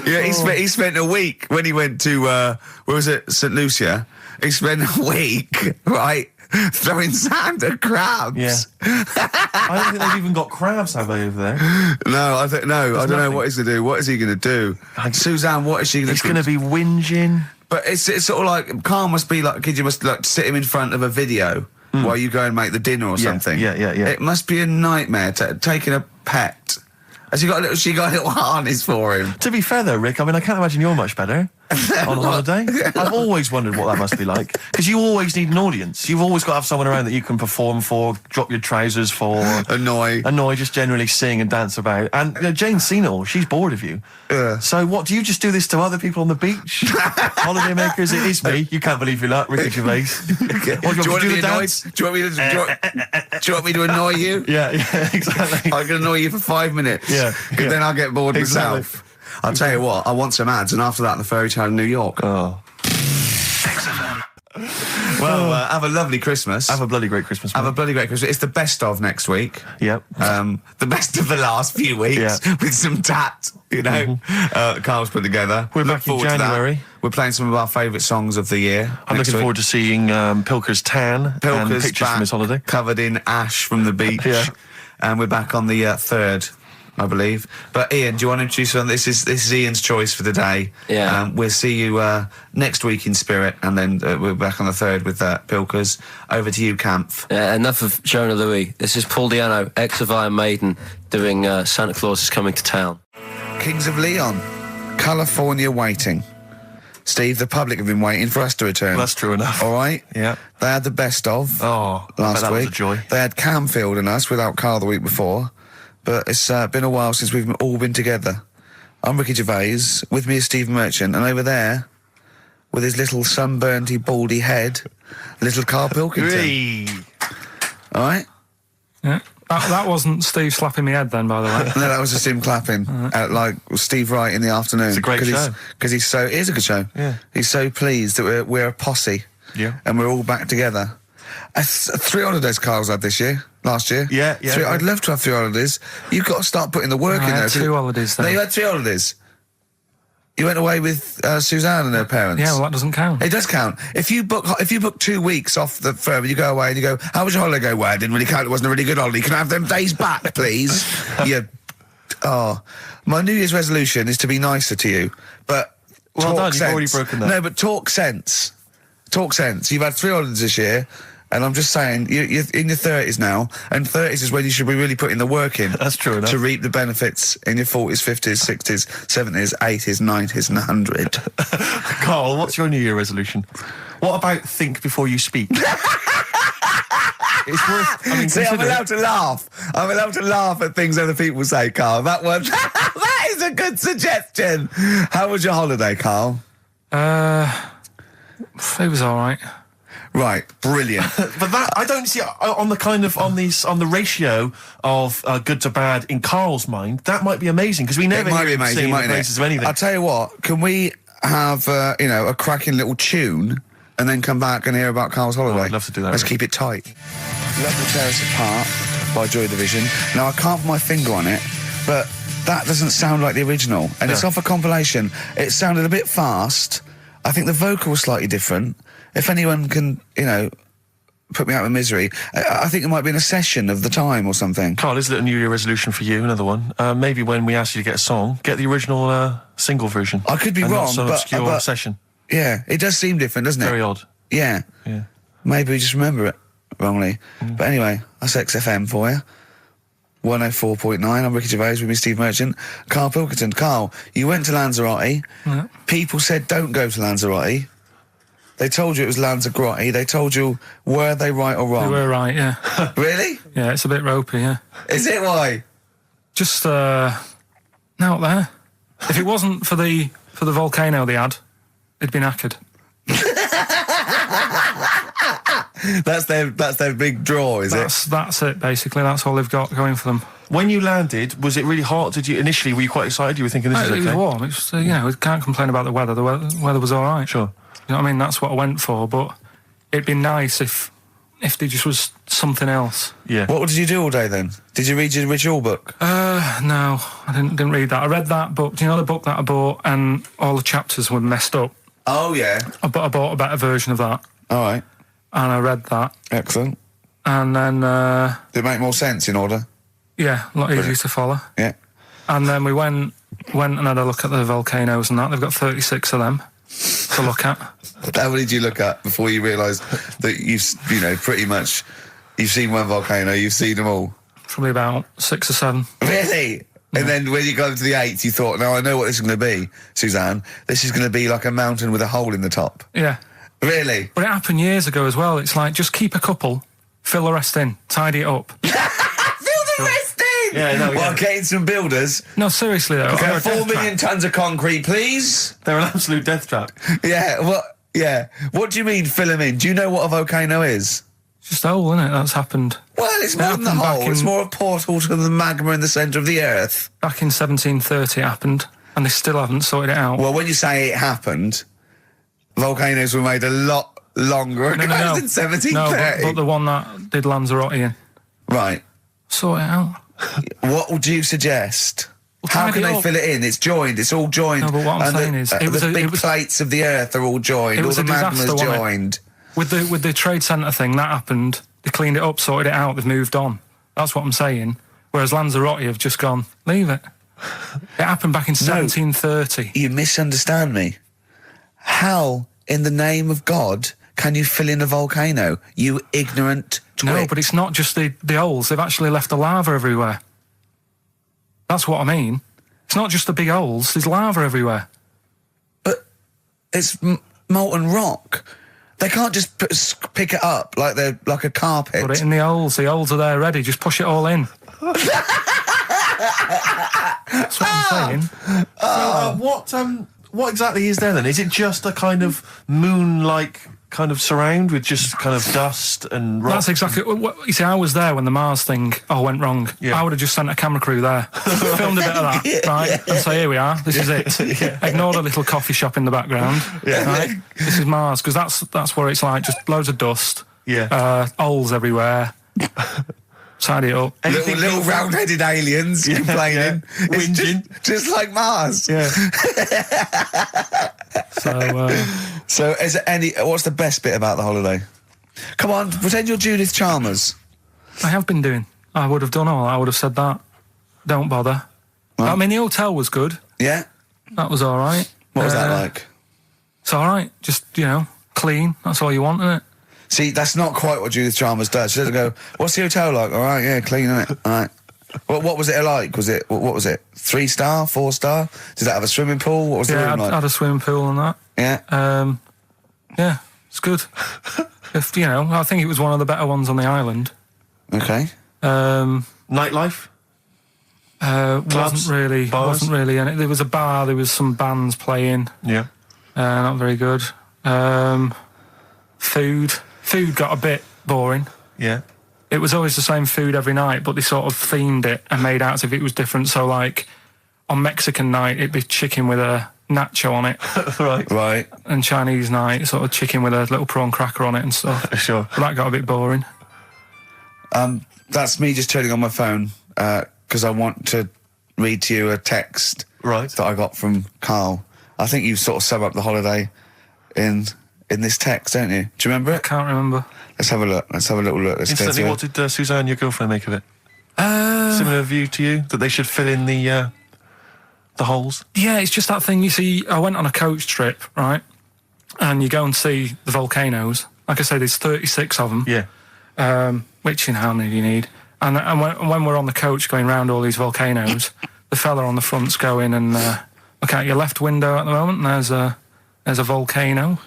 [SPEAKER 1] Yeah, he spent a week when he went to, where was it, St. Lucia? He spent a week, right, throwing sand at crabs.
[SPEAKER 3] Yeah. I don't think they've even got crabs, have they, over there?
[SPEAKER 1] No, I don't know
[SPEAKER 3] nothing.
[SPEAKER 1] what he's going to do. What is he going to do? Suzanne, what is she going to
[SPEAKER 3] He's
[SPEAKER 1] do?
[SPEAKER 3] going to be whinging.
[SPEAKER 1] But it's sort of like, Karl must be like, kid, you must like sit him in front of a video while you go and make the dinner or something.
[SPEAKER 3] Yeah.
[SPEAKER 1] It must be a nightmare taking a pet. Has she got a little harness for him?
[SPEAKER 3] To be fair, though, Rick, I mean, I can't imagine you're much better on holiday. I've always wondered what that must be like. Because you always need an audience. You've always got to have someone around that you can perform for, drop your trousers for.
[SPEAKER 1] Annoy,
[SPEAKER 3] just generally sing and dance about. And Jane's seen it all. She's bored of you. So what, do you just do this to other people on the beach? Holidaymakers, it is me. You can't believe your luck, Ricky Gervais. What,
[SPEAKER 1] do you want to be annoyed?
[SPEAKER 3] dance?
[SPEAKER 1] Do you want me to annoy you?
[SPEAKER 3] Yeah, exactly.
[SPEAKER 1] I can annoy you for 5 minutes.
[SPEAKER 3] Yeah,
[SPEAKER 1] Because then I'll get bored
[SPEAKER 3] Exactly.
[SPEAKER 1] myself. I'll tell you what, I want some ads, and after that, the fairy tale in New York.
[SPEAKER 3] Oh.
[SPEAKER 1] Well, have a lovely Christmas.
[SPEAKER 3] Have a bloody great Christmas,
[SPEAKER 1] Have
[SPEAKER 3] mate.
[SPEAKER 1] a bloody great Christmas. It's the best of next week.
[SPEAKER 3] Yep.
[SPEAKER 1] The best of the last few weeks
[SPEAKER 3] Yeah.
[SPEAKER 1] with some tat, you know. Karl's put together.
[SPEAKER 3] We're
[SPEAKER 1] Look
[SPEAKER 3] back in
[SPEAKER 1] forward to that.
[SPEAKER 3] January.
[SPEAKER 1] We're playing some of our favourite songs of the year.
[SPEAKER 3] I'm
[SPEAKER 1] next
[SPEAKER 3] looking
[SPEAKER 1] week.
[SPEAKER 3] forward to seeing Pilker's tan and
[SPEAKER 1] Pilker's
[SPEAKER 3] pictures from his holiday.
[SPEAKER 1] covered in ash from the beach.
[SPEAKER 3] Yeah.
[SPEAKER 1] And we're back on the 3rd, I believe. But Ian, do you want to introduce one? This is Ian's choice for the day.
[SPEAKER 5] Yeah.
[SPEAKER 1] We'll see you next week in spirit, and then we're back on the 3rd with Pilkers. Over to you, Kampf.
[SPEAKER 5] Enough of Jonah Louis. This is Paul Di'Anno, ex of Iron Maiden, doing Santa Claus is Coming to Town.
[SPEAKER 1] Kings of Leon, California Waiting. Steve, the public have been waiting for us to return.
[SPEAKER 3] Well, that's true enough.
[SPEAKER 1] All right?
[SPEAKER 3] Yeah.
[SPEAKER 1] They had the best of
[SPEAKER 3] Oh, I bet
[SPEAKER 1] last
[SPEAKER 3] that
[SPEAKER 1] week.
[SPEAKER 3] was a joy.
[SPEAKER 1] They had Camfield and us without Karl the week before. But it's been a while since we've all been together. I'm Ricky Gervais. With me is Steve Merchant. And over there, with his little sunburnedy, baldy head, little Karl Pilkington.
[SPEAKER 3] Hey.
[SPEAKER 1] All right?
[SPEAKER 2] Yeah. That wasn't Steve slapping me head then, by the way.
[SPEAKER 1] No, that was just him clapping at like Steve Wright in the afternoon.
[SPEAKER 3] It's a great show.
[SPEAKER 1] Because he's so, it is a good show.
[SPEAKER 3] Yeah.
[SPEAKER 1] He's so pleased that we're a posse.
[SPEAKER 3] Yeah.
[SPEAKER 1] And we're all back together. 3 holidays Carl's had this year, last year.
[SPEAKER 3] Yeah.
[SPEAKER 1] I'd love to have 3 holidays. You've got to start putting the work in
[SPEAKER 2] I
[SPEAKER 1] there.
[SPEAKER 2] had 2 holidays, though.
[SPEAKER 1] No, you had 3 holidays. You went away with Suzanne and her parents.
[SPEAKER 2] Yeah, well, that doesn't count.
[SPEAKER 1] It does count. If you book 2 weeks off the firm, you go away and you go, how was your holiday? Well, I didn't really count. It wasn't a really good holiday. Can I have them days back, please? My New Year's resolution is to be nicer to you, but
[SPEAKER 3] Well
[SPEAKER 1] talk
[SPEAKER 3] done,
[SPEAKER 1] sense.
[SPEAKER 3] you've already broken that.
[SPEAKER 1] No, but talk sense. Talk sense. You've had 3 holidays this year, and I'm just saying, you're in your 30s now, and 30s is when you should be really putting the work in.
[SPEAKER 3] That's true enough.
[SPEAKER 1] To reap the benefits in your 40s, 50s, 60s, 70s, 80s, 90s, and 100.
[SPEAKER 3] Carl, what's your New Year resolution? What about think before you speak? It's worth. I mean,
[SPEAKER 1] See, I'm
[SPEAKER 3] consider-
[SPEAKER 1] allowed to laugh. I'm allowed to laugh at things other people say, Carl. That one, that is a good suggestion. How was your holiday, Carl?
[SPEAKER 2] It was all right.
[SPEAKER 1] Right, brilliant.
[SPEAKER 3] But that I don't see on the ratio of good to bad in Carl's mind. That might be amazing because we never
[SPEAKER 1] It might
[SPEAKER 3] hear
[SPEAKER 1] be
[SPEAKER 3] him
[SPEAKER 1] amazing,
[SPEAKER 3] singing the
[SPEAKER 1] mightn't
[SPEAKER 3] praises
[SPEAKER 1] it?
[SPEAKER 3] of anything.
[SPEAKER 1] I'll tell you what. Can we have a cracking little tune and then come back and hear about Carl's holiday?
[SPEAKER 3] I'd love to do that,
[SPEAKER 1] Let's
[SPEAKER 3] really.
[SPEAKER 1] keep it tight. Love to Tear Us Apart by Joy Division. Now I can't put my finger on it, but that doesn't sound like the original, and it's off a compilation. It sounded a bit fast. I think the vocal was slightly different. If anyone can, put me out of misery, I think it might be in a session of the time or something.
[SPEAKER 3] Carl, is it a New Year resolution for you? Another one. Maybe when we ask you to get a song, get the original single version.
[SPEAKER 1] I could be
[SPEAKER 3] and
[SPEAKER 1] wrong,
[SPEAKER 3] not some
[SPEAKER 1] but-
[SPEAKER 3] obscure
[SPEAKER 1] but-
[SPEAKER 3] session.
[SPEAKER 1] Yeah, it does seem different, doesn't it?
[SPEAKER 3] Very odd.
[SPEAKER 1] Yeah.
[SPEAKER 3] Yeah.
[SPEAKER 1] Maybe we just remember it wrongly. But anyway, that's XFM for you. 104.9, I'm Ricky Gervais with me, Steve Merchant. Karl Pilkington. Carl, you went to Lanzarote.
[SPEAKER 2] Yeah.
[SPEAKER 1] People said don't go to Lanzarote. They told you it was Lanzarote. They told you, were they right or
[SPEAKER 2] We
[SPEAKER 1] wrong?
[SPEAKER 2] were right, yeah.
[SPEAKER 1] Really?
[SPEAKER 2] Yeah, it's a bit ropey, yeah.
[SPEAKER 1] Is it why?
[SPEAKER 2] Just, out there. If it wasn't for the volcano they had, it'd been knackered.
[SPEAKER 1] That's their big draw, is it?
[SPEAKER 2] That's it, basically. That's all they've got going for them.
[SPEAKER 3] When you landed, was it really hot? Were you quite excited? You were thinking this is
[SPEAKER 2] It was
[SPEAKER 3] okay?
[SPEAKER 2] warm. It's we can't complain about the weather. The weather was all right.
[SPEAKER 3] Sure.
[SPEAKER 2] You know what I mean? That's what I went for, but it'd be nice if there just was something else.
[SPEAKER 3] Yeah.
[SPEAKER 1] What did you do all day then? Did you read your ritual book?
[SPEAKER 2] No, I didn't read that. I read that book. Do you know the book that I bought and all the chapters were messed up?
[SPEAKER 1] Oh, yeah.
[SPEAKER 2] I bought a better version of that,
[SPEAKER 1] All right.
[SPEAKER 2] and I read that,
[SPEAKER 1] Excellent.
[SPEAKER 2] and then,
[SPEAKER 1] Did it make more sense in order?
[SPEAKER 2] yeah, a lot easier to follow.
[SPEAKER 1] Yeah.
[SPEAKER 2] And then we went and had a look at the volcanoes and that. They've got 36 of them to look at.
[SPEAKER 1] How many did you look at before you realised that pretty much, you've seen one volcano, you've seen them all?
[SPEAKER 2] Probably about 6 or 7.
[SPEAKER 1] Really? And then when you got to the 8th, you thought, no, I know what this is going to be, Suzanne. This is going to be like a mountain with a hole in the top.
[SPEAKER 2] Yeah.
[SPEAKER 1] Really?
[SPEAKER 2] But it happened years ago as well. It's like, just keep a couple, fill the rest in, tidy it up.
[SPEAKER 1] Fill the rest in!
[SPEAKER 3] Yeah, no,
[SPEAKER 1] Well,
[SPEAKER 3] yeah.
[SPEAKER 1] getting some builders.
[SPEAKER 2] No, seriously though.
[SPEAKER 1] Okay,
[SPEAKER 2] Or a
[SPEAKER 1] 4
[SPEAKER 2] death
[SPEAKER 1] million
[SPEAKER 2] trap.
[SPEAKER 1] tonnes of concrete, please.
[SPEAKER 3] They're an absolute death trap.
[SPEAKER 1] Yeah, what? Yeah. What do you mean fill them in? Do you know what a volcano is?
[SPEAKER 2] It's just a hole, isn't it? That's happened.
[SPEAKER 1] Well, it's more than the
[SPEAKER 2] happened back
[SPEAKER 1] hole. It's
[SPEAKER 2] in-
[SPEAKER 1] more a portal to the magma in the centre of the earth.
[SPEAKER 2] Back in 1730 it happened, and they still haven't sorted it out.
[SPEAKER 1] Well, when you say it happened, volcanoes were made a lot longer ago than 1730.
[SPEAKER 2] No, but the one that did Lanzarote in.
[SPEAKER 1] Right.
[SPEAKER 2] Sort it out.
[SPEAKER 1] What would you suggest? How
[SPEAKER 2] tidy
[SPEAKER 1] can they
[SPEAKER 2] up.
[SPEAKER 1] fill it in? It's joined. It's all joined.
[SPEAKER 2] No, but what I'm
[SPEAKER 1] And
[SPEAKER 2] saying is, it was
[SPEAKER 1] the
[SPEAKER 2] a-
[SPEAKER 1] big
[SPEAKER 2] it was-
[SPEAKER 1] plates of the earth are all joined.
[SPEAKER 2] It
[SPEAKER 1] All
[SPEAKER 2] was
[SPEAKER 1] the
[SPEAKER 2] a
[SPEAKER 1] magma's
[SPEAKER 2] disaster, wasn't it?
[SPEAKER 1] joined.
[SPEAKER 2] With the trade centre thing, that happened. They cleaned it up, sorted it out, they've moved on. That's what I'm saying. Whereas Lanzarote have just gone, leave it. It happened back in 1730.
[SPEAKER 1] You misunderstand me. How, in the name of God, can you fill in a volcano? You ignorant twit.
[SPEAKER 2] No, but it's not just the holes. They've actually left the lava everywhere. That's what I mean. It's not just the big holes. There's lava everywhere.
[SPEAKER 1] But it's molten rock. They can't just pick it up like they're like a carpet.
[SPEAKER 2] Put it in the holes. The holes are there ready. Just push it all in. That's what I'm saying.
[SPEAKER 3] What exactly is there then? Is it just a kind of moon-like kind of surround with just kind of dust and rock?
[SPEAKER 2] That's exactly what you see. I was there when the Mars thing went wrong.
[SPEAKER 3] Yeah.
[SPEAKER 2] I would have just sent a camera crew there, filmed a bit of that, right, and say, "Here we are. This is it." Ignore the little coffee shop in the background. Right? This is Mars, because that's what it's like. Just loads of dust,
[SPEAKER 3] Yeah.
[SPEAKER 2] Holes everywhere. Side it up.
[SPEAKER 1] Little round-headed aliens complaining. It's
[SPEAKER 3] Whinging.
[SPEAKER 1] just like Mars.
[SPEAKER 3] Yeah.
[SPEAKER 1] So is there what's the best bit about the holiday? Come on, pretend you're Judith Chalmers.
[SPEAKER 2] I have been doing. I would have done all. I would have said that. Don't bother.
[SPEAKER 1] Right.
[SPEAKER 2] I mean, the hotel was good.
[SPEAKER 1] Yeah?
[SPEAKER 2] That was all right.
[SPEAKER 1] What was that like?
[SPEAKER 2] It's all right. Just, clean. That's all you want, isn't it?
[SPEAKER 1] See, that's not quite what Judith Chalmers does. She doesn't go, what's the hotel like? All right, yeah, clean, innit? All right. What was it like? What was it? 3-star, 4-star? Did that have a swimming pool? What was the room like?
[SPEAKER 2] I had a swimming pool and that.
[SPEAKER 1] Yeah.
[SPEAKER 2] Yeah, it's good. I think it was one of the better ones on the island.
[SPEAKER 1] Okay.
[SPEAKER 3] Nightlife?
[SPEAKER 2] Wasn't really. And there was a bar. There was some bands playing.
[SPEAKER 3] Yeah.
[SPEAKER 2] Not very good. Food got a bit boring.
[SPEAKER 3] Yeah.
[SPEAKER 2] It was always the same food every night, but they sort of themed it and made out as if it was different. So, like, on Mexican night, it'd be chicken with a nacho on it.
[SPEAKER 1] Right.
[SPEAKER 2] And Chinese night, sort of chicken with a little prawn cracker on it and stuff.
[SPEAKER 3] Sure.
[SPEAKER 2] But that got a bit boring.
[SPEAKER 1] That's me just turning on my phone because I want to read to you a text that I got from Karl. I think you sort of sum up the holiday in this text, don't you? Do you remember it?
[SPEAKER 2] I can't remember.
[SPEAKER 1] Let's have a look. Let's have a little look.
[SPEAKER 3] Instantly, what did Suzanne, your girlfriend, make of it? Similar view to you, that they should fill in the holes?
[SPEAKER 2] Yeah, it's just that thing. You see, I went on a coach trip, right? And you go and see the volcanoes. Like I say, there's 36 of them.
[SPEAKER 3] Yeah.
[SPEAKER 2] Which, how many do you need? And when we're on the coach going round all these volcanoes, the fella on the front's going and look out your left window at the moment, and there's a volcano.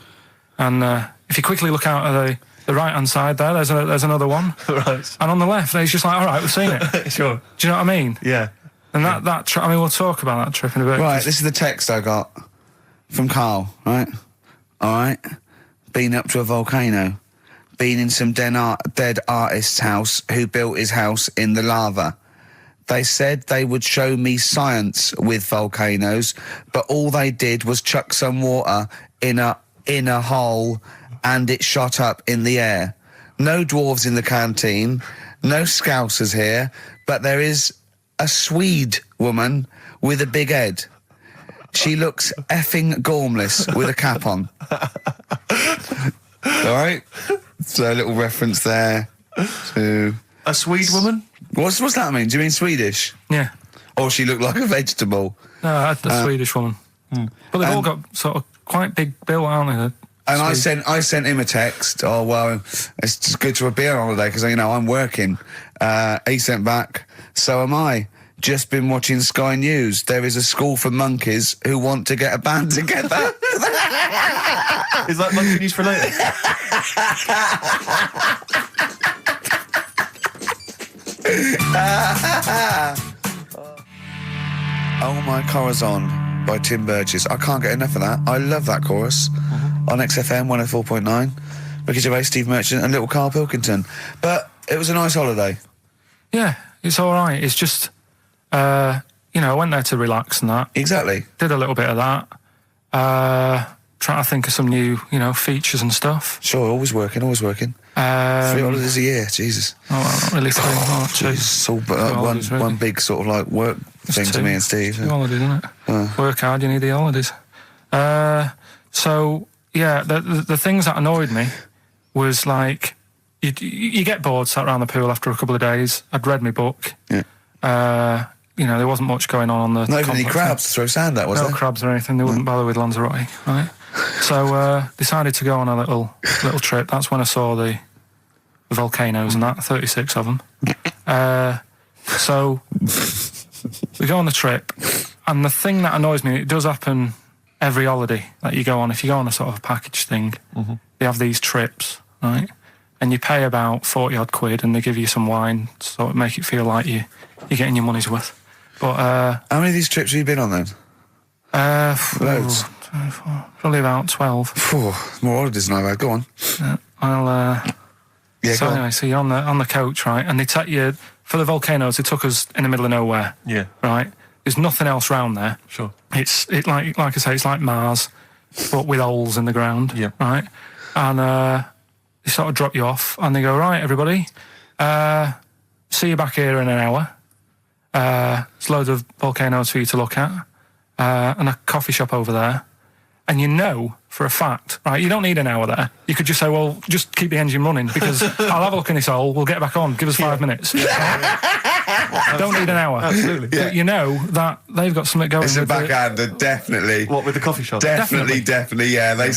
[SPEAKER 2] And if you quickly look out at the right-hand side there, there's another one.
[SPEAKER 3] Right.
[SPEAKER 2] And on the left, it's just like, all right, we've seen it.
[SPEAKER 3] Sure.
[SPEAKER 2] Do you know what I mean?
[SPEAKER 3] Yeah.
[SPEAKER 2] And that trip, we'll talk about that trip in a bit.
[SPEAKER 1] Right, this is the text I got from Karl, right? All right. Been up to a volcano. Been in some dead artist's house who built his house in the lava. They said they would show me science with volcanoes, but all they did was chuck some water in a hole and it shot up in the air. No dwarves in the canteen, no scousers here, but there is a Swede woman with a big head. She looks effing gormless with a cap on. All right? So a little reference there to...
[SPEAKER 3] A Swede woman?
[SPEAKER 1] What's that mean? Do you mean Swedish?
[SPEAKER 2] Yeah.
[SPEAKER 1] Or she looked like a vegetable?
[SPEAKER 2] No, the Swedish woman. But they've all got sort of quite big bill, aren't they?
[SPEAKER 1] And I sent him a text. Oh, well, it's just good to be on holiday because, I'm working. He sent back, so am I. Just been watching Sky News. There is a school for monkeys who want to get a band together.
[SPEAKER 3] Is that monkey news for later?
[SPEAKER 1] Oh My Corazon by Tim Burgess. I can't get enough of that. I love that chorus. On XFM 104.9. Ricky Gervais, Steve Merchant and little Karl Pilkington. But it was a nice holiday.
[SPEAKER 2] Yeah, it's all right. It's just, I went there to relax and that.
[SPEAKER 1] Exactly.
[SPEAKER 2] Did a little bit of that. Trying to think of some new, features and stuff.
[SPEAKER 1] Sure, always working. 3 holidays a year, Jesus.
[SPEAKER 2] Oh, well, not really 3 March.
[SPEAKER 1] It's all one big sort of like work thing to me and Steve.
[SPEAKER 2] 2 holidays, isn't it? Work hard, you need the holidays. So, yeah, the things that annoyed me was like, you get bored sat around the pool after a couple of days. I'd read my book.
[SPEAKER 1] Yeah.
[SPEAKER 2] There wasn't much going on the...
[SPEAKER 1] Not even any crabs to throw sand at, was there?
[SPEAKER 2] No crabs or anything. They wouldn't bother with Lanzarote, right? So, decided to go on a little trip. That's when I saw the volcanoes and that, 36 of them. So, we go on the trip, and the thing that annoys me, it does happen every holiday that you go on. If you go on a sort of a package thing, they have these trips, right? And you pay about 40-odd quid, and they give you some wine, so it make it feel like you're getting your money's worth. But
[SPEAKER 1] how many of these trips have you been on then? Loads.
[SPEAKER 2] Probably about 12.
[SPEAKER 1] More holidays than I've had. Go on.
[SPEAKER 2] So anyway, so you're on the coach, right? And they take you for the volcanoes. They took us in the middle of nowhere.
[SPEAKER 3] Yeah.
[SPEAKER 2] Right. There's nothing else round there.
[SPEAKER 3] Sure.
[SPEAKER 2] It's like I say, it's like Mars, but with holes in the ground.
[SPEAKER 3] Yeah.
[SPEAKER 2] Right. And they sort of drop you off, and they go, right, everybody, see you back here in an hour. There's loads of volcanoes for you to look at, and a coffee shop over there. And you know for a fact, right, you don't need an hour there. You could just say, well, just keep the engine running, because I'll have a look in this hole, we'll get back on, give us 5 minutes. Don't need an hour.
[SPEAKER 3] Absolutely.
[SPEAKER 2] But you know that they've got something going.
[SPEAKER 1] It's a
[SPEAKER 2] with
[SPEAKER 1] backhander, definitely.
[SPEAKER 3] What, with the coffee shop?
[SPEAKER 1] Definitely, yeah. They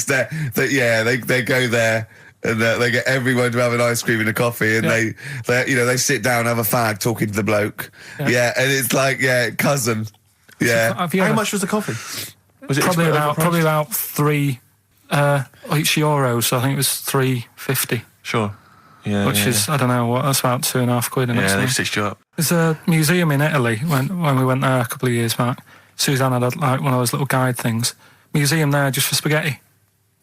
[SPEAKER 1] go there. And they get everyone to have an ice cream and a coffee, and they sit down, have a fag, talking to the bloke. Yeah, and it's like, cousin. Yeah.
[SPEAKER 3] How much was the coffee? Was it
[SPEAKER 2] probably about 3 each euros, so I think it was $3.50.
[SPEAKER 3] Sure. Yeah.
[SPEAKER 2] Which is, I don't know, what, that's about £2.50.
[SPEAKER 3] Yeah, they stitched you up.
[SPEAKER 2] There's a museum in Italy, when we went there a couple of years back. Suzanne had like one of those little guide things. Museum there just for spaghetti.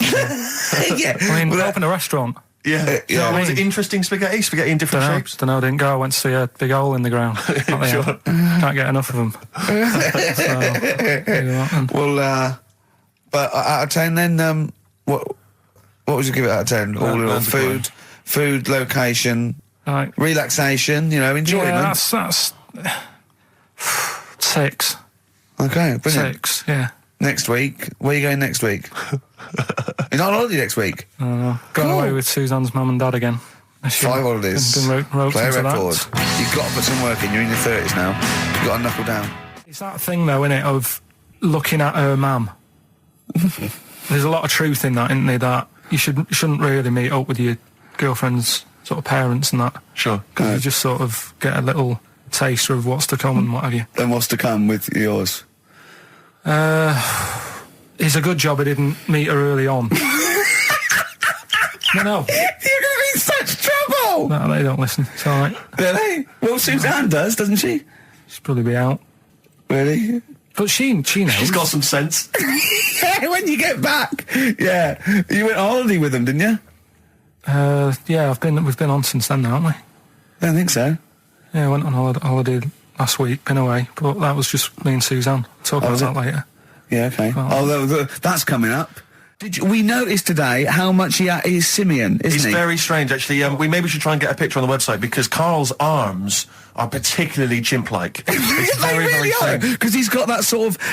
[SPEAKER 1] Yeah.
[SPEAKER 2] I mean, open a restaurant.
[SPEAKER 3] Yeah. Was it interesting spaghetti? Spaghetti in different shapes?
[SPEAKER 2] Don't know, didn't go. I went to see a big hole in the ground.
[SPEAKER 3] Sure.
[SPEAKER 2] Can't get enough of them.
[SPEAKER 1] Well, but out of 10 then, what would you give it out of 10? All in all, food, location,
[SPEAKER 2] Right.
[SPEAKER 1] relaxation, enjoyment.
[SPEAKER 2] Yeah, that's 6.
[SPEAKER 1] Okay, brilliant.
[SPEAKER 2] 6, yeah.
[SPEAKER 1] Next week, where are you going next week? You're not on holiday next week?
[SPEAKER 2] Going
[SPEAKER 1] Cool.
[SPEAKER 2] away with Suzanne's mum and dad again.
[SPEAKER 1] 5 holidays.
[SPEAKER 2] Been roped
[SPEAKER 1] Play a
[SPEAKER 2] into
[SPEAKER 1] record.
[SPEAKER 2] that.
[SPEAKER 1] You've got to put some work in. You're in your 30s now. You've got to knuckle down.
[SPEAKER 2] It's that thing, though, innit, of looking at her mum. There's a lot of truth in that, isn't there, that you shouldn't really meet up with your girlfriend's sort of parents and that.
[SPEAKER 3] Sure.
[SPEAKER 2] Because you just sort of get a little taster of what's to come and what have you.
[SPEAKER 1] Then what's to come with yours?
[SPEAKER 2] It's a good job I didn't meet her early on. No.
[SPEAKER 1] You're going to be in such trouble!
[SPEAKER 2] No, they don't listen. It's all right.
[SPEAKER 1] Really? Well, Suzanne does, doesn't she?
[SPEAKER 2] She'll probably be out.
[SPEAKER 1] Really?
[SPEAKER 2] But she knows.
[SPEAKER 3] She's got some sense.
[SPEAKER 1] Yeah, when you get back. Yeah. You went on holiday with them, didn't you?
[SPEAKER 2] Yeah, we've been on since then, haven't we?
[SPEAKER 1] I don't think so.
[SPEAKER 2] Yeah, I went on holiday last week, been away, but that was just me and Suzanne. Talk about that later.
[SPEAKER 1] Yeah, okay.
[SPEAKER 2] Well,
[SPEAKER 1] That's coming up. We noticed today how much he's simian, isn't
[SPEAKER 3] It's
[SPEAKER 1] he?
[SPEAKER 3] very strange, actually. We maybe should try and get a picture on the website, because Karl's arms are particularly chimp-like. It's very, very strange.
[SPEAKER 1] Because he's got that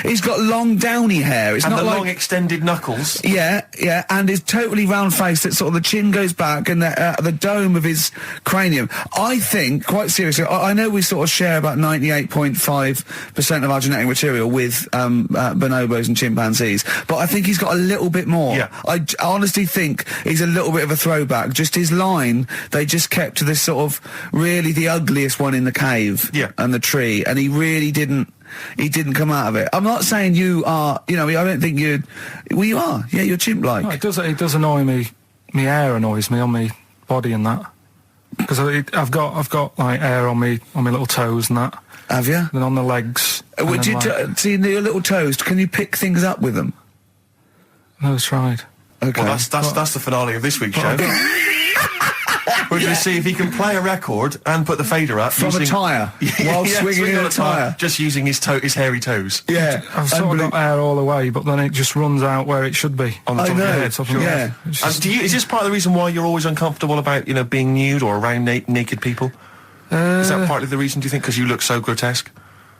[SPEAKER 1] he's got long downy hair. It's
[SPEAKER 3] And
[SPEAKER 1] not
[SPEAKER 3] the
[SPEAKER 1] like
[SPEAKER 3] long extended knuckles.
[SPEAKER 1] Yeah, and his totally round face that sort of the chin goes back and the dome of his cranium. I think, quite seriously, I know we sort of share about 98.5% of our genetic material with bonobos and chimpanzees, but I think he's got a little bit more.
[SPEAKER 3] Yeah.
[SPEAKER 1] I honestly think he's a little bit of a throwback. Just his line, they just kept to this sort of really the ugliest one in the cave and the tree, and he really didn't. He didn't come out of it. I'm not saying you are, I don't think you'd... Well, you are. Yeah, you're chimp-like.
[SPEAKER 2] No, it does annoy me. My hair annoys me on my body and that. Because I've got like hair on my little toes and that.
[SPEAKER 1] Have you?
[SPEAKER 2] And on the legs.
[SPEAKER 1] Would you see your little toes? Can you pick things up with them?
[SPEAKER 2] No, tried.
[SPEAKER 1] Okay.
[SPEAKER 3] Well, that's the finale of this week's show. We're going to see if he can play a record and put the fader up
[SPEAKER 1] From a tyre, while swinging in a tyre.
[SPEAKER 3] Just using his hairy toes.
[SPEAKER 1] Yeah.
[SPEAKER 2] I've sort of got hair all the way, but then it just runs out where it should be.
[SPEAKER 3] On the top of your head.
[SPEAKER 2] Top of my head. It's
[SPEAKER 3] And
[SPEAKER 2] just-
[SPEAKER 3] is this part of the reason why you're always uncomfortable about, being nude or around naked people? Is that partly the reason, do you think, because you look so grotesque?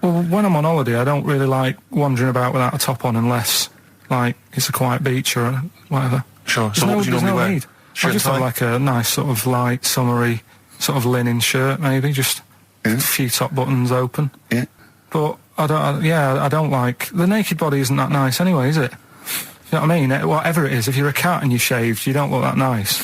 [SPEAKER 2] Well, when I'm on holiday, I don't really like wandering about without a top on unless, like, it's a quiet beach or whatever.
[SPEAKER 3] Sure. So what would you normally wear?
[SPEAKER 2] Need.
[SPEAKER 3] Shirt
[SPEAKER 2] I just
[SPEAKER 3] and
[SPEAKER 2] have
[SPEAKER 3] tie?
[SPEAKER 2] like a nice sort of light, summery, sort of linen shirt, maybe, just a few top buttons open.
[SPEAKER 1] Yeah.
[SPEAKER 2] But I don't like... The naked body isn't that nice anyway, is it? You know what I mean? Whatever it is, if you're a cat and you're shaved, you don't look that nice.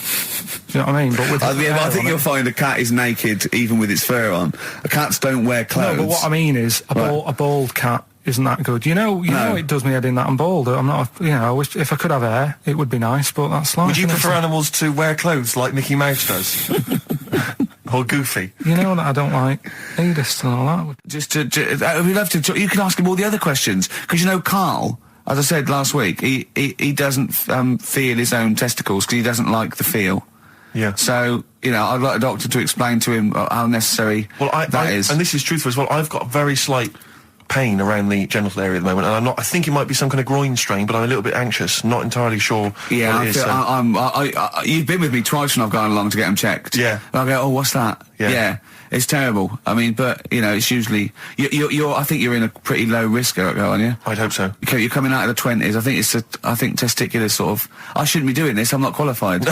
[SPEAKER 2] You know what I mean? But with
[SPEAKER 1] I think you'll find a cat is naked even with its fur on. Cats don't wear clothes.
[SPEAKER 2] No, but what I mean is a bald cat isn't that good. You know it does me head in that I'm bald. I'm not, I wish if I could have hair, it would be nice, but that's life.
[SPEAKER 3] Would you
[SPEAKER 2] isn't it?
[SPEAKER 3] prefer animals to wear clothes like Mickey Mouse does? Or Goofy?
[SPEAKER 2] You know that I don't like nudist and all that.
[SPEAKER 1] We'd love to. You can ask him all the other questions because Karl, as I said last week, he doesn't feel his own testicles because he doesn't like the feel.
[SPEAKER 3] Yeah.
[SPEAKER 1] So I'd like a doctor to explain to him how necessary that is.
[SPEAKER 3] And this is truthful as well. I've got very slight pain around the genital area at the moment, and I think it might be some kind of groin strain, but I'm a little bit anxious, not entirely sure
[SPEAKER 1] Yeah,
[SPEAKER 3] what it is.
[SPEAKER 1] you've been with me twice when I've gone along to get them checked.
[SPEAKER 3] Yeah.
[SPEAKER 1] And I go, oh, what's that?
[SPEAKER 3] Yeah.
[SPEAKER 1] It's terrible. I mean, but, you know, it's usually... I think you're in a pretty low risk, aren't you?
[SPEAKER 3] I'd hope so.
[SPEAKER 1] You're coming out of the 20s. I think testicular sort of... I shouldn't be doing this. I'm not qualified.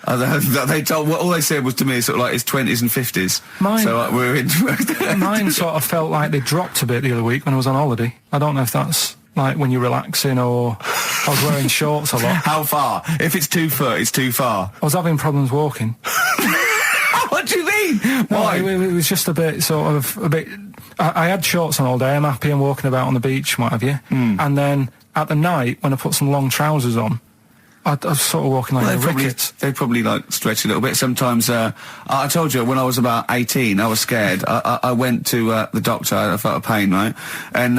[SPEAKER 1] They told... All they said was to me, sort of like, it's 20s and 50s.
[SPEAKER 2] Mine...
[SPEAKER 1] So we're in...
[SPEAKER 2] Mine sort of felt like they dropped a bit the other week when I was on holiday. I don't know if that's... like when you're relaxing, or I was wearing shorts a lot.
[SPEAKER 1] How far? If it's 2 foot, it's too far.
[SPEAKER 2] I was having problems walking.
[SPEAKER 1] What do you mean? Why?
[SPEAKER 2] No, it was just a bit, I had shorts on all day, I'm happy, I'm walking about on the beach, what have you. And then at the night, when I put some long trousers on, I was sort of walking like a ricket.
[SPEAKER 1] They probably like stretch a little bit. Sometimes, I told you when I was about 18, I was scared. I went to the doctor. I felt a pain, right? And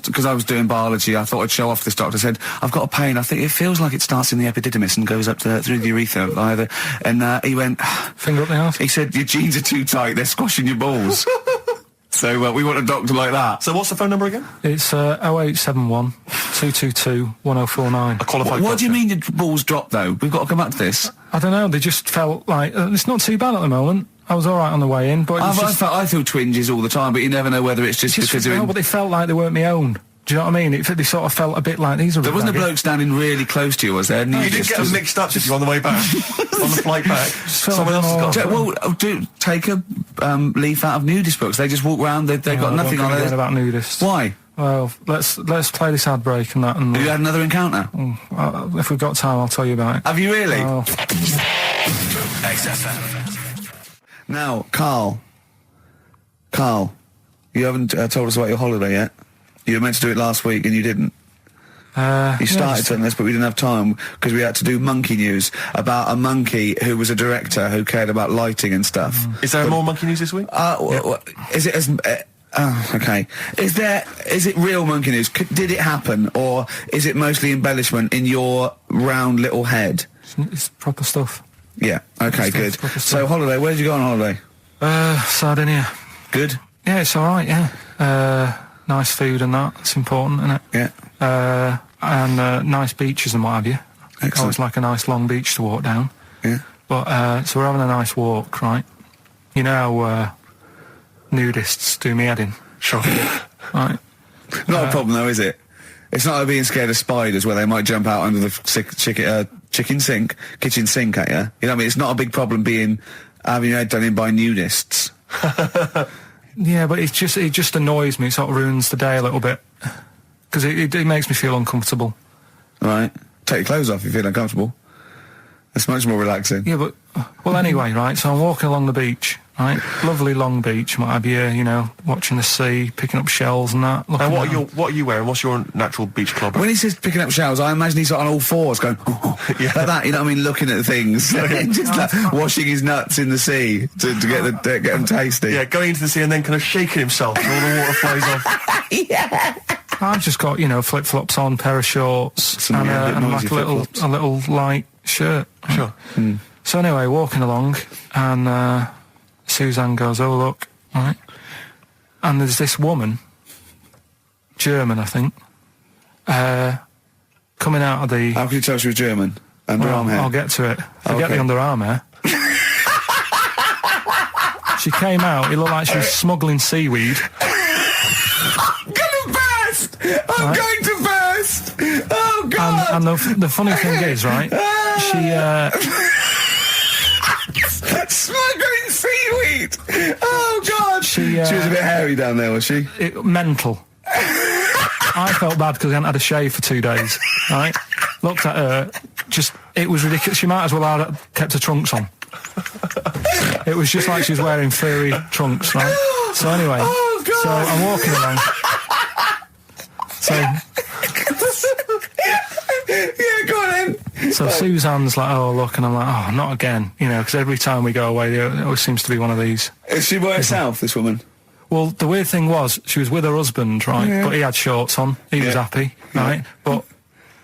[SPEAKER 1] because I was doing biology, I thought I'd show off this doctor. I said, I've got a pain. I think it feels like it starts in the epididymis and goes up through the urethra either. And he went,
[SPEAKER 2] finger up the arse.
[SPEAKER 1] He said, your jeans are too tight. They're squashing your balls. So we want a doctor like that.
[SPEAKER 3] So what's the phone number again?
[SPEAKER 2] It's 0871 222 1049.
[SPEAKER 3] A qualified
[SPEAKER 1] What do you
[SPEAKER 3] doctor.
[SPEAKER 1] mean your balls dropped, though? We've got to come back to this.
[SPEAKER 2] I don't know, they just felt like... it's not too bad at the moment. I was all right on the way in, but...
[SPEAKER 1] I feel twinges all the time, but you never know whether it's just because they're in...
[SPEAKER 2] but they felt like they weren't my own. Do you know what I mean? They sort of felt a bit like these are...
[SPEAKER 1] There wasn't a bloke standing really close to you, was there? And
[SPEAKER 3] You didn't get them mixed up, did you, on the way back? On the flight back? Someone else has got...
[SPEAKER 1] Well, take a leaf out of nudist books. They just walk round, they've got nothing on it.
[SPEAKER 2] About nudists.
[SPEAKER 1] Why?
[SPEAKER 2] Well, let's play this ad break and that. And,
[SPEAKER 1] Have you had another encounter?
[SPEAKER 2] If we've got time, I'll tell you about it.
[SPEAKER 1] Have you really?
[SPEAKER 6] XFM.
[SPEAKER 1] Now, Karl, you haven't told us about your holiday yet. You were meant to do it last week and you didn't. You started telling us, but we didn't have time because we had to do monkey news about a monkey who was a director who cared about lighting and stuff.
[SPEAKER 3] Is there more monkey news this week?
[SPEAKER 1] Is it as... okay. Is it real monkey news? Did it happen, or is it mostly embellishment in your round little head?
[SPEAKER 2] It's proper stuff.
[SPEAKER 1] Yeah. Okay. Good. So holiday. Where did you go on holiday?
[SPEAKER 2] Sardinia.
[SPEAKER 1] Good.
[SPEAKER 2] Yeah, it's all right. Yeah. Nice food and that. It's important, isn't it?
[SPEAKER 1] Yeah.
[SPEAKER 2] And nice beaches and what have you.
[SPEAKER 1] Excellent.
[SPEAKER 2] Always like a nice long beach to walk down.
[SPEAKER 1] Yeah.
[SPEAKER 2] But so we're having a nice walk, right? You know how nudists do me head in.
[SPEAKER 3] Sure.
[SPEAKER 2] Right.
[SPEAKER 1] Not a problem though, is it? It's not like being scared of spiders where they might jump out under the kitchen sink at you. You know what I mean? It's not a big problem having your head done in by nudists.
[SPEAKER 2] Yeah, but it just annoys me. It sort of ruins the day a little bit because it makes me feel uncomfortable.
[SPEAKER 1] Right. Take your clothes off if you feel uncomfortable. It's much more relaxing.
[SPEAKER 2] Yeah, but well, anyway, right. So I'm walking along the beach, right? Lovely long beach, what have you? You know, watching the sea, picking up shells and that.
[SPEAKER 3] And what are you wearing? What's your natural beach club?
[SPEAKER 1] When he says picking up shells, I imagine he's on all fours going,
[SPEAKER 3] Yeah.
[SPEAKER 1] like that, you know what I mean, looking at things. Just like washing his nuts in the sea to get them tasty.
[SPEAKER 3] Yeah, going into the sea and then kind of shaking himself and all the water flies off.
[SPEAKER 1] Yeah.
[SPEAKER 2] I've just got, flip-flops on, pair of shorts, and like a little light shirt.
[SPEAKER 3] Sure.
[SPEAKER 1] Mm.
[SPEAKER 2] So anyway, walking along, and Suzanne goes, "Oh look," right? And there's this woman, German, I think, coming out of the...
[SPEAKER 1] How can you tell she was German? Underarm hair?
[SPEAKER 2] I'll get to it. Forget
[SPEAKER 1] Okay.
[SPEAKER 2] the underarm hair. She came out, it looked like she was smuggling seaweed.
[SPEAKER 1] I'm gonna burst! I'm
[SPEAKER 2] Right.
[SPEAKER 1] going to burst! Oh, God!
[SPEAKER 2] And the funny thing is, right, she...
[SPEAKER 1] Smuggling seaweed! Oh, God! She was a bit hairy down there, was she?
[SPEAKER 2] mental. I felt bad because I hadn't had a shave for 2 days, right? Looked at her, it was ridiculous. She might as well have kept her trunks on. It was just like she was wearing furry trunks, right? So anyway, so I'm walking along.
[SPEAKER 1] Yeah, go on then.
[SPEAKER 2] So Suzanne's like, "Oh, look," and I'm like, "Oh, not again," because every time we go away, there always seems to be one of these.
[SPEAKER 1] Is she by herself, this woman?
[SPEAKER 2] Well, the weird thing was, she was with her husband, right?
[SPEAKER 1] Yeah.
[SPEAKER 2] But he had shorts on. He was happy, right? But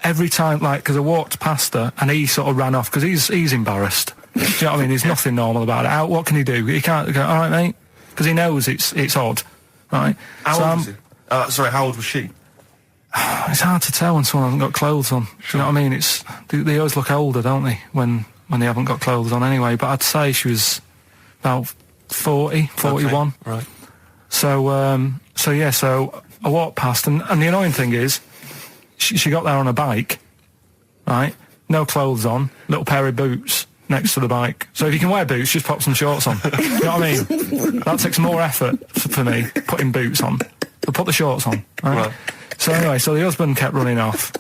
[SPEAKER 2] every time, because I walked past her, and he sort of ran off, because he's embarrassed. Do you know what I mean? There's nothing normal about it. What can he do? He can't go, "All right, mate," because he knows it's odd, right?
[SPEAKER 3] How old is he? Sorry, how old was she?
[SPEAKER 2] It's hard to tell when someone hasn't got clothes on. Do you know what I mean? They always look older, don't they, when they haven't got clothes on anyway. But I'd say she was about 40, 41.
[SPEAKER 3] Okay, right.
[SPEAKER 2] So I walked past, and the annoying thing is, she got there on a bike, right? No clothes on, little pair of boots next to the bike. So if you can wear boots, just pop some shorts on. You know what I mean? That takes more effort for me, putting boots on. So put the shorts on, right? So anyway, so the husband kept running off.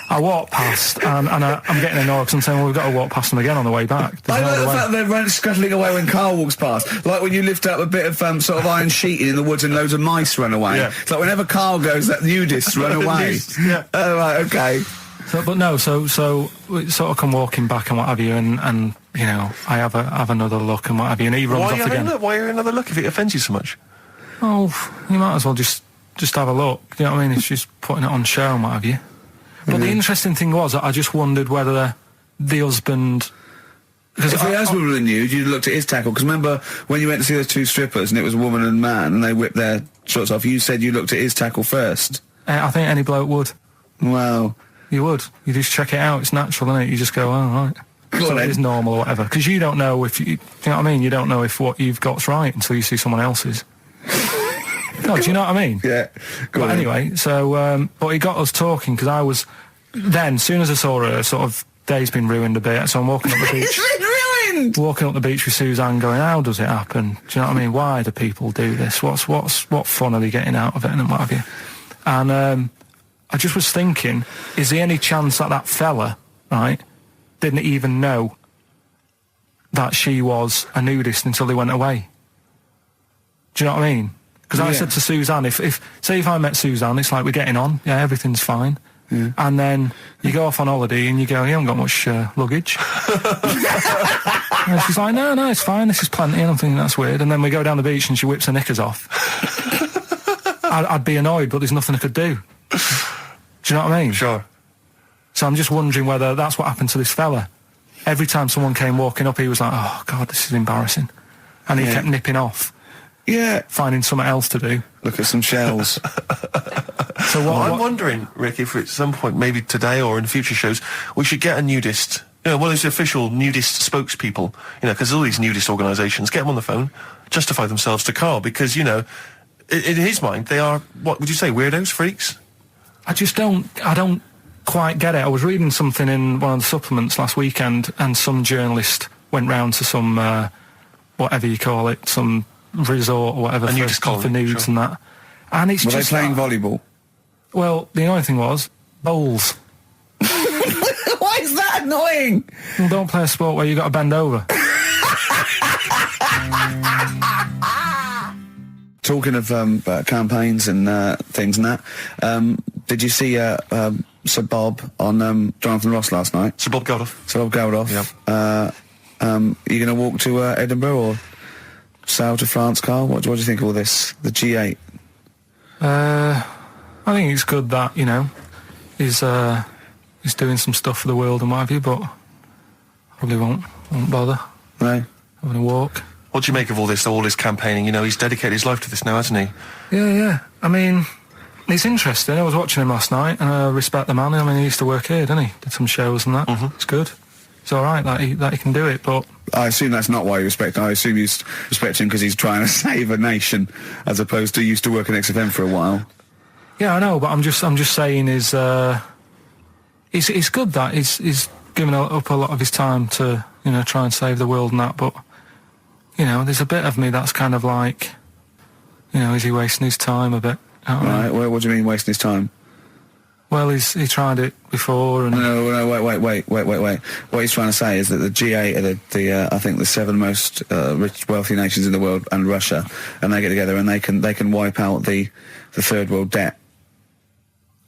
[SPEAKER 2] I walked past, and I'm getting annoyed because I'm saying, well, we've got to walk past them again on the way back.
[SPEAKER 1] I like the fact that they're scuttling away when Karl walks past. Like when you lift up a bit of sort of iron sheeting in the woods and loads of mice run away.
[SPEAKER 3] Yeah.
[SPEAKER 1] It's like whenever Karl goes, that nudists run away.
[SPEAKER 3] Yeah.
[SPEAKER 1] Oh, right, okay.
[SPEAKER 2] So we sort of come walking back and what have you, and you know, I have another look and what have you, and he runs off again.
[SPEAKER 3] Why are you another look if it offends you so much?
[SPEAKER 2] Oh, you might as well just have a look. Do you know what I mean? It's just putting it on show and what have you. But the interesting thing was, I just wondered whether the husband...
[SPEAKER 1] If the husband were nude, you'd looked at his tackle. Because remember, when you went to see those two strippers and it was a woman and man and they whipped their shorts off, you said you looked at his tackle first.
[SPEAKER 2] I think any bloke would.
[SPEAKER 1] Wow.
[SPEAKER 2] You would. You just check it out. It's natural, isn't it? You just go, oh, right. So it is normal or whatever. Because you don't know if... you know what I mean? You don't know if what you've got's right until you see someone else's. No, do you know what I mean?
[SPEAKER 1] Yeah.
[SPEAKER 2] But anyway, so, but he got us talking, because I was, then, as soon as I saw her, sort of, day's been ruined a bit, so I'm walking up the beach.
[SPEAKER 1] It's been ruined!
[SPEAKER 2] Walking up the beach with Suzanne going, how does it happen? Do you know what I mean? Why do people do this? What fun are they getting out of it and what have you? And, I just was thinking, is there any chance that fella, right, didn't even know that she was a nudist until they went away? Do you know what I mean? Because I said to Suzanne, if I met Suzanne, it's like we're getting on, yeah, everything's fine. Yeah. And then you go off on holiday and you go, you haven't got much luggage. And she's like, no, it's fine, this is plenty. And I'm thinking, that's weird. And then we go down the beach and she whips her knickers off. I'd be annoyed, but there's nothing I could do. Do you know what I mean?
[SPEAKER 3] Sure.
[SPEAKER 2] So I'm just wondering whether that's what happened to this fella. Every time someone came walking up, he was like, oh, God, this is embarrassing. And he kept nipping off.
[SPEAKER 1] Yeah.
[SPEAKER 2] Finding something else to do.
[SPEAKER 1] Look at some shells.
[SPEAKER 2] So what,
[SPEAKER 3] I'm wondering, Rick, if at some point, maybe today or in future shows, we should get a nudist, you know, one of those official nudist spokespeople, you know, because all these nudist organisations, get them on the phone, justify themselves to Karl, because, you know, in his mind, they are, what would you say, weirdos, freaks?
[SPEAKER 2] I don't quite get it. I was reading something in one of the supplements last weekend, and some journalist went round to some, whatever you call it, some resort or whatever for nudes and that. And it's
[SPEAKER 1] Were
[SPEAKER 2] just...
[SPEAKER 1] they playing volleyball?
[SPEAKER 2] Well, the annoying thing was, bowls.
[SPEAKER 1] Why is that annoying?
[SPEAKER 2] Well, don't play a sport where you got to bend over.
[SPEAKER 1] Talking of campaigns and things and that, did you see Sir Bob on Jonathan Ross last night?
[SPEAKER 3] Sir Bob Geldof.
[SPEAKER 1] Sir Bob Geldof.
[SPEAKER 3] Yeah.
[SPEAKER 1] Are you going to walk to Edinburgh or sail to France, Karl? What do you think of all this? The G8?
[SPEAKER 2] I think it's good that, you know, he's doing some stuff for the world and what have you, but probably won't bother.
[SPEAKER 1] No.
[SPEAKER 2] Having a walk.
[SPEAKER 3] What do you make of all this campaigning? You know, he's dedicated his life to this now, hasn't he?
[SPEAKER 2] Yeah. I mean, it's interesting. I was watching him last night, and I respect the man. I mean, he used to work here, didn't he? Did some shows and that. Mm-hmm. It's good. It's all right that he can do it, but...
[SPEAKER 1] I assume that's not why you respect him. I assume you respect him because he's trying to save a nation, as opposed to used to work in XFM for a while.
[SPEAKER 2] Yeah, I know, but I'm just saying it's good that he's given up a lot of his time to, you know, try and save the world and that, but, you know, there's a bit of me that's kind of like, you know, is he wasting his time a bit?
[SPEAKER 1] Right, well, what do you mean wasting his time?
[SPEAKER 2] Well, he tried it before and...
[SPEAKER 1] No, wait. What he's trying to say is that the G8 are I think the 7 most rich, wealthy nations in the world, and Russia, and they get together and they can wipe out the third world debt.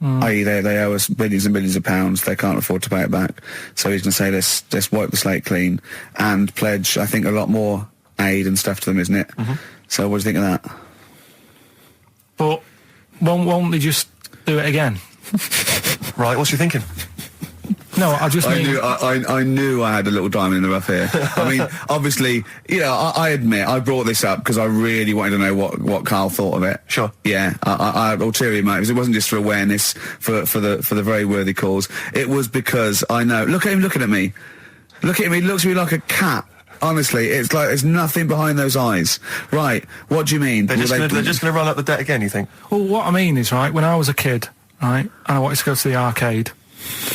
[SPEAKER 1] I.e. they owe us billions and billions of pounds. They can't afford to pay it back. So he's going to say, let's wipe the slate clean and pledge, I think, a lot more aid and stuff to them, isn't it? Mm-hmm. So what do you think of that?
[SPEAKER 2] But won't they just do it again?
[SPEAKER 3] Right, what's you thinking?
[SPEAKER 2] No, I just mean...
[SPEAKER 1] I knew I had a little diamond in the rough here. I mean, obviously, you know, I admit I brought this up because I really wanted to know what Karl thought of it.
[SPEAKER 3] Sure.
[SPEAKER 1] Yeah, I had ulterior motives. It wasn't just for awareness, for the very worthy cause. It was because I know. Look at him looking at me. Look at him. He looks at me like a cat. Honestly, it's like there's nothing behind those eyes. Right, what do you mean?
[SPEAKER 3] They're just going to run up the debt again, you think?
[SPEAKER 2] Well, what I mean is, right, when I was a kid, right, and I wanted to go to the arcade,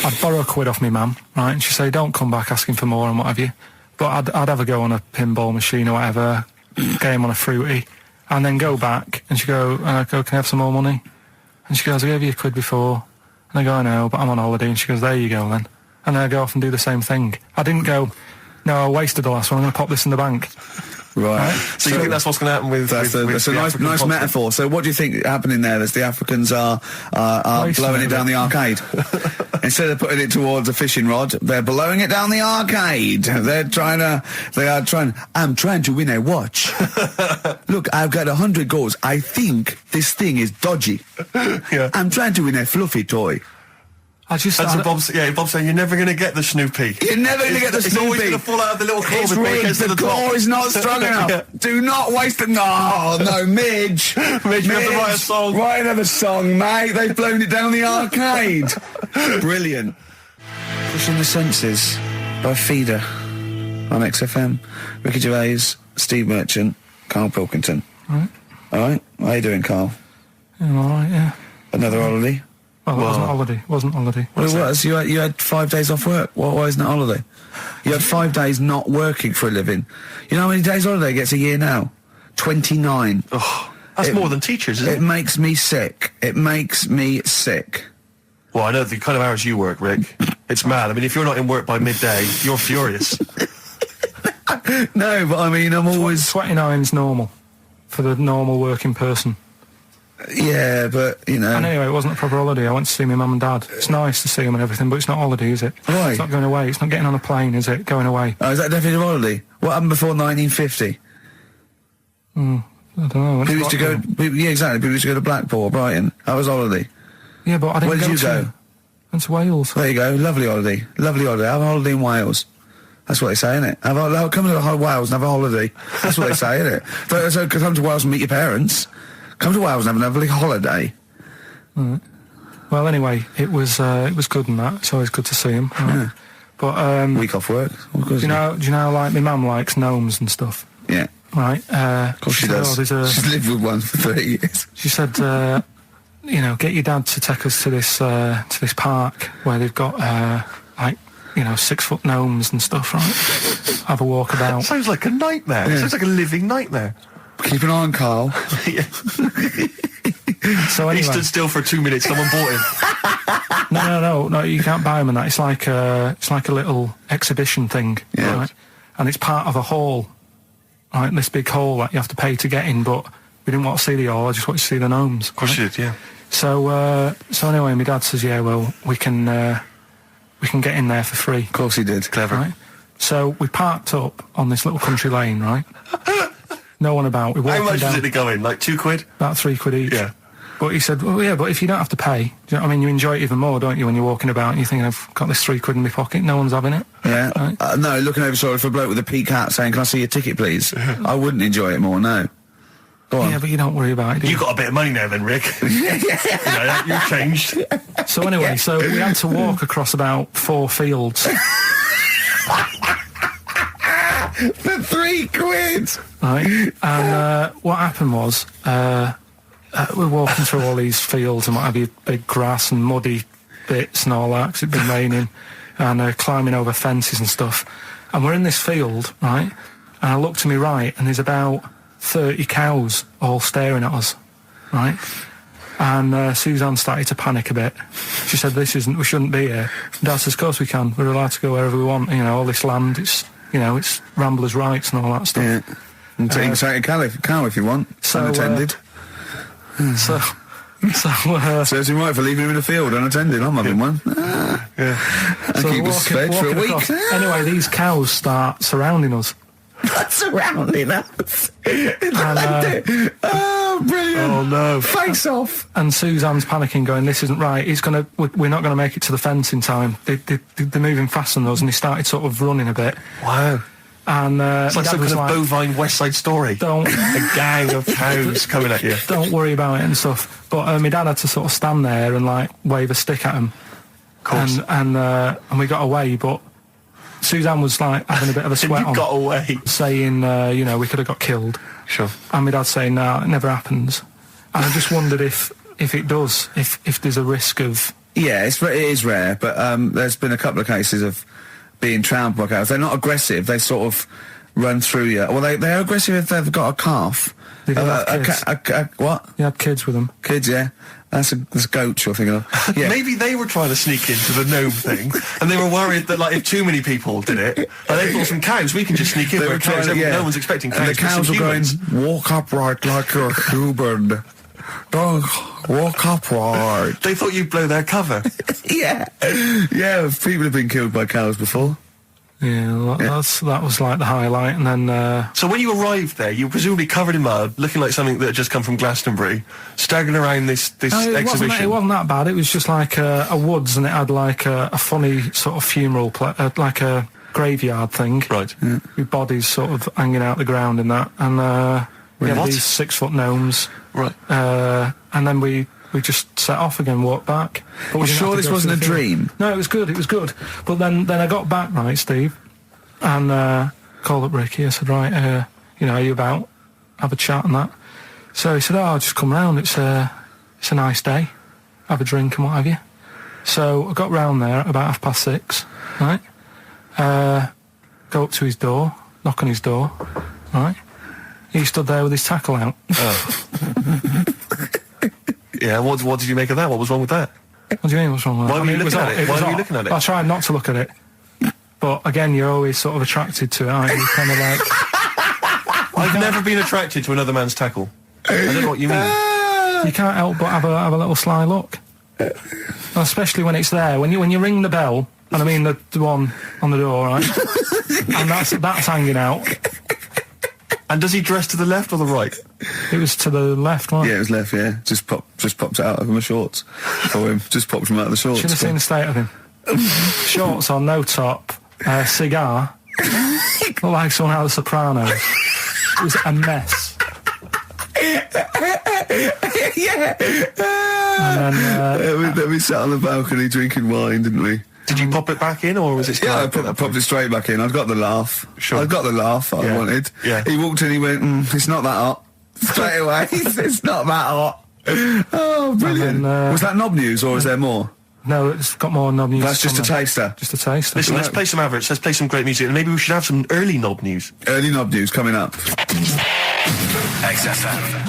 [SPEAKER 2] I'd borrow £1 off my mum, right, and she'd say, don't come back asking for more and what have you. But I'd have a go on a pinball machine or whatever, game on a fruity, and then go back, and she'd go, can I have some more money? And she goes, I gave you £1 before. And I go, I know, but I'm on holiday. And she goes, there you go then. And then I go off and do the same thing. I didn't go, no, I wasted the last one, I'm going to pop this in the bank.
[SPEAKER 1] Right.
[SPEAKER 3] So you think that's what's going to happen with...
[SPEAKER 1] That's a nice metaphor. So what do you think happening there? That the Africans are blowing it down the arcade. Instead of putting it towards a fishing rod, they're blowing it down the arcade. I'm trying to win a watch. Look, I've got 100 goals. I think this thing is dodgy.
[SPEAKER 3] Yeah.
[SPEAKER 1] I'm trying to win a fluffy toy.
[SPEAKER 3] Bob's saying you're never going to get the Snoopy.
[SPEAKER 1] You're never going to get the Snoopy.
[SPEAKER 3] It's always going to fall out of the little claw before it gets to the top.
[SPEAKER 1] The claw is not strong enough.
[SPEAKER 3] Yeah.
[SPEAKER 1] Do not waste it. No, Midge.
[SPEAKER 3] Midge, you have to write a song.
[SPEAKER 1] Write another song, mate. They've blown it down the arcade. Brilliant. Pushing the Senses by Feeder on XFM. Ricky Gervais, Steve Merchant, Karl Pilkington.
[SPEAKER 2] Right.
[SPEAKER 1] All right. How you doing, Karl?
[SPEAKER 2] Yeah, all right, yeah.
[SPEAKER 1] Another holiday?
[SPEAKER 2] Well, it wasn't holiday.
[SPEAKER 1] Well, it was. You had 5 days off work. Why isn't it holiday? You had 5 days not working for a living. You know how many days holiday gets a year now? 29.
[SPEAKER 3] Oh, that's more than teachers, isn't it?
[SPEAKER 1] It makes me sick. It makes me sick.
[SPEAKER 3] Well, I know the kind of hours you work, Rick. It's mad. I mean, if you're not in work by midday, you're furious.
[SPEAKER 1] No, but I mean, I'm always...
[SPEAKER 2] 29's normal for the normal working person.
[SPEAKER 1] Yeah, but, you know...
[SPEAKER 2] And anyway, it wasn't a proper holiday. I went to see my mum and dad. It's nice to see them and everything, but it's not holiday, is it?
[SPEAKER 1] Why?
[SPEAKER 2] It's not going away. It's not getting on a plane, is it? Going away.
[SPEAKER 1] Oh, is that definitely a holiday? What happened before 1950?
[SPEAKER 2] I don't know.
[SPEAKER 1] People used to go... Yeah, exactly. People used to go to Blackpool or Brighton. That was holiday.
[SPEAKER 2] Yeah, but I didn't
[SPEAKER 1] Where did you go?
[SPEAKER 2] Went to Wales.
[SPEAKER 1] There you go. Lovely holiday. Lovely holiday. Have a holiday in Wales. That's what they say, innit? Come to Wales and have a holiday. That's what they say, innit? So come to Wales and meet your parents. Come to Wales and have a lovely holiday.
[SPEAKER 2] Right. Well, anyway, it was good and that. It's always good to see him. Right?
[SPEAKER 1] Yeah.
[SPEAKER 2] But
[SPEAKER 1] week off work.
[SPEAKER 2] Do you know, like my mum likes gnomes and stuff.
[SPEAKER 1] Yeah.
[SPEAKER 2] Right.
[SPEAKER 1] Of course she does. She's lived with one for 30 years.
[SPEAKER 2] She said, get your dad to take us to this park where they've got 6-foot gnomes and stuff. Right. Have a walk about.
[SPEAKER 3] Sounds like a nightmare.
[SPEAKER 1] Yeah.
[SPEAKER 3] Sounds like a living nightmare.
[SPEAKER 1] Keep an eye on Karl.
[SPEAKER 2] So anyway,
[SPEAKER 3] he stood still for 2 minutes. Someone bought him.
[SPEAKER 2] No. You can't buy them, and that. It's like a little exhibition thing,
[SPEAKER 1] yeah.
[SPEAKER 2] Right? And it's part of a hall, right? This big hall that you have to pay to get in. But we didn't want to see the hall. I just wanted to see the gnomes.
[SPEAKER 3] Of course you did, yeah.
[SPEAKER 2] So anyway, my dad says, yeah, well, we can get in there for free.
[SPEAKER 1] Of course he did.
[SPEAKER 3] Clever.
[SPEAKER 2] Right? So we parked up on this little country lane, right? No one about. We walked
[SPEAKER 3] How much
[SPEAKER 2] down,
[SPEAKER 3] was it to go in? Like £2?
[SPEAKER 2] about £3 each.
[SPEAKER 3] Yeah.
[SPEAKER 2] But he said, well, yeah, but if you don't have to pay, do you know what I mean? You enjoy it even more, don't you, when you're walking about and you think, I've got this £3 in my pocket, no one's having it.
[SPEAKER 1] Yeah.
[SPEAKER 2] Right?
[SPEAKER 1] No, looking over shoulder for a bloke with a peak hat saying, can I see your ticket, please? I wouldn't enjoy it more, no. Go on.
[SPEAKER 2] Yeah, but you don't worry about it, do you?
[SPEAKER 3] You got a bit of money now then, Rick. You've changed.
[SPEAKER 2] So anyway, so we had to walk across about 4 fields.
[SPEAKER 1] For £3.
[SPEAKER 2] Right? And what happened was, we're walking through all these fields and what have you, big grass and muddy bits and all that, because it'd been raining, and climbing over fences and stuff. And we're in this field, right? And I look to my right, and there's about 30 cows all staring at us, right? And Suzanne started to panic a bit. She said, we shouldn't be here. Dad says, of course we can. We're allowed to go wherever we want. You know, all this land, it's ramblers' rights and all that stuff.
[SPEAKER 1] Yeah. And take a cow if you want.
[SPEAKER 2] So,
[SPEAKER 1] unattended.
[SPEAKER 2] So
[SPEAKER 1] Serves him right for leaving him in the field unattended. I'm having one.
[SPEAKER 3] Yeah.
[SPEAKER 1] And keep us fed for a week.
[SPEAKER 2] across. Anyway, these cows start surrounding us.
[SPEAKER 1] Surrounding us.
[SPEAKER 2] And,
[SPEAKER 1] Oh
[SPEAKER 2] Oh, brilliant.
[SPEAKER 3] Oh, no.
[SPEAKER 2] Face off. And Suzanne's panicking, going, this isn't right. We're not going to make it to the fence in time. They're moving faster than us, and he started sort of running a bit.
[SPEAKER 3] Wow.
[SPEAKER 2] And
[SPEAKER 3] It's like some kind of bovine West Side Story.
[SPEAKER 2] Don't
[SPEAKER 3] A gang of cows coming at you.
[SPEAKER 2] don't worry about it and stuff. But my dad had to sort of stand there and like wave a stick at him.
[SPEAKER 3] Of course.
[SPEAKER 2] And we got away, but Suzanne was like having a bit of a sweat
[SPEAKER 3] You
[SPEAKER 2] on,
[SPEAKER 3] got away.
[SPEAKER 2] saying, we could have got killed.
[SPEAKER 3] Sure.
[SPEAKER 2] And my dad saying, no, it never happens. And I just wondered if it does, if there's a risk of...
[SPEAKER 1] Yeah, it is rare, but there's been a couple of cases of being trampled by cows. They're not aggressive. They sort of run through you. Well, they're aggressive if they've got a calf.
[SPEAKER 2] They do have kids.
[SPEAKER 1] What?
[SPEAKER 2] You had kids with them.
[SPEAKER 1] Kids, yeah. That's a goat you're thinking of. Yeah.
[SPEAKER 3] Maybe they were trying to sneak into the gnome thing, and they were worried that, like, if too many people did it, like, they thought some cows, we can just sneak in.
[SPEAKER 1] They were trying to, yeah.
[SPEAKER 3] No one's expecting cows.
[SPEAKER 1] And the cows were going, walk upright like you're human. Don't walk upright.
[SPEAKER 3] They thought you'd blow their cover.
[SPEAKER 1] Yeah. Yeah, people have been killed by cows before.
[SPEAKER 2] Yeah, that was like the highlight. And then...
[SPEAKER 3] So when you arrived there, you were presumably covered in mud, looking like something that had just come from Glastonbury, staggering around this exhibition.
[SPEAKER 2] It wasn't that bad. It was just like a woods, and it had like a funny sort of funeral, like a graveyard thing.
[SPEAKER 3] Right.
[SPEAKER 2] Yeah. With bodies sort of hanging out the ground and that. And we had these 6-foot gnomes.
[SPEAKER 3] Right.
[SPEAKER 2] And then we just set off again, walked back. But
[SPEAKER 1] Well, sure this wasn't a dream?
[SPEAKER 2] No, it was good. But then I got back, right, Steve, and called up Ricky. I said, right, are you about? Have a chat and that. So he said, I'll just come round. It's a nice day. Have a drink and what have you. So I got round there at about 6:30, right? Go up to his door, knock on his door, right? He stood there with his tackle out.
[SPEAKER 3] Oh. Yeah, what did you make of that? What was wrong with that?
[SPEAKER 2] What do you mean, what's wrong with that?
[SPEAKER 3] Why were you looking at it? Why were you looking at it?
[SPEAKER 2] I tried not to look at it. But again, you're always sort of attracted to it, aren't you? Kind of like...
[SPEAKER 3] I've never been attracted to another man's tackle. I don't know what you mean.
[SPEAKER 2] You can't help but have a little sly look. And especially when it's there. When you ring the bell, and I mean the one on the door, right? And that's hanging out.
[SPEAKER 3] And does he dress to the left or the right?
[SPEAKER 2] It was to the left, wasn't it?
[SPEAKER 1] Yeah, it was left, yeah. Just popped it out of my shorts for him. Just popped him out of the shorts.
[SPEAKER 2] Should have seen the state of him. Shorts on, no top, cigar. Looked like someone out of The Sopranos. It was a mess.
[SPEAKER 1] Yeah.
[SPEAKER 2] And then...
[SPEAKER 1] we sat on the balcony drinking wine, didn't we?
[SPEAKER 3] Did you pop it back in, or was it still...
[SPEAKER 1] Yeah, I popped it straight back in. I've got the laugh.
[SPEAKER 3] Sure.
[SPEAKER 1] I've got the laugh I wanted.
[SPEAKER 3] Yeah.
[SPEAKER 1] He walked in, he went, it's not that hot. Straight away, it's not that hot. Oh, brilliant.
[SPEAKER 2] Then,
[SPEAKER 1] was that knob news, or is there more?
[SPEAKER 2] No, it's got more knob news.
[SPEAKER 1] That's just a taster.
[SPEAKER 2] Just a taster.
[SPEAKER 3] Listen, let's play some adverts, let's play some great music, and maybe we should have some early knob news.
[SPEAKER 1] Early knob news coming up.
[SPEAKER 6] XFM.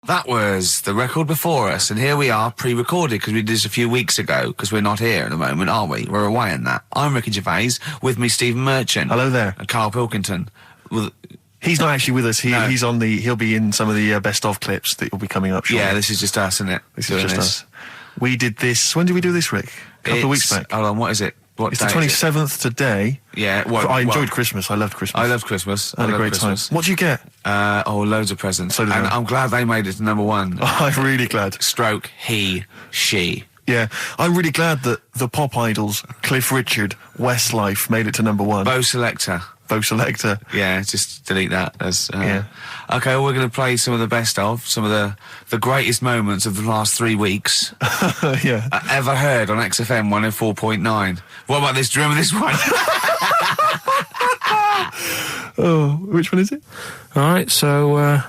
[SPEAKER 1] That was the record before us, and here we are, pre-recorded, because we did this a few weeks ago, because we're not here at the moment, are we? We're away in that. I'm Ricky Gervais, with me Stephen Merchant.
[SPEAKER 3] Hello there.
[SPEAKER 1] And Karl Pilkington. Well,
[SPEAKER 3] He's not actually with us.
[SPEAKER 1] No.
[SPEAKER 3] He'll be in some of the best of clips that will be coming up shortly.
[SPEAKER 1] yeah, this is just us, isn't it?
[SPEAKER 3] This is just us. We did this. When did we do this, Rick? A couple of weeks back.
[SPEAKER 1] Hold on, what is it? What
[SPEAKER 3] It's the
[SPEAKER 1] day is it?
[SPEAKER 3] 27th today.
[SPEAKER 1] Yeah, well,
[SPEAKER 3] I enjoyed Christmas. I loved Christmas.
[SPEAKER 1] I loved Christmas.
[SPEAKER 3] I had a
[SPEAKER 1] loved
[SPEAKER 3] great
[SPEAKER 1] Christmas.
[SPEAKER 3] time. What did you get?
[SPEAKER 1] Loads of presents.
[SPEAKER 3] So did
[SPEAKER 1] and
[SPEAKER 3] I.
[SPEAKER 1] I'm glad they made it to number one.
[SPEAKER 3] I'm really glad.
[SPEAKER 1] Stroke, he, she.
[SPEAKER 3] Yeah, I'm really glad that the pop idols, Cliff Richard, Westlife, made it to number one.
[SPEAKER 1] Bo Selector.
[SPEAKER 3] Bo Selector.
[SPEAKER 1] Yeah, just delete that. As
[SPEAKER 3] Yeah.
[SPEAKER 1] Okay, well, we're going to play some of the best of, some of the greatest moments of the last 3 weeks
[SPEAKER 3] Yeah.
[SPEAKER 1] ever heard on XFM 104.9. What about this? Do you remember this one?
[SPEAKER 3] Oh, which one is it?
[SPEAKER 2] All right, so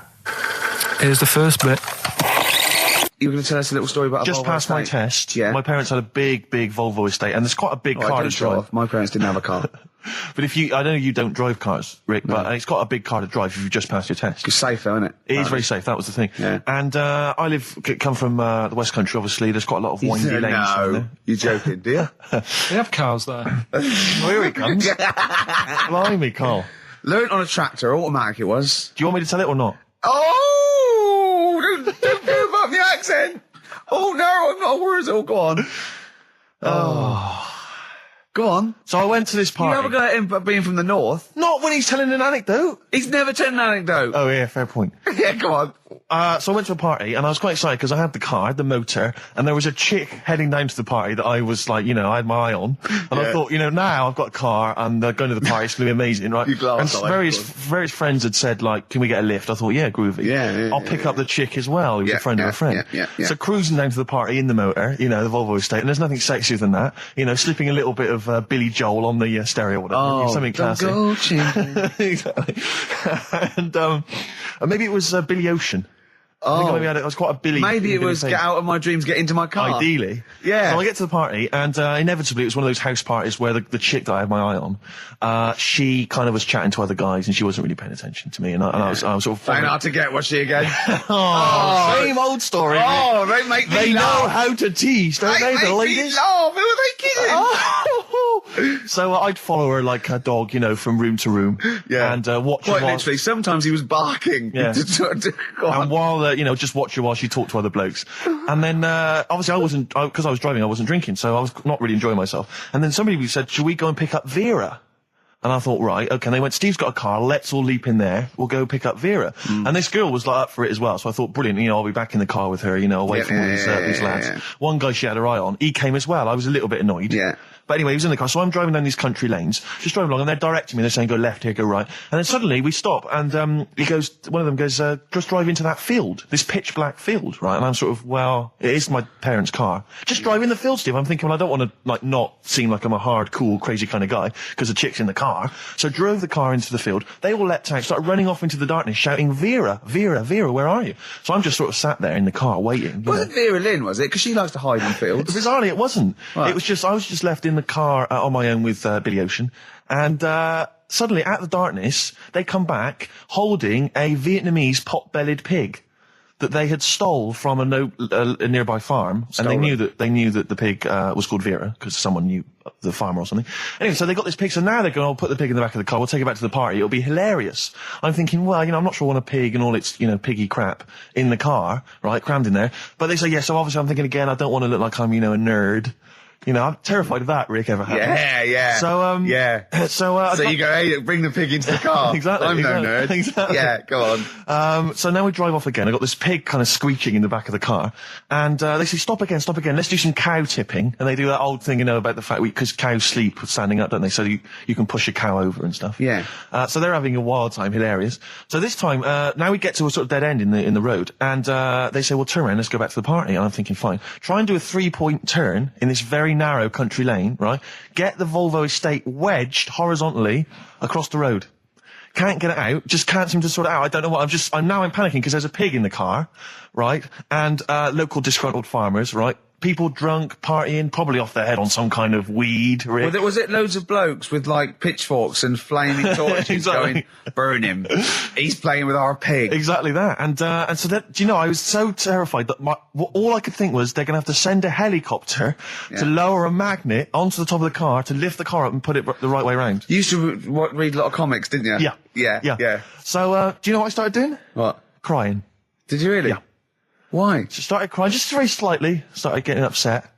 [SPEAKER 2] here's the first bit.
[SPEAKER 1] You were going to tell us a little story about
[SPEAKER 3] Just past my test,
[SPEAKER 1] Yeah.
[SPEAKER 3] my parents had a big Volvo estate, and there's quite a big car to drive.
[SPEAKER 1] My parents didn't have a car.
[SPEAKER 3] But I know you don't drive cars, Rick, but it's got a big car to drive if you've just passed your test.
[SPEAKER 1] It's safe, though, isn't it?
[SPEAKER 3] It is very safe, that was the thing.
[SPEAKER 1] Yeah.
[SPEAKER 3] And I come from the West Country, obviously. There's quite a lot of windy lanes around there.
[SPEAKER 1] You're joking, do you?
[SPEAKER 2] They have cars there.
[SPEAKER 3] Well, here he comes. Blimey, Carl.
[SPEAKER 1] Learnt on a tractor, automatic it was.
[SPEAKER 3] Do you want me to tell it or not?
[SPEAKER 1] Oh! Don't give up the accent! Oh, no, I'm not a word. Oh, go on. Oh. Go on.
[SPEAKER 3] So I went to this
[SPEAKER 1] You
[SPEAKER 3] party.
[SPEAKER 1] never got him being from the north.
[SPEAKER 3] Not when he's telling an anecdote.
[SPEAKER 1] He's never telling an anecdote.
[SPEAKER 3] Oh, yeah, fair point.
[SPEAKER 1] Yeah, go on.
[SPEAKER 3] So I went to a party, and I was quite excited because I had the car, the motor, and there was a chick heading down to the party that I was like, I had my eye on. And I thought, now I've got a car, and going to the party, it's going to be amazing, right?
[SPEAKER 1] You glass
[SPEAKER 3] and
[SPEAKER 1] eye,
[SPEAKER 3] various friends had said, like, can we get a lift? I thought, yeah, groovy. I'll pick up the chick as well, who was a friend of a friend.
[SPEAKER 1] Yeah.
[SPEAKER 3] So cruising down to the party in the motor, the Volvo estate, and there's nothing sexier than that. Slipping a little bit of Billy Joel on the stereo or whatever.
[SPEAKER 1] Oh,
[SPEAKER 3] something classic. Exactly. And maybe it was Billy Ocean. I think maybe I was quite a Billy.
[SPEAKER 1] Maybe it was
[SPEAKER 3] thing.
[SPEAKER 1] Get Out of My Dreams, Get Into My Car.
[SPEAKER 3] Ideally.
[SPEAKER 1] Yeah.
[SPEAKER 3] So I get to the party, and inevitably it was one of those house parties where the chick that I had my eye on, she kind of was chatting to other guys, and she wasn't really paying attention to me, and I was sort of...
[SPEAKER 1] Trying hard to get, was she again?
[SPEAKER 3] Same old story.
[SPEAKER 1] Oh, they make me
[SPEAKER 3] They
[SPEAKER 1] laugh.
[SPEAKER 3] know how to tease, don't they, the ladies?
[SPEAKER 1] Laugh. Who are they kidding?
[SPEAKER 3] So I'd follow her like a dog, from room to room.
[SPEAKER 1] Yeah.
[SPEAKER 3] And watch her
[SPEAKER 1] Quite
[SPEAKER 3] while...
[SPEAKER 1] literally. Sometimes he was barking.
[SPEAKER 3] Yeah.
[SPEAKER 1] Go on.
[SPEAKER 3] And while, just watch her while she talked to other blokes. And then, obviously because I was driving, I wasn't drinking, so I was not really enjoying myself. And then somebody said, should we go and pick up Vera? And I thought, right, okay. And they went, Steve's got a car, let's all leap in there, we'll go pick up Vera. And this girl was like up for it as well, so I thought, brilliant, I'll be back in the car with her, away from all these lads.
[SPEAKER 1] Yeah.
[SPEAKER 3] One guy she had her eye on, he came as well, I was a little bit annoyed.
[SPEAKER 1] Yeah.
[SPEAKER 3] But anyway, he was in the car, so I'm driving down these country lanes, just driving along, and they're directing me, they're saying, go left here, go right. And then suddenly we stop, and one of them goes, just drive into that field, this pitch black field, right? And I'm sort of, well, it is my parents' car. Just drive in the field, Steve. I'm thinking, well, I don't want to, not seem like I'm a hard, cool, crazy kind of guy, because the chick's in the car. So drove the car into the field. They all leapt out, started running off into the darkness, shouting, Vera, Vera, Vera, where are you? So I'm just sort of sat there in the car waiting.
[SPEAKER 1] Wasn't Vera Lynn, was it? Because she likes to hide in fields.
[SPEAKER 3] Bizarrely, it wasn't.
[SPEAKER 1] Right.
[SPEAKER 3] It was just, I was just left in the car on my own with Billy Ocean, and suddenly, out of the darkness, they come back holding a Vietnamese pot-bellied pig that they had stole from a nearby farm, and they knew that the pig was called Vera because someone knew the farmer or something. Anyway, so they got this pig. So now they're going, "I'll put the pig in the back of the car. We'll take it back to the party. It'll be hilarious." I'm thinking, well, I'm not sure I want a pig and all its piggy crap in the car, right, crammed in there. But they say yes. So obviously, I'm thinking again, I don't want to look like I'm a nerd. I'm terrified of that, Rick, ever happened.
[SPEAKER 1] Yeah.
[SPEAKER 3] So,
[SPEAKER 1] So you go, hey, bring the pig into the car.
[SPEAKER 3] Exactly.
[SPEAKER 1] I'm no nerd.
[SPEAKER 3] Exactly.
[SPEAKER 1] Yeah, go on.
[SPEAKER 3] So now we drive off again. I got this pig kind of squeaking in the back of the car. And, they say, stop again. Let's do some cow tipping. And they do that old thing, about the fact because cows sleep standing up, don't they? So you can push a cow over and stuff.
[SPEAKER 1] Yeah.
[SPEAKER 3] So they're having a wild time, hilarious. So this time, now we get to a sort of dead end in the road. And, they say, well, turn around, let's go back to the party. And I'm thinking, fine. Try and do a 3-point turn in this very narrow country lane, right? Get the Volvo estate wedged horizontally across the road. Can't get it out, just can't seem to sort it out. I don't know what, I'm panicking because there's a pig in the car, right? And, local disgruntled farmers, right? People drunk, partying, probably off their head on some kind of weed. Rick.
[SPEAKER 1] Was it loads of blokes with pitchforks and flaming torches
[SPEAKER 3] Exactly.
[SPEAKER 1] going, burn him. He's playing with our pig.
[SPEAKER 3] Exactly that. And so that, I was so terrified that all I could think was they're going to have to send a helicopter to lower a magnet onto the top of the car to lift the car up and put it the right way around.
[SPEAKER 1] You used to read a lot of comics, didn't you?
[SPEAKER 3] Yeah. So, do you know what I started doing?
[SPEAKER 1] What?
[SPEAKER 3] Crying.
[SPEAKER 1] Did you really?
[SPEAKER 3] Yeah.
[SPEAKER 1] Why?
[SPEAKER 3] Just started crying, just very slightly, started getting upset.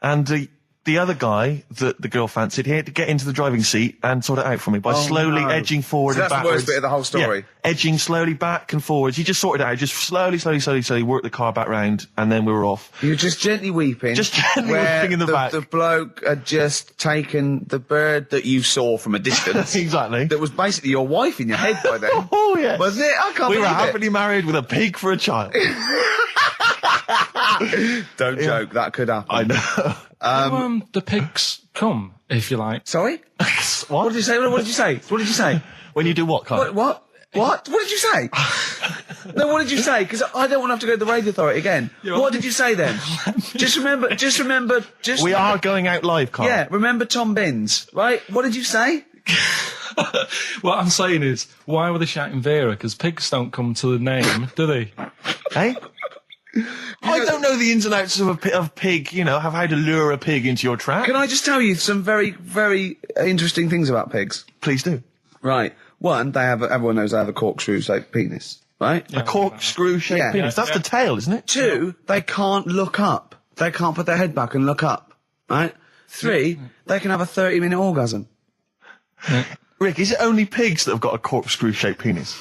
[SPEAKER 3] And the other guy that the girl fancied, he had to get into the driving seat and sort it out for me by slowly edging forward
[SPEAKER 1] So
[SPEAKER 3] and
[SPEAKER 1] that's
[SPEAKER 3] backwards.
[SPEAKER 1] the worst bit of the whole story.
[SPEAKER 3] Yeah, edging slowly back and forwards. He just sorted it out, just slowly worked the car back round, and then we were off.
[SPEAKER 1] You were just gently weeping.
[SPEAKER 3] Just gently
[SPEAKER 1] where
[SPEAKER 3] weeping in the back.
[SPEAKER 1] The bloke had just taken the bird that you saw from a distance.
[SPEAKER 3] Exactly.
[SPEAKER 1] That was basically your wife in your head by then.
[SPEAKER 3] Oh, yeah.
[SPEAKER 1] Wasn't it? I can't
[SPEAKER 3] We were
[SPEAKER 1] believe it.
[SPEAKER 3] happily married with a pig for a child.
[SPEAKER 1] Don't joke, that could happen.
[SPEAKER 3] I know.
[SPEAKER 2] The pigs come, if you like.
[SPEAKER 1] Sorry?
[SPEAKER 3] What?
[SPEAKER 1] What did you say? What did you say? What did you say?
[SPEAKER 3] When you do what, Carl?
[SPEAKER 1] What? What did you say? No, what did you say? Because I don't want to have to go to the radio authority again. What did you say then? Just remember.
[SPEAKER 3] We are going out live, Carl.
[SPEAKER 1] Yeah, remember Tom Binns, right? What did you say?
[SPEAKER 2] What I'm saying is, why were they shouting Vera? Because pigs don't come to the name, do they?
[SPEAKER 3] Hey? I don't know the ins and outs of pig, have how to lure a pig into your trap.
[SPEAKER 1] Can I just tell you some very, very interesting things about pigs?
[SPEAKER 3] Please do.
[SPEAKER 1] Right. One, everyone knows they have a corkscrew-shaped penis, right?
[SPEAKER 3] A corkscrew-shaped penis. That's the tail, isn't it?
[SPEAKER 1] Two, they can't look up. They can't put their head back and look up, right? Three, they can have a 30-minute orgasm.
[SPEAKER 3] Rick, is it only pigs that have got a corkscrew-shaped penis?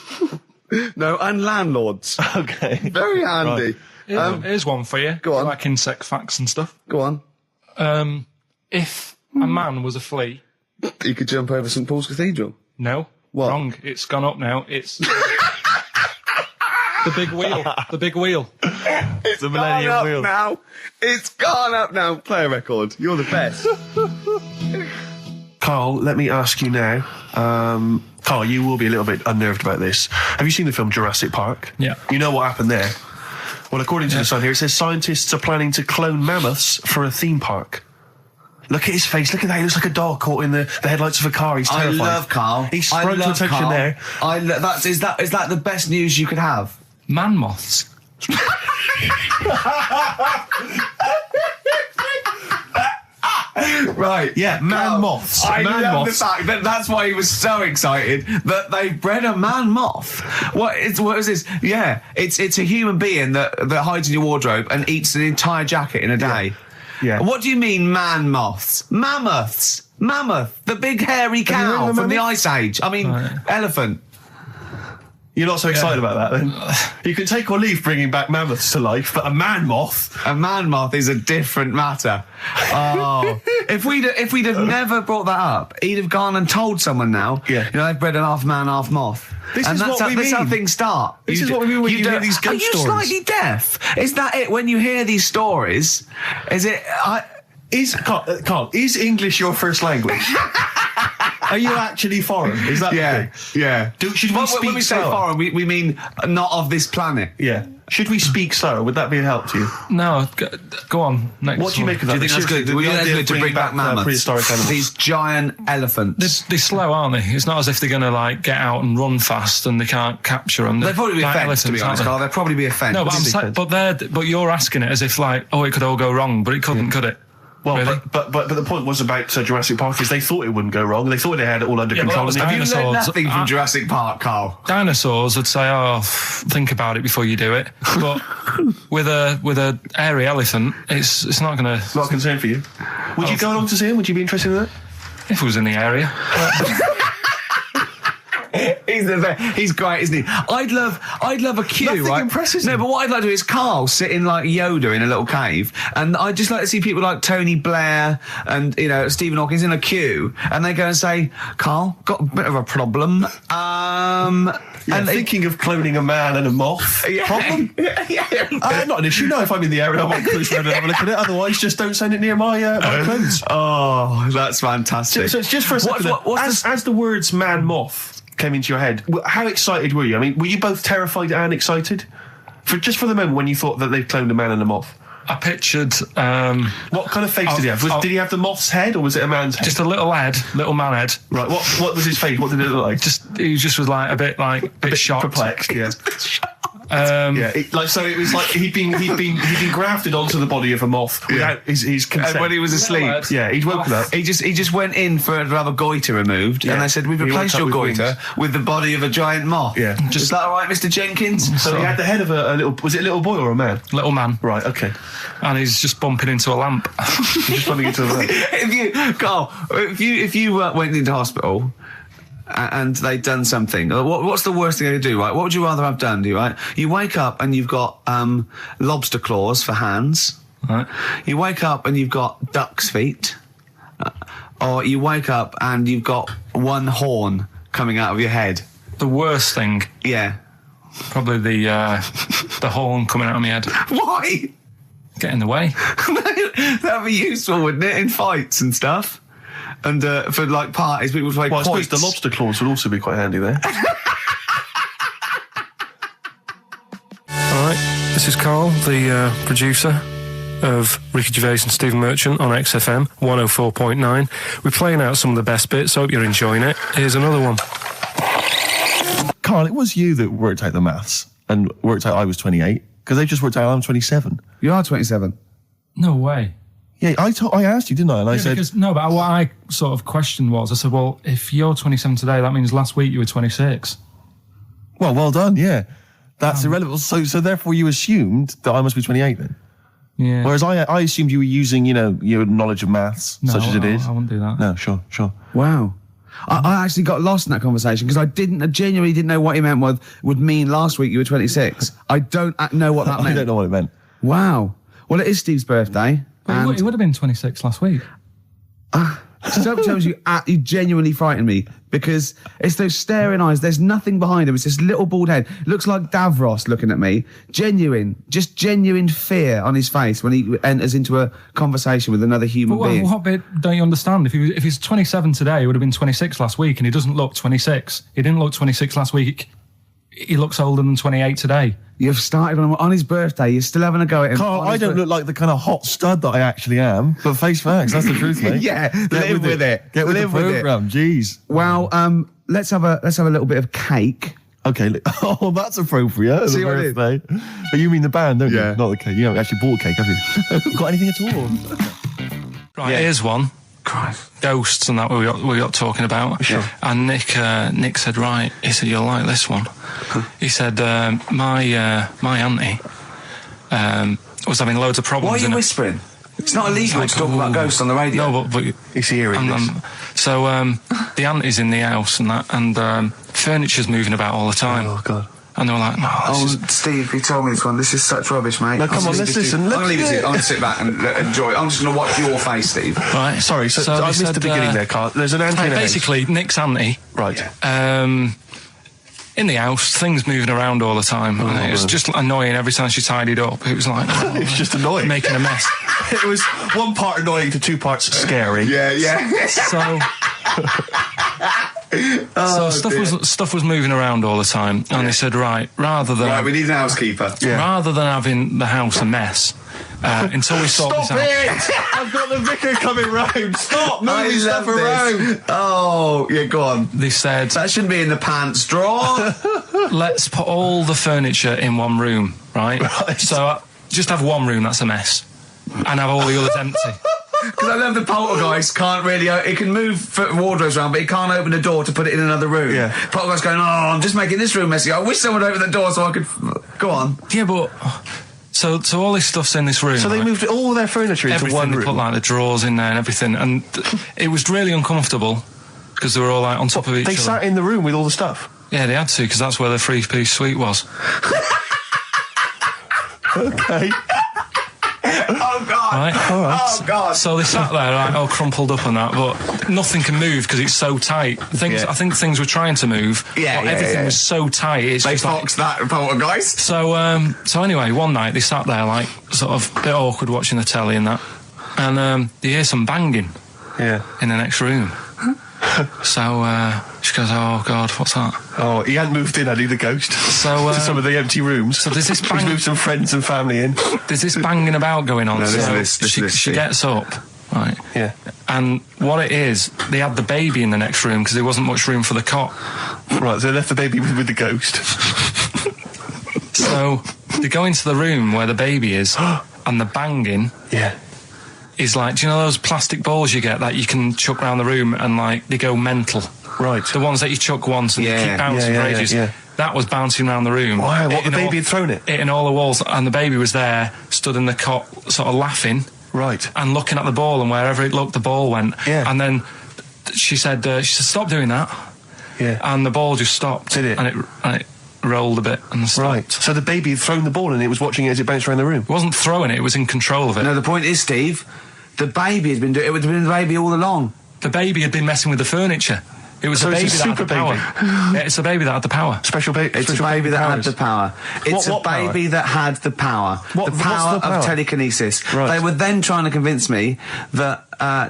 [SPEAKER 1] No, and landlords.
[SPEAKER 3] Okay.
[SPEAKER 1] Very handy.
[SPEAKER 2] Here's one for you.
[SPEAKER 1] Go on.
[SPEAKER 2] Like insect facts and stuff.
[SPEAKER 1] Go on.
[SPEAKER 2] If a man was a flea...
[SPEAKER 1] You could jump over St Paul's Cathedral.
[SPEAKER 2] No.
[SPEAKER 1] What?
[SPEAKER 2] Wrong. It's gone up now. It's... the big wheel. The big wheel.
[SPEAKER 1] It's
[SPEAKER 3] the Millennium
[SPEAKER 1] gone up
[SPEAKER 3] Wheel.
[SPEAKER 1] now. It's gone up now. Play a record. You're the best.
[SPEAKER 3] Karl, let me ask you now. Karl, you will be a little bit unnerved about this. Have you seen the film Jurassic Park?
[SPEAKER 2] Yeah.
[SPEAKER 3] You know what happened there? Well, according to the Sun here, it says scientists are planning to clone mammoths for a theme park. Look at his face. Look at that. He looks like a dog caught in the headlights of a car. He's terrified.
[SPEAKER 1] I love Karl.
[SPEAKER 3] He sprung to attention
[SPEAKER 1] Karl.
[SPEAKER 3] there.
[SPEAKER 1] Is that the best news you could have?
[SPEAKER 2] Man moths.
[SPEAKER 1] Right.
[SPEAKER 3] Yeah, man moths.
[SPEAKER 1] I
[SPEAKER 3] Man
[SPEAKER 1] love
[SPEAKER 3] moths.
[SPEAKER 1] the fact that that's why he was so excited that they bred a man moth. What is this? Yeah, it's a human being that hides in your wardrobe and eats an entire jacket in a day.
[SPEAKER 3] Yeah.
[SPEAKER 1] What do you mean, man moths? Mammoths. Mammoth, the big hairy
[SPEAKER 3] Have you heard
[SPEAKER 1] cow
[SPEAKER 3] of a
[SPEAKER 1] from the
[SPEAKER 3] mammoth?
[SPEAKER 1] Ice Age. I mean, elephant.
[SPEAKER 3] You're not so excited about that, then? You can take or leave bringing back mammoths to life, but a man moth...
[SPEAKER 1] A man moth is a different matter. Oh, if we'd have never brought that up, he'd have gone and told someone now.
[SPEAKER 3] Yeah.
[SPEAKER 1] You know, they've bred an half man, half moth.
[SPEAKER 3] This
[SPEAKER 1] and
[SPEAKER 3] is
[SPEAKER 1] that's
[SPEAKER 3] what
[SPEAKER 1] how,
[SPEAKER 3] we
[SPEAKER 1] this is how
[SPEAKER 3] mean.
[SPEAKER 1] things start.
[SPEAKER 3] This is what we mean when you hear
[SPEAKER 1] don't-
[SPEAKER 3] these ghost
[SPEAKER 1] Are you
[SPEAKER 3] stories.
[SPEAKER 1] slightly deaf? Is that it? When you hear these stories, is it?
[SPEAKER 3] Karl, is English your first language? Are you actually foreign? Is that the
[SPEAKER 1] Yeah,
[SPEAKER 3] thing?
[SPEAKER 1] yeah.
[SPEAKER 3] Should we
[SPEAKER 1] When
[SPEAKER 3] speak
[SPEAKER 1] we say
[SPEAKER 3] slower?
[SPEAKER 1] foreign, we mean not of this planet.
[SPEAKER 3] Yeah. Should we speak slower? Would that be a help to you?
[SPEAKER 2] No, go on. Next
[SPEAKER 3] What do you
[SPEAKER 2] one.
[SPEAKER 3] make of
[SPEAKER 1] Do
[SPEAKER 3] that?
[SPEAKER 1] you think that's good?
[SPEAKER 3] The
[SPEAKER 1] Well, you think
[SPEAKER 3] idea
[SPEAKER 1] that's
[SPEAKER 3] of
[SPEAKER 1] good to
[SPEAKER 3] bringing
[SPEAKER 1] bring back mammoths?
[SPEAKER 3] prehistoric animals.
[SPEAKER 1] These giant elephants.
[SPEAKER 2] They're slow, aren't they? It's not as if they're going to like get out and run fast and they can't capture them.
[SPEAKER 1] They'd probably be a
[SPEAKER 2] like
[SPEAKER 1] fence, to be
[SPEAKER 2] elephants,
[SPEAKER 1] honest,
[SPEAKER 2] aren't
[SPEAKER 1] Karl. They'd probably be a
[SPEAKER 2] they?
[SPEAKER 1] fence.
[SPEAKER 2] No, but you're asking it as if like, oh, it could all go wrong, but it couldn't, could it?
[SPEAKER 3] Well,
[SPEAKER 2] Really?
[SPEAKER 3] but the point was about Jurassic Park is they thought it wouldn't go wrong. They thought they had it all under
[SPEAKER 2] Yeah, but
[SPEAKER 3] control.
[SPEAKER 2] that was
[SPEAKER 3] And they-
[SPEAKER 1] Have you learned
[SPEAKER 2] dinosaurs.
[SPEAKER 1] nothing from Jurassic Park, Karl?
[SPEAKER 2] Dinosaurs would say, "Oh, think about it before you do it." But with a hairy elephant, it's not going to.
[SPEAKER 3] Not a concern for you. Would you go along to see him? Would you be interested in that?
[SPEAKER 2] If it was in the area,
[SPEAKER 1] He's great, isn't he? I'd love a queue,
[SPEAKER 3] Nothing
[SPEAKER 1] right?
[SPEAKER 3] impresses
[SPEAKER 1] No,
[SPEAKER 3] him.
[SPEAKER 1] but what I'd like to do is Karl sitting like Yoda in a little cave, and I'd just like to see people like Tony Blair and Stephen Hawkins in a queue, and they go and say, "Karl, got a bit of a problem."
[SPEAKER 3] And thinking of cloning a man and a moth. Problem? Not an issue. No, if I'm in the area, I might cruise around and have a look at it. Otherwise, just don't send it near my clothes.
[SPEAKER 1] Oh, that's fantastic.
[SPEAKER 3] So it's just for a second. As the words "man moth" came into your head, how excited were you? I mean, were you both terrified and excited? For the moment when you thought that they'd cloned a man and a moth?
[SPEAKER 2] I pictured
[SPEAKER 3] What kind of face did he have? Did he have the moth's head or was it a man's head?
[SPEAKER 2] just a little man head.
[SPEAKER 3] Right, what was his face? What did it look like?
[SPEAKER 2] He just was like a bit shocked.
[SPEAKER 3] Perplexed, yeah.
[SPEAKER 2] Yeah,
[SPEAKER 3] It was like he'd been grafted onto the body of a moth without his consent.
[SPEAKER 1] And when he was asleep,
[SPEAKER 3] Yeah, he'd woken up.
[SPEAKER 1] he just went in to have a goiter removed,
[SPEAKER 3] Yeah.
[SPEAKER 1] and they said, "We've
[SPEAKER 3] He
[SPEAKER 1] replaced
[SPEAKER 3] woke
[SPEAKER 1] your
[SPEAKER 3] up with
[SPEAKER 1] goiter with the body of a giant moth."
[SPEAKER 3] Yeah.
[SPEAKER 1] Is that all right, Mr. Jenkins?
[SPEAKER 3] So he had the head of a little. Was it a little boy or a man?
[SPEAKER 2] little man,
[SPEAKER 3] Right. Okay.
[SPEAKER 2] and he's just bumping into a lamp.
[SPEAKER 3] He's just running into the leg.
[SPEAKER 1] if you went into hospital and they'd done something, what's the worst thing they could do, right? What would you rather have done, right? You wake up and you've got lobster claws for hands.
[SPEAKER 2] Right.
[SPEAKER 1] You wake up and you've got duck's feet. Or you wake up and you've got one horn coming out of your head.
[SPEAKER 2] The worst thing,
[SPEAKER 1] Yeah.
[SPEAKER 2] probably the horn coming out of my head.
[SPEAKER 1] Why?
[SPEAKER 2] Get in the way.
[SPEAKER 1] That'd be useful, wouldn't it, in fights and stuff? And for like parties, people would play
[SPEAKER 3] Well, I suppose
[SPEAKER 1] quoits.
[SPEAKER 3] the lobster claws would also be quite handy there.
[SPEAKER 2] All right, this is Karl, the producer of Ricky Gervais and Stephen Merchant on XFM 104.9. We're playing out some of the best bits. Hope you're enjoying it. Here's another one.
[SPEAKER 3] Karl, it was you that worked out the maths and worked out I was 28 because they just worked out I'm 27.
[SPEAKER 1] You are 27.
[SPEAKER 2] No way.
[SPEAKER 3] Yeah, I asked you, didn't I? And I said,
[SPEAKER 2] But what I sort of questioned was, I said, well, if you're 27 today, that means last week you were 26.
[SPEAKER 3] well done, yeah. That's irrelevant. So therefore you assumed that I must be 28 then.
[SPEAKER 2] Yeah.
[SPEAKER 3] Whereas I assumed you were using, your knowledge of maths, such as it is.
[SPEAKER 2] I wouldn't do that.
[SPEAKER 3] No, sure.
[SPEAKER 1] Wow. I actually got lost in that conversation because I genuinely didn't know what he meant would mean last week you were 26. I don't know what that meant.
[SPEAKER 3] I don't know what it meant.
[SPEAKER 1] Wow. Well, it is Steve's birthday.
[SPEAKER 2] But he would have been 26 last week.
[SPEAKER 1] Sometimes you genuinely frighten me because it's those staring eyes. There's nothing behind him. It's this little bald head. Looks like Davros looking at me. Genuine fear on his face when he enters into a conversation with another human being.
[SPEAKER 2] What bit don't you understand? If he's 27 today, he would have been 26 last week, and he doesn't look 26. He didn't look 26 last week. He looks older than 28 today.
[SPEAKER 1] You've started on his birthday. You're still having a go at him.
[SPEAKER 3] Carl, I don't look like the kind of hot stud that I actually am, but face facts, that's the truth, mate.
[SPEAKER 1] Yeah, live with it.
[SPEAKER 3] Get with the programme, jeez.
[SPEAKER 1] Well, let's have a little bit of cake.
[SPEAKER 3] Okay, oh, that's appropriate.
[SPEAKER 1] See
[SPEAKER 3] The
[SPEAKER 1] what I did?
[SPEAKER 3] birthday. But you mean the band, don't
[SPEAKER 1] Yeah.
[SPEAKER 3] you? Not the cake. You haven't actually bought a cake, have you? Got anything at all?
[SPEAKER 2] Right, here's one.
[SPEAKER 1] Christ.
[SPEAKER 2] Ghosts and that we got talking about.
[SPEAKER 3] Sure.
[SPEAKER 2] And Nick said, right, he said, you'll like this one. He said, my auntie was having loads of problems.
[SPEAKER 1] Why are you
[SPEAKER 2] in
[SPEAKER 1] whispering? It's not illegal to talk about ghosts on the radio.
[SPEAKER 2] No, but
[SPEAKER 3] He's hearing this.
[SPEAKER 2] so the auntie's in the house and that, and furniture's moving about all the time.
[SPEAKER 3] Oh, God.
[SPEAKER 2] And they were like, no, this is...
[SPEAKER 1] Steve, he told me this one. This is such rubbish, mate.
[SPEAKER 3] No, come on, let's listen.
[SPEAKER 1] I'm going to leave it to you. I'm going to sit back and enjoy it. I'm just going to watch your face, Steve.
[SPEAKER 2] Right.
[SPEAKER 3] Sorry, so I missed the beginning there, Carl. There's an auntie in the house.
[SPEAKER 2] Basically, Nick's auntie.
[SPEAKER 3] Right.
[SPEAKER 2] In the house, things moving around all the time. And it was just annoying every time she tidied up. It was like...
[SPEAKER 3] It was just annoying.
[SPEAKER 2] Making a mess.
[SPEAKER 3] It was one part annoying to two parts scary.
[SPEAKER 1] Yeah.
[SPEAKER 2] So stuff was moving around all the time, and they said, right,
[SPEAKER 1] we need an housekeeper.
[SPEAKER 2] rather than having the house a mess, until we sort this out.
[SPEAKER 3] I've got the vicar coming round. Stop moving stuff around.
[SPEAKER 1] Oh, yeah, go on.
[SPEAKER 2] They said,
[SPEAKER 1] That shouldn't be in the pants drawer.
[SPEAKER 2] let's put all the furniture in one room, right?
[SPEAKER 3] Right.
[SPEAKER 2] So just have one room that's a mess, and have all the others empty.
[SPEAKER 1] Because I love the poltergeist can't really... It can move wardrobes around, but it can't open a door to put it in another room.
[SPEAKER 3] Yeah.
[SPEAKER 1] Poltergeist going, I'm just making this room messy. I wish someone would open the door so I could... Go on.
[SPEAKER 2] Yeah, but... So all this stuff's in this room.
[SPEAKER 3] So they moved all their furniture into
[SPEAKER 2] everything.
[SPEAKER 3] one
[SPEAKER 2] They
[SPEAKER 3] room.
[SPEAKER 2] put like the drawers in there and everything, and it was really uncomfortable because they were all like on top of each
[SPEAKER 3] They
[SPEAKER 2] other.
[SPEAKER 3] sat in the room with all the stuff.
[SPEAKER 2] Yeah, they had to because that's where the 3-piece suite was.
[SPEAKER 3] Okay.
[SPEAKER 1] Oh, God.
[SPEAKER 2] Right?
[SPEAKER 3] All right.
[SPEAKER 1] Oh, God.
[SPEAKER 2] So they sat there like all crumpled up and that, but nothing can move because it's so tight. I think things were trying to move.
[SPEAKER 1] Yeah,
[SPEAKER 2] but everything was so tight. It's
[SPEAKER 1] They
[SPEAKER 2] just like,
[SPEAKER 1] foxed that poltergeist.
[SPEAKER 2] So anyway, one night they sat there like sort of a bit awkward watching the telly and that, and they hear some banging
[SPEAKER 3] Yeah.
[SPEAKER 2] in the next room. So she goes, oh God, what's that?
[SPEAKER 3] Oh, he hadn't moved in, had he, the ghost?
[SPEAKER 2] So,
[SPEAKER 3] to some of the empty rooms.
[SPEAKER 2] so there's this
[SPEAKER 3] He's
[SPEAKER 2] bang-
[SPEAKER 3] moved some friends and family in.
[SPEAKER 2] There's this banging about going on.
[SPEAKER 1] No,
[SPEAKER 2] so
[SPEAKER 1] listen to this,
[SPEAKER 2] she
[SPEAKER 1] Steve.
[SPEAKER 2] gets up, right?
[SPEAKER 3] Yeah.
[SPEAKER 2] And what it is, they had the baby in the next room because there wasn't much room for the cot.
[SPEAKER 3] Right, so they left the baby with the ghost.
[SPEAKER 2] So they go into the room where the baby is, and the banging
[SPEAKER 3] Yeah.
[SPEAKER 2] is like, do you know those plastic balls you get that you can chuck around the room and like they go mental?
[SPEAKER 3] Right.
[SPEAKER 2] The ones that you chuck once and they
[SPEAKER 1] Yeah.
[SPEAKER 2] keep bouncing
[SPEAKER 3] Yeah,
[SPEAKER 2] for
[SPEAKER 3] yeah,
[SPEAKER 2] ages.
[SPEAKER 3] yeah.
[SPEAKER 2] That was bouncing around the room.
[SPEAKER 3] Why? What, the
[SPEAKER 2] Hitting
[SPEAKER 3] baby had thrown it?
[SPEAKER 2] Hitting all the walls, and the baby was there, stood in the cot, sort of laughing.
[SPEAKER 3] Right.
[SPEAKER 2] And looking at the ball, and wherever it looked, the ball went.
[SPEAKER 3] Yeah.
[SPEAKER 2] And then she said, stop doing that.
[SPEAKER 3] Yeah.
[SPEAKER 2] And the ball just stopped.
[SPEAKER 3] Did it?
[SPEAKER 2] And it rolled a bit and stopped.
[SPEAKER 3] Right. So the baby had thrown the ball and it was watching it as it bounced around the room.
[SPEAKER 2] It wasn't throwing it, it was in control of it.
[SPEAKER 1] No, the point is, Steve, the baby has been doing it. It's been the baby all along.
[SPEAKER 2] The baby had been messing with the furniture. It was
[SPEAKER 3] So
[SPEAKER 2] the baby
[SPEAKER 3] it's a
[SPEAKER 2] that had the
[SPEAKER 3] super
[SPEAKER 2] power.
[SPEAKER 3] baby.
[SPEAKER 2] Yeah, it's the baby that had the power.
[SPEAKER 3] Special baby.
[SPEAKER 1] It's a baby that had the power. It's
[SPEAKER 3] What
[SPEAKER 1] a baby that had the power.
[SPEAKER 3] What-
[SPEAKER 1] the power
[SPEAKER 3] what's the power?
[SPEAKER 1] of telekinesis.
[SPEAKER 3] Right.
[SPEAKER 1] They were then trying to convince me that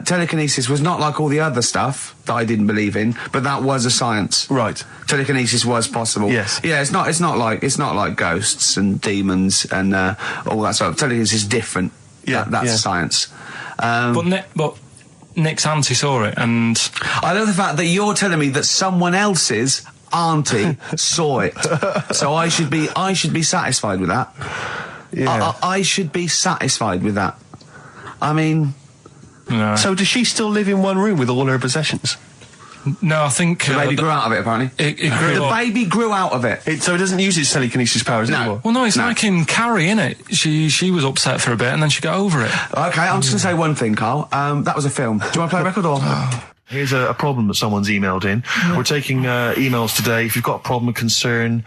[SPEAKER 1] telekinesis was not like all the other stuff that I didn't believe in, but that was a science.
[SPEAKER 3] Right.
[SPEAKER 1] Telekinesis was possible.
[SPEAKER 3] Yes.
[SPEAKER 1] Yeah, it's not like ghosts and demons and all that sort of. Telekinesis is different.
[SPEAKER 3] Yeah,
[SPEAKER 1] That's
[SPEAKER 3] yeah.
[SPEAKER 1] science.
[SPEAKER 2] But Nick's auntie saw it, and
[SPEAKER 1] I love the fact that you're telling me that someone else's auntie saw it. So I should be satisfied with that.
[SPEAKER 3] Yeah.
[SPEAKER 1] I should be satisfied with that. I mean,
[SPEAKER 2] no,
[SPEAKER 3] So does she still live in one room with all her possessions?
[SPEAKER 2] no, I think
[SPEAKER 1] the baby grew out of it, apparently.
[SPEAKER 2] It grew
[SPEAKER 1] The
[SPEAKER 2] up.
[SPEAKER 1] baby grew out of it.
[SPEAKER 3] So it doesn't use its telekinesis powers
[SPEAKER 1] No.
[SPEAKER 3] anymore?
[SPEAKER 2] Well, no, it's
[SPEAKER 1] No.
[SPEAKER 2] like in Carrie, innit? She was upset for a bit, and then she got over it.
[SPEAKER 1] Okay, I'm just going to say one thing, Carl. That was a film. Do you want to play a record or...?
[SPEAKER 3] Here's a problem that someone's emailed in. We're taking emails today. If you've got a problem, a concern,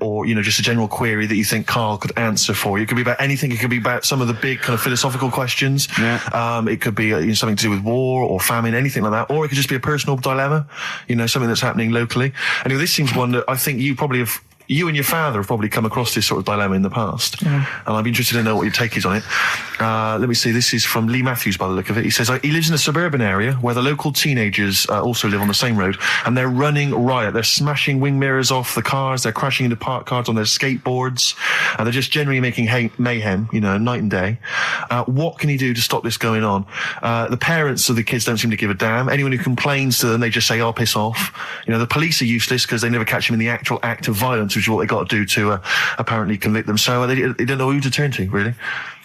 [SPEAKER 3] or, just a general query that you think Karl could answer for you. It could be about anything. It could be about some of the big kind of philosophical questions. Yeah. It could be something to do with war or famine, anything like that. Or it could just be a personal dilemma, something that's happening locally. Anyway, this seems one that I think you and your father have probably come across this sort of dilemma in the past. Yeah. And I'd be interested to know what your take is on it. Let me see. This is from Lee Matthews by the look of it. He says, he lives in a suburban area where the local teenagers also live on the same road, and they're running riot. They're smashing wing mirrors off the cars. They're crashing into parked cars on their skateboards. And they're just generally making mayhem, night and day. What can he do to stop this going on? The parents of the kids don't seem to give a damn. Anyone who complains to them, they just say, "Oh, piss off." The police are useless because they never catch them in the actual act of violence, which is what they got to do to apparently convict them. So they don't know who to turn to, really.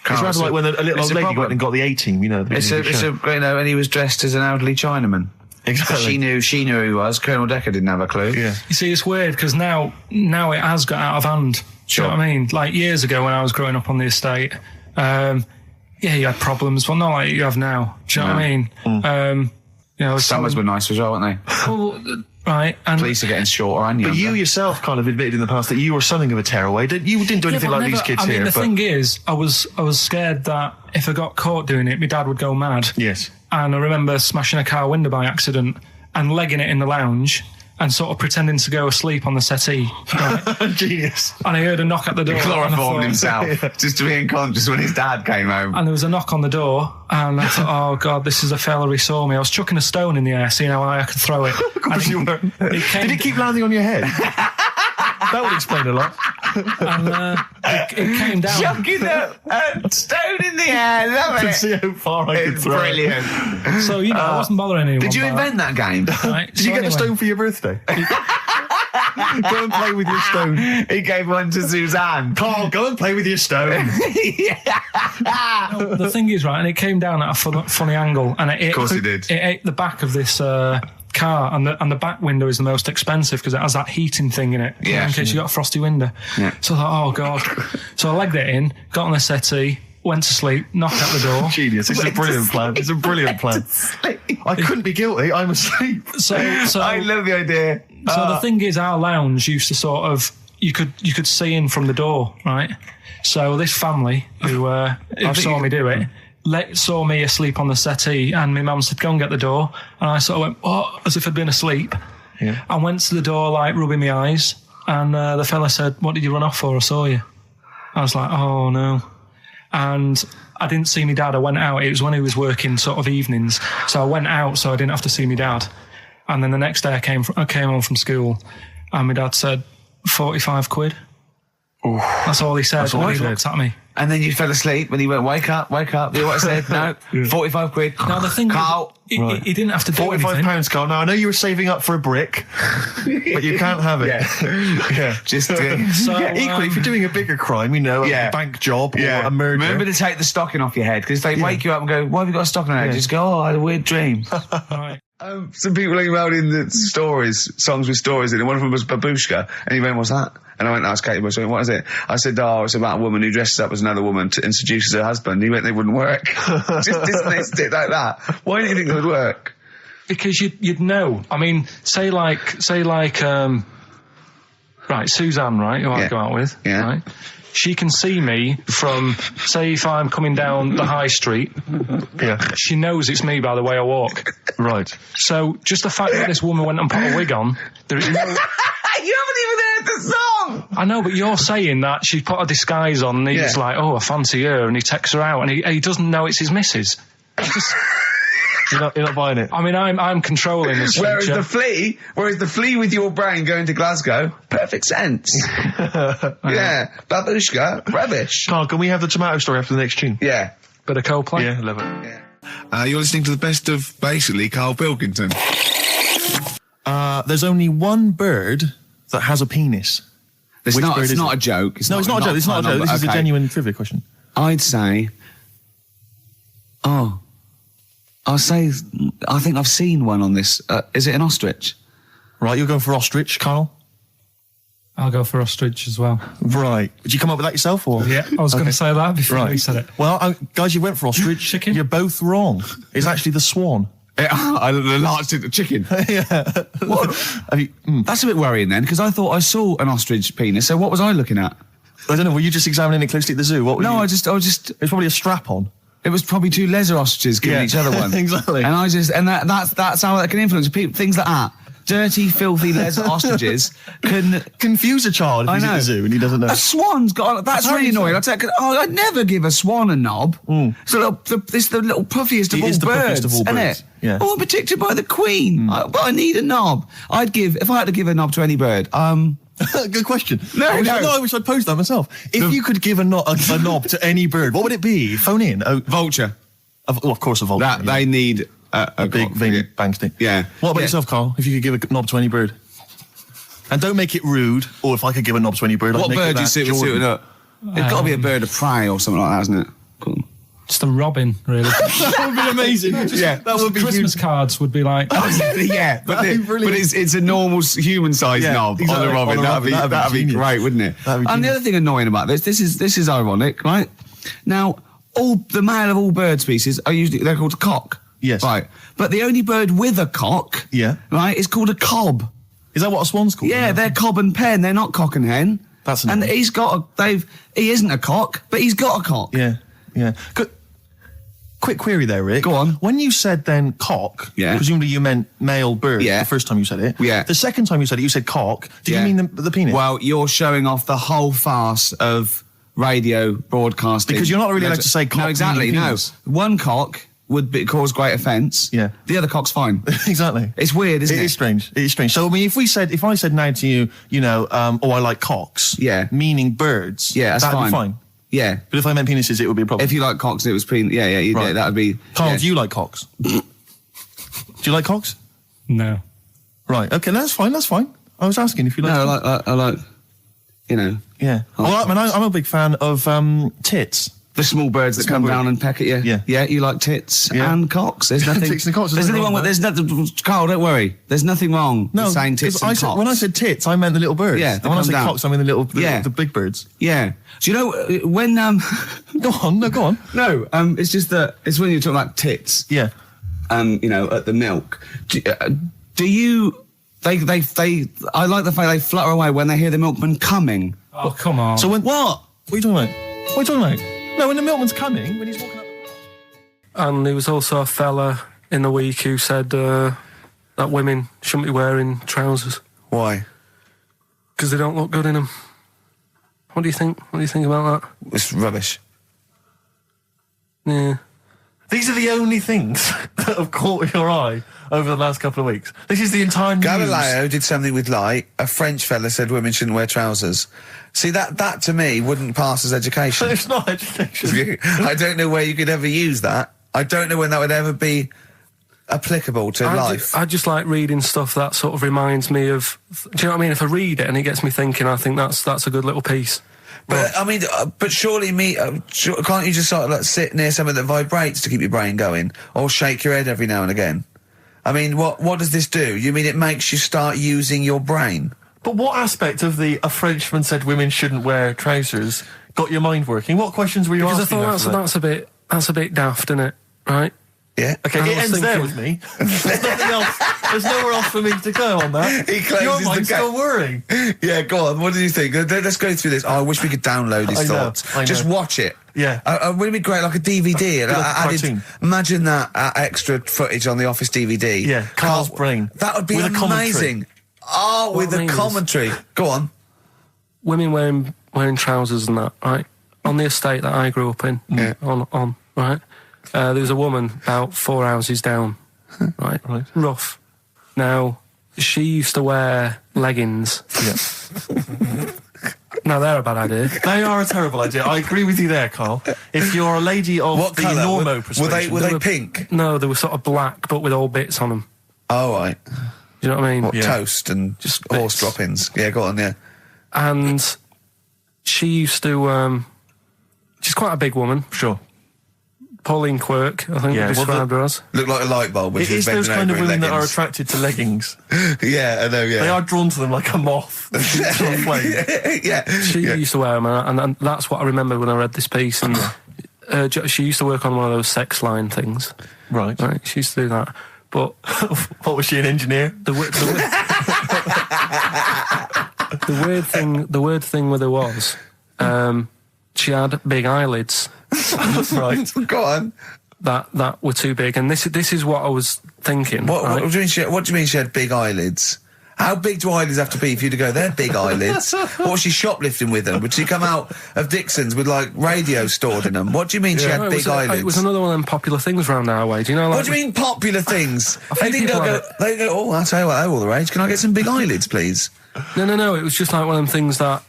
[SPEAKER 3] It's rather like when a little old lady went and got the A-team,
[SPEAKER 1] and he was dressed as an elderly Chinaman.
[SPEAKER 3] Exactly.
[SPEAKER 1] She knew who he was. Colonel Decker didn't have a clue.
[SPEAKER 3] Yeah.
[SPEAKER 2] You see, it's weird because now it has got out of hand.
[SPEAKER 1] Sure.
[SPEAKER 2] Do you know what I mean? Like years ago when I was growing up on the estate, you had problems, but not like you have now. Do you know what I mean?
[SPEAKER 1] Summers were nice as well, weren't they?
[SPEAKER 2] Well, right. And
[SPEAKER 1] police are getting shorter and younger.
[SPEAKER 3] But you yourself kind of admitted in the past that you were something of a tearaway. You didn't do anything like these kids here.
[SPEAKER 2] The thing is, I was scared that if I got caught doing it, my dad would go mad.
[SPEAKER 3] Yes.
[SPEAKER 2] And I remember smashing a car window by accident and legging it in the lounge and sort of pretending to go asleep on the settee. Right?
[SPEAKER 3] Genius.
[SPEAKER 2] And I heard a knock at the door.
[SPEAKER 1] He chloroformed himself just to be unconscious when his dad came home.
[SPEAKER 2] And there was a knock on the door, and I thought, oh God, this is a fella he saw me. I was chucking a stone in the air, seeing how high I could throw it.
[SPEAKER 3] Of course you were. Did it keep landing on your head? That would explain a lot.
[SPEAKER 2] And it came down.
[SPEAKER 1] Chucking a stone in the air, love it.
[SPEAKER 3] See how far I could throw.
[SPEAKER 1] Brilliant.
[SPEAKER 2] So, I wasn't bothering anyone.
[SPEAKER 1] Did you invent that game?
[SPEAKER 2] Right?
[SPEAKER 3] Did you get the stone for your birthday? Go and play with your stone.
[SPEAKER 1] He gave one to Suzanne.
[SPEAKER 3] Karl, go and play with your stone.
[SPEAKER 2] No, the thing is, right, and it came down at a funny angle, and
[SPEAKER 1] of course it did.
[SPEAKER 2] It ate the back of this car, and the back window is the most expensive because it has that heating thing in it, in case you got a frosty window. Yeah. So I thought, oh God. So I legged it in, got on the settee, went to sleep, knocked at the door.
[SPEAKER 3] Genius. It's a brilliant plan. It's a brilliant plan. I couldn't be guilty. I'm asleep.
[SPEAKER 2] So
[SPEAKER 1] I love the idea.
[SPEAKER 2] So the thing is, our lounge used to sort of, you could see in from the door, right? So this family who saw me do it, saw me asleep on the settee, and my mum said, "Go and get the door." And I sort of went, "Oh," as if I'd been asleep. Yeah. I went to the door, like rubbing my eyes, and the fella said, "What did you run off for? I saw you." I was like, "Oh no." And I didn't see my dad. I went out. It was when he was working sort of evenings. So I went out so I didn't have to see my dad. And then the next day I came home from school, and my dad said, 45 quid. Ooh. That's all he said. That's all he looked at me.
[SPEAKER 1] And then you fell asleep and he went, wake up. You know what I said? No, 45 quid.
[SPEAKER 2] Now the thing
[SPEAKER 1] Karl.
[SPEAKER 2] He didn't have to do anything.
[SPEAKER 3] £45, Karl. Now I know you were saving up for a brick, but you can't have it.
[SPEAKER 1] Yeah. Just
[SPEAKER 3] equally, if you're doing a bigger crime, a bank job or a murder.
[SPEAKER 1] Remember to take the stocking off your head, because if they wake you up and go, "Why have you got a stocking on your head?" Just go, "Oh, I had a weird dream."
[SPEAKER 2] Right.
[SPEAKER 1] Some people emailed in the songs with stories in it. One of them was Babushka, and he went, "What's that?" And I went, "That's Katie Bush." What is it? I said, "Oh, it's about a woman who dresses up as another woman and seduces her husband." He went, "They wouldn't work." Just dismissed it like that. Why do you think it would work?
[SPEAKER 2] Because you'd know. I mean, say like, right, Suzanne, right, who I go out with, right? She can see me from, say, if I'm coming down the high street.
[SPEAKER 3] Yeah.
[SPEAKER 2] She knows it's me by the way I walk.
[SPEAKER 3] Right.
[SPEAKER 2] So just the fact that this woman went and put a wig on, there is no...
[SPEAKER 1] You haven't even heard the song!
[SPEAKER 2] I know, but you're saying that she put a disguise on and he's like, "Oh, I fancy her," and he takes her out and he doesn't know it's his missus.
[SPEAKER 3] You're not buying it.
[SPEAKER 2] I mean, I'm controlling this.
[SPEAKER 1] Whereas the flea with your brain going to Glasgow, perfect sense. Yeah, Babushka, rubbish.
[SPEAKER 3] Karl, can we have the tomato story after the next tune?
[SPEAKER 1] Yeah.
[SPEAKER 2] Bit of Coldplay?
[SPEAKER 3] Yeah, love it.
[SPEAKER 1] Yeah.
[SPEAKER 6] You're listening to the best of, basically, Karl Pilkington.
[SPEAKER 3] There's only one bird that has a penis.
[SPEAKER 1] It's not a joke.
[SPEAKER 3] It's not a joke. This is a genuine trivia question.
[SPEAKER 1] I'd say... I think I've seen one on this. Is it an ostrich?
[SPEAKER 3] Right, you're going for ostrich, Karl?
[SPEAKER 2] I'll go for ostrich as well.
[SPEAKER 3] Right. Did you come up with that yourself, or?
[SPEAKER 2] Yeah, I was going to say that before you said it.
[SPEAKER 3] Well, guys, you went for ostrich.
[SPEAKER 2] Chicken?
[SPEAKER 3] You're both wrong. It's actually the swan.
[SPEAKER 6] The large chicken.
[SPEAKER 3] Yeah.
[SPEAKER 6] What?
[SPEAKER 3] Have you,
[SPEAKER 6] That's a bit worrying then, because I thought I saw an ostrich penis. So what was I looking at?
[SPEAKER 3] I don't know. Were you just examining it closely at the zoo? What were
[SPEAKER 6] No,
[SPEAKER 3] you?
[SPEAKER 6] I just.
[SPEAKER 3] It's probably a strap on.
[SPEAKER 6] It was probably two lesser ostriches giving
[SPEAKER 3] Yeah.
[SPEAKER 6] each other one.
[SPEAKER 3] Exactly.
[SPEAKER 6] And that's how that can influence people. Things like that. Dirty, filthy lesser ostriches can
[SPEAKER 3] Confuse a child if
[SPEAKER 6] I
[SPEAKER 3] he's at
[SPEAKER 6] know.
[SPEAKER 3] the zoo and he doesn't know.
[SPEAKER 6] A swan's got. That's really annoying. I'd never give a swan a knob. It's the little puffiest of
[SPEAKER 3] It
[SPEAKER 6] all
[SPEAKER 3] is the
[SPEAKER 6] birds,
[SPEAKER 3] puffiest of all
[SPEAKER 6] isn't
[SPEAKER 3] birds.
[SPEAKER 6] it?
[SPEAKER 3] Yeah.
[SPEAKER 6] Oh, I'm protected by the queen. But I need a knob. If I had to give a knob to any bird,
[SPEAKER 3] Good question.
[SPEAKER 6] No,
[SPEAKER 3] I wish I'd posed that myself. If you could give a knob to any bird, what would it be? Phone in. Oh,
[SPEAKER 6] vulture.
[SPEAKER 3] of course, a vulture.
[SPEAKER 6] That
[SPEAKER 3] yeah.
[SPEAKER 6] they need a
[SPEAKER 3] big
[SPEAKER 6] cock,
[SPEAKER 3] veiny
[SPEAKER 6] yeah.
[SPEAKER 3] bang stick.
[SPEAKER 6] Yeah.
[SPEAKER 3] What about
[SPEAKER 6] Yeah.
[SPEAKER 3] yourself, Carl? If you could give a knob to any bird, and don't make it rude. Or if I could give a knob to any bird,
[SPEAKER 6] What
[SPEAKER 3] I'd make
[SPEAKER 6] bird
[SPEAKER 3] it
[SPEAKER 6] do you
[SPEAKER 3] that
[SPEAKER 6] suit
[SPEAKER 3] Jordan.
[SPEAKER 6] suited up? It's got to be a bird of prey or something like that, isn't it? Cool.
[SPEAKER 2] Just a robin, really.
[SPEAKER 3] That would be amazing.
[SPEAKER 6] Yeah,
[SPEAKER 3] that would be
[SPEAKER 2] Christmas
[SPEAKER 3] huge.
[SPEAKER 2] cards would be like.
[SPEAKER 6] yeah, but
[SPEAKER 3] That'd be brilliant.
[SPEAKER 6] it's a normal human-sized
[SPEAKER 3] Yeah,
[SPEAKER 6] knob
[SPEAKER 3] exactly.
[SPEAKER 6] on the robin.
[SPEAKER 3] On a robin.
[SPEAKER 6] That'd be
[SPEAKER 3] genius.
[SPEAKER 6] great, wouldn't it?
[SPEAKER 3] That'd be
[SPEAKER 6] And the
[SPEAKER 3] genius.
[SPEAKER 6] other thing annoying about this is ironic, right? Now, the male of all bird species they're called a cock.
[SPEAKER 3] Yes.
[SPEAKER 6] Right. But the only bird with a cock,
[SPEAKER 3] Yeah.
[SPEAKER 6] right, is called a cob.
[SPEAKER 3] Is that what a swan's called?
[SPEAKER 6] Yeah, they're cob and pen. They're not cock and hen.
[SPEAKER 3] That's
[SPEAKER 6] and
[SPEAKER 3] annoying.
[SPEAKER 6] he isn't a cock, but he's got a cock.
[SPEAKER 3] Yeah, yeah. Quick query there, Rick.
[SPEAKER 6] Go on.
[SPEAKER 3] When you said then cock,
[SPEAKER 6] Yeah.
[SPEAKER 3] presumably you meant male bird
[SPEAKER 6] Yeah.
[SPEAKER 3] the first time you said it.
[SPEAKER 6] Yeah.
[SPEAKER 3] The second time you said it, you said cock. Did
[SPEAKER 6] Yeah.
[SPEAKER 3] you mean the penis?
[SPEAKER 6] Well, you're showing off the whole farce of radio broadcasting.
[SPEAKER 3] Because you're not really allowed to say cock
[SPEAKER 6] No, exactly,
[SPEAKER 3] meaning
[SPEAKER 6] no.
[SPEAKER 3] penis.
[SPEAKER 6] One cock would cause great offence.
[SPEAKER 3] Yeah.
[SPEAKER 6] The other cock's fine.
[SPEAKER 3] Exactly.
[SPEAKER 6] It's weird, isn't it?
[SPEAKER 3] It is strange. It is strange. So, I mean, if I said now to you, I like cocks.
[SPEAKER 6] Yeah.
[SPEAKER 3] Meaning birds.
[SPEAKER 6] Yeah, that's
[SPEAKER 3] that'd
[SPEAKER 6] fine.
[SPEAKER 3] be fine.
[SPEAKER 6] Yeah.
[SPEAKER 3] But if I meant penises, it would be a problem.
[SPEAKER 6] If you like cocks and it was yeah,
[SPEAKER 3] Right.
[SPEAKER 6] that would be...
[SPEAKER 3] Carl,
[SPEAKER 6] yeah.
[SPEAKER 3] do you like cocks? Do you like cocks?
[SPEAKER 2] No.
[SPEAKER 3] Right. Okay, that's fine. That's fine. I was asking if you like.
[SPEAKER 6] No, I like,
[SPEAKER 3] Yeah.
[SPEAKER 6] I like
[SPEAKER 3] Well, I'm a big fan of tits.
[SPEAKER 6] the small birds that
[SPEAKER 3] Small
[SPEAKER 6] come
[SPEAKER 3] bird.
[SPEAKER 6] down and peck at you.
[SPEAKER 3] Yeah.
[SPEAKER 6] Yeah, you like tits
[SPEAKER 3] Yeah.
[SPEAKER 6] and cocks. There's nothing...
[SPEAKER 3] Tits and cocks,
[SPEAKER 6] There's
[SPEAKER 3] there's
[SPEAKER 6] nothing wrong with... There's nothing... Carl, don't worry. There's nothing wrong with saying tits
[SPEAKER 3] 'cause
[SPEAKER 6] and
[SPEAKER 3] I said,
[SPEAKER 6] cocks.
[SPEAKER 3] when I said tits, I meant the little birds.
[SPEAKER 6] Yeah,
[SPEAKER 3] And
[SPEAKER 6] they
[SPEAKER 3] when I
[SPEAKER 6] come
[SPEAKER 3] said
[SPEAKER 6] down.
[SPEAKER 3] cocks, I mean
[SPEAKER 6] Yeah.
[SPEAKER 3] the big birds.
[SPEAKER 6] Yeah. Do you know when...
[SPEAKER 3] Go on. No, go on.
[SPEAKER 6] No, it's just that... It's when you're talking about tits.
[SPEAKER 3] Yeah.
[SPEAKER 6] At the milk. Do you... I like the fact they flutter away when they hear the milkman coming.
[SPEAKER 2] Oh, come on.
[SPEAKER 3] So when what? What are you talking about? What are you talking about? No, when the milkman's coming, when he's walking up.
[SPEAKER 2] And there was also a fella in the week who said that women shouldn't be wearing trousers
[SPEAKER 1] Why?
[SPEAKER 2] because they don't look good in them. What do you think? What do you think about that?
[SPEAKER 1] It's rubbish.
[SPEAKER 2] Yeah.
[SPEAKER 3] These are the only things that have caught your eye over the last couple of weeks. This is the entire news.
[SPEAKER 1] Galileo did something with light. A French fella said women shouldn't wear trousers. See, that to me wouldn't pass as education.
[SPEAKER 3] It's not education.
[SPEAKER 1] I don't know where you could ever use that. I don't know when that would ever be applicable to life.
[SPEAKER 2] I just like reading stuff that sort of reminds me of. Do you know what I mean? If I read it and it gets me thinking, I think that's a good little piece.
[SPEAKER 1] But I mean, but surely can't you just sort of like sit near something that vibrates to keep your brain going, or shake your head every now and again? I mean, what does this do? You mean it makes you start using your brain?
[SPEAKER 3] But what aspect of a Frenchman said women shouldn't wear trousers got your mind working? What questions were you
[SPEAKER 2] Because I
[SPEAKER 3] asking?
[SPEAKER 2] thought that's a bit daft, isn't it? Right?
[SPEAKER 1] Yeah.
[SPEAKER 3] Okay,
[SPEAKER 2] I
[SPEAKER 3] it
[SPEAKER 2] was
[SPEAKER 3] ends there
[SPEAKER 2] thinking-
[SPEAKER 3] with me. There's nothing else. There's nowhere else for me to go on that.
[SPEAKER 1] He closes
[SPEAKER 3] Your
[SPEAKER 1] the
[SPEAKER 3] mind's
[SPEAKER 1] gap.
[SPEAKER 3] still worrying.
[SPEAKER 1] Yeah, go on. What do you think? Let's go through this. Oh, I wish we could download his
[SPEAKER 3] I know,
[SPEAKER 1] thoughts.
[SPEAKER 3] I know.
[SPEAKER 1] Just watch it.
[SPEAKER 3] Yeah.
[SPEAKER 1] Wouldn't it be great, like a DVD?
[SPEAKER 3] Like a cartoon.
[SPEAKER 1] Imagine that extra footage on the Office DVD.
[SPEAKER 3] Yeah, Carl's brain.
[SPEAKER 1] That would be
[SPEAKER 3] With a commentary.
[SPEAKER 1] amazing. Oh, with
[SPEAKER 2] What I
[SPEAKER 1] a
[SPEAKER 2] mean is-
[SPEAKER 1] commentary. Go on.
[SPEAKER 2] Women wearing trousers and that, right? On the estate that I grew up in,
[SPEAKER 1] Yeah.
[SPEAKER 2] on right? There was a woman about 4 houses down, right?
[SPEAKER 3] Right.
[SPEAKER 2] Rough. Now, she used to wear leggings.
[SPEAKER 3] Yeah.
[SPEAKER 2] Now, they're a bad idea.
[SPEAKER 3] They are a terrible idea. I agree with you there, Carl. If you're a lady of
[SPEAKER 1] What
[SPEAKER 3] the
[SPEAKER 1] colour?
[SPEAKER 3] normo persuasion...
[SPEAKER 1] Were they pink?
[SPEAKER 2] No, they were sort of black, but with all bits on them.
[SPEAKER 1] Oh, right.
[SPEAKER 2] Do you know what I mean?
[SPEAKER 1] What,
[SPEAKER 3] Yeah.
[SPEAKER 1] toast and
[SPEAKER 2] Just
[SPEAKER 1] horse
[SPEAKER 2] bits.
[SPEAKER 1] droppings? Yeah, go on, yeah.
[SPEAKER 2] And she used to... she's quite a big woman.
[SPEAKER 3] Sure.
[SPEAKER 2] Pauline Quirk, I think
[SPEAKER 3] Yeah,
[SPEAKER 2] we
[SPEAKER 3] well,
[SPEAKER 2] described her as.
[SPEAKER 1] Look like a light bulb when
[SPEAKER 3] It
[SPEAKER 1] she was
[SPEAKER 3] is those
[SPEAKER 1] bending
[SPEAKER 3] kind of
[SPEAKER 1] over in
[SPEAKER 3] women that are
[SPEAKER 1] leggings.
[SPEAKER 3] attracted to leggings.
[SPEAKER 1] Yeah, I know, yeah.
[SPEAKER 3] They are drawn to them like a moth. to a flame.
[SPEAKER 1] Yeah.
[SPEAKER 2] She
[SPEAKER 1] yeah.
[SPEAKER 2] used to wear them, and that's what I remember when I read this piece. And she used to work on one of those sex line things.
[SPEAKER 3] Right.
[SPEAKER 2] Right, she used to do that. But
[SPEAKER 3] What was she, an engineer?
[SPEAKER 2] the weird thing with her was, she had big eyelids.
[SPEAKER 3] Right.
[SPEAKER 1] Go on.
[SPEAKER 2] That were too big, and this is what I was thinking.
[SPEAKER 1] What
[SPEAKER 2] right?
[SPEAKER 1] do you mean she had big eyelids? How big do eyelids have to be for you to go, they're big eyelids? What was she shoplifting with them? Would she come out of Dixon's with, like, radio stored in them? What do you mean she had
[SPEAKER 2] No,
[SPEAKER 1] big eyelids?
[SPEAKER 2] It was another one of them popular things around our way. Do you know? Like,
[SPEAKER 1] What do you mean popular things? They
[SPEAKER 2] think
[SPEAKER 1] didn't
[SPEAKER 2] people
[SPEAKER 1] go,
[SPEAKER 2] have
[SPEAKER 1] they go, oh, I'll tell you what, they're all the rage. Can I get some big eyelids, please?
[SPEAKER 2] No. It was just like one of them things that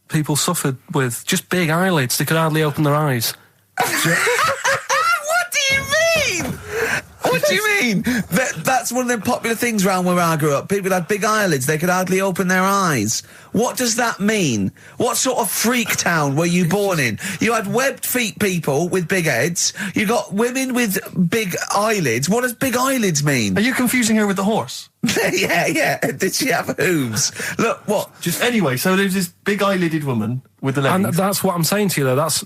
[SPEAKER 2] people suffered with. Just big eyelids. They could hardly open their eyes.
[SPEAKER 1] What do you mean? What do you mean? That's one of them popular things round where I grew up. People had big eyelids. They could hardly open their eyes. What does that mean? What sort of freak town were you born in? You had webbed feet people with big heads. You got women with big eyelids. What does big eyelids mean?
[SPEAKER 3] Are you confusing her with the horse?
[SPEAKER 1] yeah. Did she have hooves? Look, what?
[SPEAKER 3] Anyway, so there's this big eyelidded woman with the
[SPEAKER 2] And
[SPEAKER 3] leggings.
[SPEAKER 2] that's what I'm saying to you, though. That's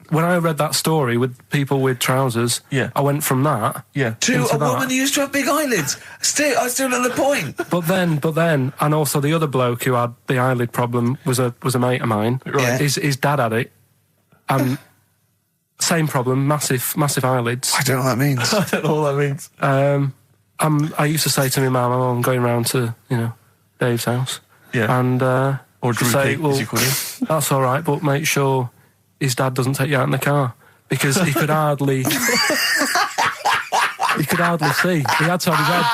[SPEAKER 2] when I read that story with people with trousers.
[SPEAKER 3] Yeah.
[SPEAKER 2] I went from that.
[SPEAKER 3] Yeah.
[SPEAKER 1] To
[SPEAKER 2] into
[SPEAKER 1] a
[SPEAKER 2] that.
[SPEAKER 1] woman who used to have big eyelids. I still not the point.
[SPEAKER 2] But then, and also the other bloke who had the eyelid problem was a mate of mine.
[SPEAKER 1] Right.
[SPEAKER 2] His dad had it, and same problem, massive eyelids.
[SPEAKER 1] I don't know what that means.
[SPEAKER 3] I don't know what that means.
[SPEAKER 2] I used to say to my mum, I'm going round to Dave's house.
[SPEAKER 3] Yeah.
[SPEAKER 2] And
[SPEAKER 3] Or
[SPEAKER 2] to
[SPEAKER 3] Drew
[SPEAKER 2] say,
[SPEAKER 3] King,
[SPEAKER 2] well,
[SPEAKER 3] as you call him.
[SPEAKER 2] that's all right, but make sure his dad doesn't take you out in the car, because he could hardly see. He had to have his head.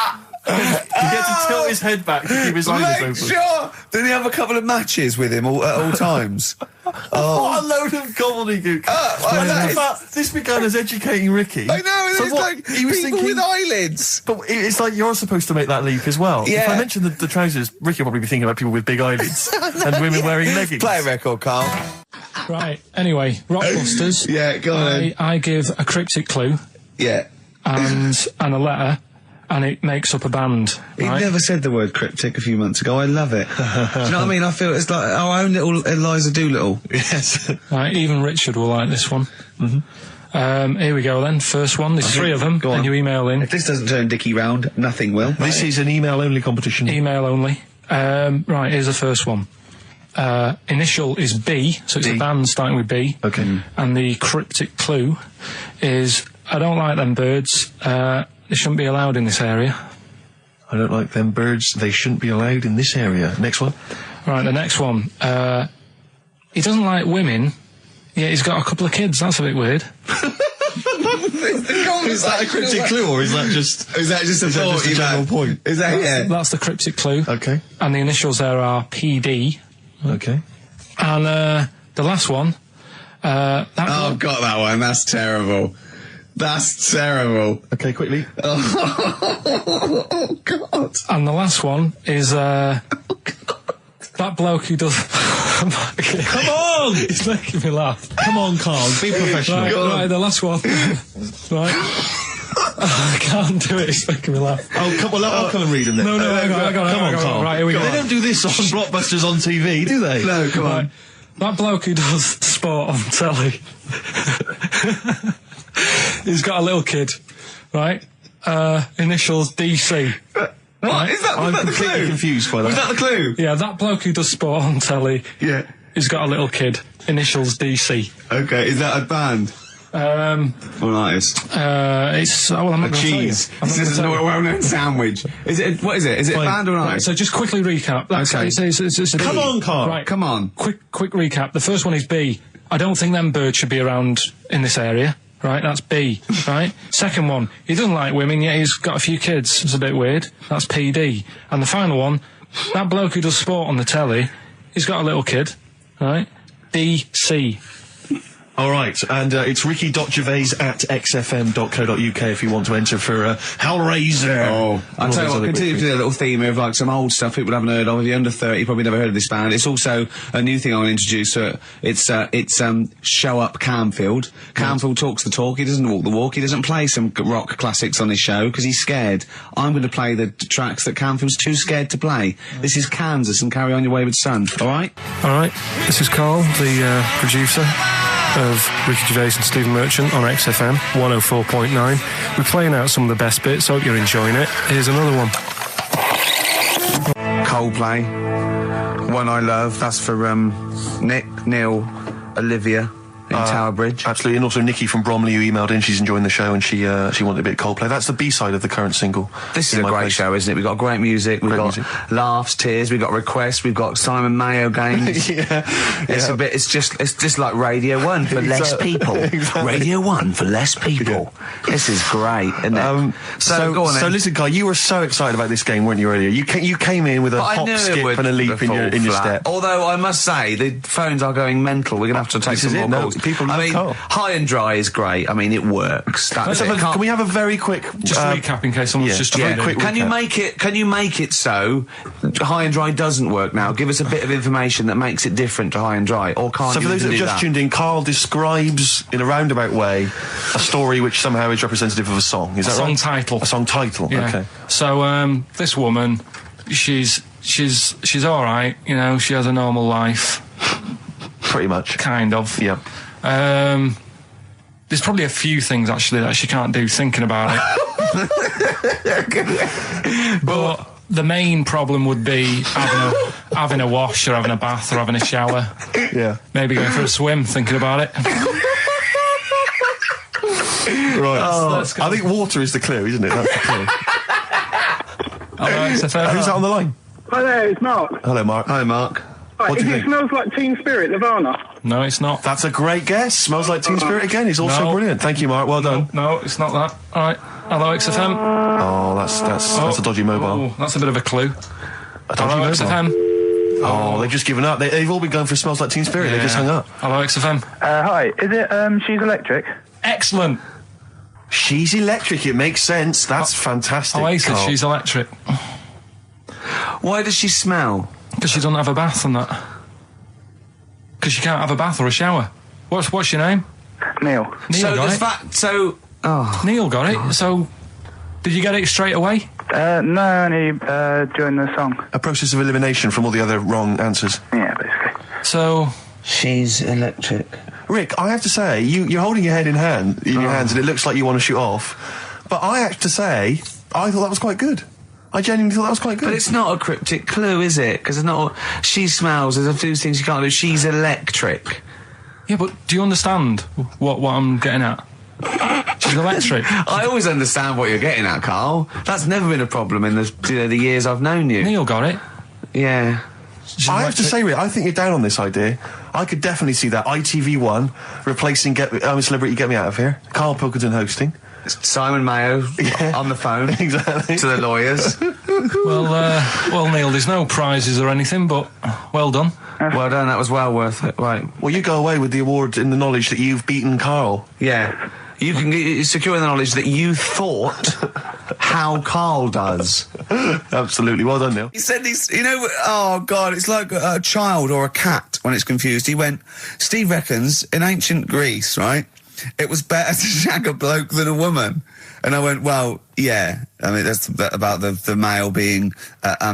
[SPEAKER 3] He had to tilt his head back to keep his eyelids
[SPEAKER 1] Make
[SPEAKER 3] open.
[SPEAKER 1] sure. Didn't he have a couple of matches with him at all times?
[SPEAKER 3] What a load of gobbledygook.
[SPEAKER 1] that is-
[SPEAKER 3] This began as educating Ricky.
[SPEAKER 1] I know,
[SPEAKER 3] So
[SPEAKER 1] it's
[SPEAKER 3] what,
[SPEAKER 1] like
[SPEAKER 3] he was
[SPEAKER 1] people
[SPEAKER 3] thinking,
[SPEAKER 1] with eyelids.
[SPEAKER 3] But it's like you're supposed to make that leap as well. If
[SPEAKER 1] Yeah.
[SPEAKER 3] I mention the trousers, Ricky will probably be thinking about people with big eyelids and women wearing leggings.
[SPEAKER 1] Play a record, Carl.
[SPEAKER 2] Right. Anyway, Rockbusters.
[SPEAKER 1] Yeah, go on.
[SPEAKER 2] I give a cryptic clue
[SPEAKER 1] Yeah.
[SPEAKER 2] and a letter, and it makes up a band.
[SPEAKER 6] He
[SPEAKER 2] Right?
[SPEAKER 6] never said the word cryptic a few months ago. I love it. Do you know what I mean? I feel it's like our own little Eliza Doolittle.
[SPEAKER 3] Yes.
[SPEAKER 2] Right, even Richard will like this one. Here we go then. First one. There's three of them,
[SPEAKER 6] Go on.
[SPEAKER 2] and you email in.
[SPEAKER 6] If this doesn't turn Dickie round, nothing will.
[SPEAKER 3] This is an email-only competition.
[SPEAKER 2] Email only. Right, here's the first one. Initial is B, so it's
[SPEAKER 3] D.
[SPEAKER 2] a band starting with B.
[SPEAKER 3] Okay.
[SPEAKER 2] And the cryptic clue is, I don't like them birds. They shouldn't be allowed in this area.
[SPEAKER 3] I don't like them birds. They shouldn't be allowed in this area. Next one.
[SPEAKER 2] Right, the next one. He doesn't like women, yet he's got a couple of kids. That's a bit weird.
[SPEAKER 3] Is that a cryptic clue, or is that just
[SPEAKER 6] Is that just a thought?
[SPEAKER 3] a general point?
[SPEAKER 6] Is that
[SPEAKER 2] That's the cryptic clue.
[SPEAKER 3] Okay.
[SPEAKER 2] And the initials there are PD.
[SPEAKER 3] Okay.
[SPEAKER 2] And the last one.
[SPEAKER 6] Oh, got that one. That's terrible. That's terrible.
[SPEAKER 3] Okay, quickly.
[SPEAKER 6] Oh, God.
[SPEAKER 2] And the last one is that bloke who does. Come on! It's making me laugh.
[SPEAKER 3] Come on, Carl. Be professional.
[SPEAKER 2] Right, the last one. Right. I can't do it. It's making me laugh.
[SPEAKER 3] Oh, come on. I'll come and read them then.
[SPEAKER 2] No, hang on.
[SPEAKER 3] Come on, Carl.
[SPEAKER 2] Right, here we go.
[SPEAKER 3] They don't do this on Blockbusters on TV, do they?
[SPEAKER 6] No, come
[SPEAKER 2] Right.
[SPEAKER 6] on.
[SPEAKER 2] That bloke who does sport on telly. He's got a little kid, right? Initials DC.
[SPEAKER 6] What? Is that, was
[SPEAKER 3] I'm
[SPEAKER 6] that the
[SPEAKER 3] completely
[SPEAKER 6] clue?
[SPEAKER 3] confused by that.
[SPEAKER 6] Was that the clue?
[SPEAKER 2] Yeah, that bloke who does sport on telly.
[SPEAKER 6] Yeah.
[SPEAKER 2] He's got a little kid. Initials DC.
[SPEAKER 6] Okay, is that a band? Or an artist?
[SPEAKER 2] It's well, I'm not
[SPEAKER 6] A
[SPEAKER 2] going to tell you.
[SPEAKER 6] cheese.
[SPEAKER 2] I'm not
[SPEAKER 6] This
[SPEAKER 2] gonna
[SPEAKER 6] is
[SPEAKER 2] tell
[SPEAKER 6] a
[SPEAKER 2] you.
[SPEAKER 6] well-known sandwich. Is it? What is it? Is it a
[SPEAKER 3] Fine.
[SPEAKER 6] band or an
[SPEAKER 2] Right,
[SPEAKER 6] artist?
[SPEAKER 2] so just quickly recap. That's,
[SPEAKER 6] Okay.
[SPEAKER 2] it's a
[SPEAKER 3] Come
[SPEAKER 2] B.
[SPEAKER 3] on, Carl.
[SPEAKER 2] Right,
[SPEAKER 6] Come on.
[SPEAKER 2] quick recap. The first one is B. I don't think them birds should be around in this area. Right, that's B. Right. Second one, he doesn't like women, yet he's got a few kids. It's a bit weird. That's PD. And the final one, that bloke who does sport on the telly, he's got a little kid. Right. DC.
[SPEAKER 3] All right, and it's ricky.gervais@xfm.co.uk if you want to enter for Hellraiser.
[SPEAKER 6] Oh, I'll
[SPEAKER 3] All
[SPEAKER 6] tell you
[SPEAKER 3] those
[SPEAKER 6] what,
[SPEAKER 3] other
[SPEAKER 6] continue
[SPEAKER 3] quick
[SPEAKER 6] to do a little theme of like some old stuff people haven't heard of. If you're under 30, you probably never heard of this band. It's also a new thing I want to introduce. It's Show Up Camfield. Camfield talks the talk, he doesn't walk the walk, he doesn't play some rock classics on his show because he's scared. I'm going to play the tracks that Camfield's too scared to play. This is Kansas and Carry On Your Wayward Son, alright?
[SPEAKER 2] All right. This is Carl, the producer. of Ricky Gervais and Stephen Merchant on XFM 104.9. We're playing out some of the best bits. Hope you're enjoying it. Here's another one.
[SPEAKER 6] Coldplay, One I Love. That's for Nick, Neil, Olivia in Tower Bridge.
[SPEAKER 3] Absolutely, and also Nikki from Bromley who emailed in. She's enjoying the show and she wanted a bit of Coldplay. That's the B-side of the current single.
[SPEAKER 6] This is a great show, isn't it? We've got great music, we've got laughs, tears, we've got requests, we've got Simon Mayo games. It's just like Radio 1 for less people.
[SPEAKER 3] Exactly.
[SPEAKER 6] Radio 1 for less people. This is great, isn't it?
[SPEAKER 3] So
[SPEAKER 6] go on then.
[SPEAKER 3] So listen, Guy, you were so excited about this game, weren't you, earlier? You came in with a hop, skip and a leap in your step.
[SPEAKER 6] Although I must say, the phones are going mental. We're going to have to take some more calls.
[SPEAKER 3] People love Carl.
[SPEAKER 6] High and Dry is great. I mean, it works. That's it.
[SPEAKER 3] Can we have a very quick...
[SPEAKER 2] Just recap in case someone's just
[SPEAKER 3] very quick
[SPEAKER 6] Can you make it so High and Dry doesn't work now? Give us a bit of information that makes it different to High and Dry, or can't
[SPEAKER 3] So
[SPEAKER 6] you
[SPEAKER 3] for those that have
[SPEAKER 6] do
[SPEAKER 3] just
[SPEAKER 6] that?
[SPEAKER 3] tuned in, Carl describes in a roundabout way a story which somehow is representative of a song. Is that right?
[SPEAKER 2] Song title.
[SPEAKER 3] A song title.
[SPEAKER 2] Yeah.
[SPEAKER 3] Okay.
[SPEAKER 2] So this woman, she's all right. You know, she has a normal life,
[SPEAKER 3] Pretty much.
[SPEAKER 2] kind of.
[SPEAKER 3] Yeah.
[SPEAKER 2] There's probably a few things actually that she can't do thinking about it. But the main problem would be having a wash or having a bath or having a shower.
[SPEAKER 3] Yeah.
[SPEAKER 2] Maybe going for a swim thinking about it.
[SPEAKER 3] Right.
[SPEAKER 2] Let's go.
[SPEAKER 3] I think water is the clue, isn't it? That's the clue.
[SPEAKER 2] Who's
[SPEAKER 3] Who's that on the line?
[SPEAKER 7] Hi there, it's Mark.
[SPEAKER 3] Hello, Mark.
[SPEAKER 6] Hi, Mark.
[SPEAKER 7] Right,
[SPEAKER 3] What do you
[SPEAKER 7] it
[SPEAKER 3] think?
[SPEAKER 7] smells like Teen Spirit, Nirvana.
[SPEAKER 2] No, it's not.
[SPEAKER 3] That's a great guess. Smells like Teen Spirit again. He's also
[SPEAKER 2] No.
[SPEAKER 3] brilliant. Thank you, Mark. Well done.
[SPEAKER 2] No, it's not that. All right. Hello, XFM.
[SPEAKER 3] Oh, that's a dodgy mobile.
[SPEAKER 2] Oh, that's a bit of a clue.
[SPEAKER 3] A dodgy
[SPEAKER 2] Hello,
[SPEAKER 3] mobile.
[SPEAKER 2] XFM.
[SPEAKER 3] Oh, they've just given up. They've all been going for Smells Like Teen Spirit. They just hung up.
[SPEAKER 2] Hello, XFM.
[SPEAKER 7] Hi, is it, She's Electric?
[SPEAKER 2] Excellent.
[SPEAKER 3] She's electric. It makes sense. That's fantastic.
[SPEAKER 2] Oasis,
[SPEAKER 3] Carl.
[SPEAKER 2] she's electric.
[SPEAKER 6] Why does she smell?
[SPEAKER 2] Because she doesn't have a bath and that. Because she can't have a bath or a shower. What's your name?
[SPEAKER 7] Neil.
[SPEAKER 2] Neil got it. Neil got it. So, did you get it straight away?
[SPEAKER 7] No, only, during the song.
[SPEAKER 3] A process of elimination from all the other wrong answers.
[SPEAKER 7] Yeah, basically.
[SPEAKER 2] So,
[SPEAKER 6] She's electric.
[SPEAKER 3] Rick, I have to say, you're holding your head in your hands, and it looks like you want to shoot off. But I have to say, I thought that was quite good. I genuinely thought that was quite good.
[SPEAKER 6] But it's not a cryptic clue, is it? Because it's not. She smells. There's a few things you can't do. She's electric.
[SPEAKER 2] yeah, but do you understand what I'm getting at? She's electric.
[SPEAKER 6] I always understand what you're getting at, Carl. That's never been a problem in the years I've known you.
[SPEAKER 2] Neil got it.
[SPEAKER 6] Yeah.
[SPEAKER 2] She's
[SPEAKER 3] I have to
[SPEAKER 2] electric.
[SPEAKER 3] say, Rick, I think you're down on this idea. I could definitely see that ITV1 replacing Celebrity Get Me Out of Here. Karl Pilkington hosting.
[SPEAKER 6] Simon Mayo on the phone
[SPEAKER 3] Exactly.
[SPEAKER 6] to the lawyers.
[SPEAKER 2] Well, Neil, there's no prizes or anything, but well done.
[SPEAKER 6] Well done. That was well worth it. Right.
[SPEAKER 3] Well, you go away with the award in the knowledge that you've beaten Carl.
[SPEAKER 6] Yeah. You can secure the knowledge that you thought how Carl does.
[SPEAKER 3] Absolutely. Well done, Neil.
[SPEAKER 1] He said he's, oh God, it's like a child or a cat when it's confused. He went, Steve reckons in ancient Greece, right, it was better to shag a bloke than a woman. And I went, well, yeah. I mean, that's about the male being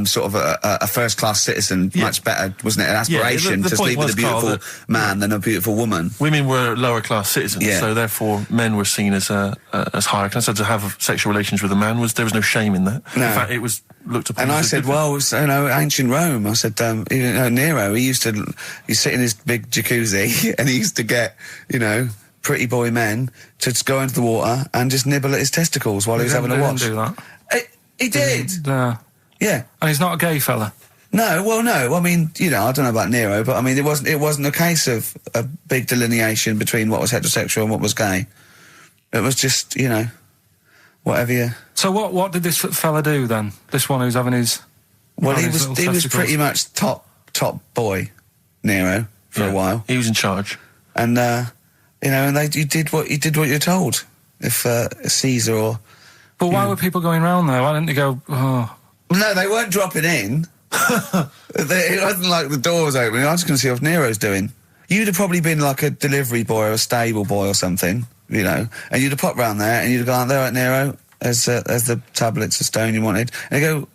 [SPEAKER 1] sort of a first-class citizen.
[SPEAKER 3] Yeah.
[SPEAKER 1] Much better, wasn't it? An aspiration
[SPEAKER 3] the
[SPEAKER 1] to
[SPEAKER 3] point
[SPEAKER 1] sleep with a
[SPEAKER 3] was, Carl,
[SPEAKER 1] beautiful man than a beautiful woman.
[SPEAKER 3] Women were lower class citizens,
[SPEAKER 1] Yeah.
[SPEAKER 3] so therefore men were seen as higher class. So to have sexual relations with a man there was no shame in that.
[SPEAKER 1] No.
[SPEAKER 3] In fact, it was looked upon.
[SPEAKER 1] And I
[SPEAKER 3] as a
[SPEAKER 1] said,
[SPEAKER 3] good
[SPEAKER 1] well, ancient Rome. I said, Nero, he'd sit in his big jacuzzi and he used to get, pretty boy men to just go into the water and just nibble at his testicles while he was having a wash.
[SPEAKER 2] He didn't do that.
[SPEAKER 1] He did.
[SPEAKER 2] No.
[SPEAKER 1] Yeah.
[SPEAKER 2] And he's not a gay fella.
[SPEAKER 1] No, well, no. I mean, I don't know about Nero, but I mean, it wasn't a case of a big delineation between what was heterosexual and what was gay. It was just, whatever you.
[SPEAKER 2] So what did this fella do then? This one who's having his.
[SPEAKER 1] Well, he
[SPEAKER 2] his
[SPEAKER 1] was
[SPEAKER 2] little testicles?
[SPEAKER 1] pretty much top boy, Nero, for a while,
[SPEAKER 3] He was in charge.
[SPEAKER 1] and and you did what you're told. If Caesar or.
[SPEAKER 2] But why were people going round there? Why didn't they go? Oh,
[SPEAKER 1] No, they weren't dropping in. It wasn't like the door was opening. I was going to see what Nero's doing. You'd have probably been like a delivery boy or a stable boy or something, and you'd have popped round there and you'd have gone, there, right, Nero, as the tablets of stone you wanted. And they go,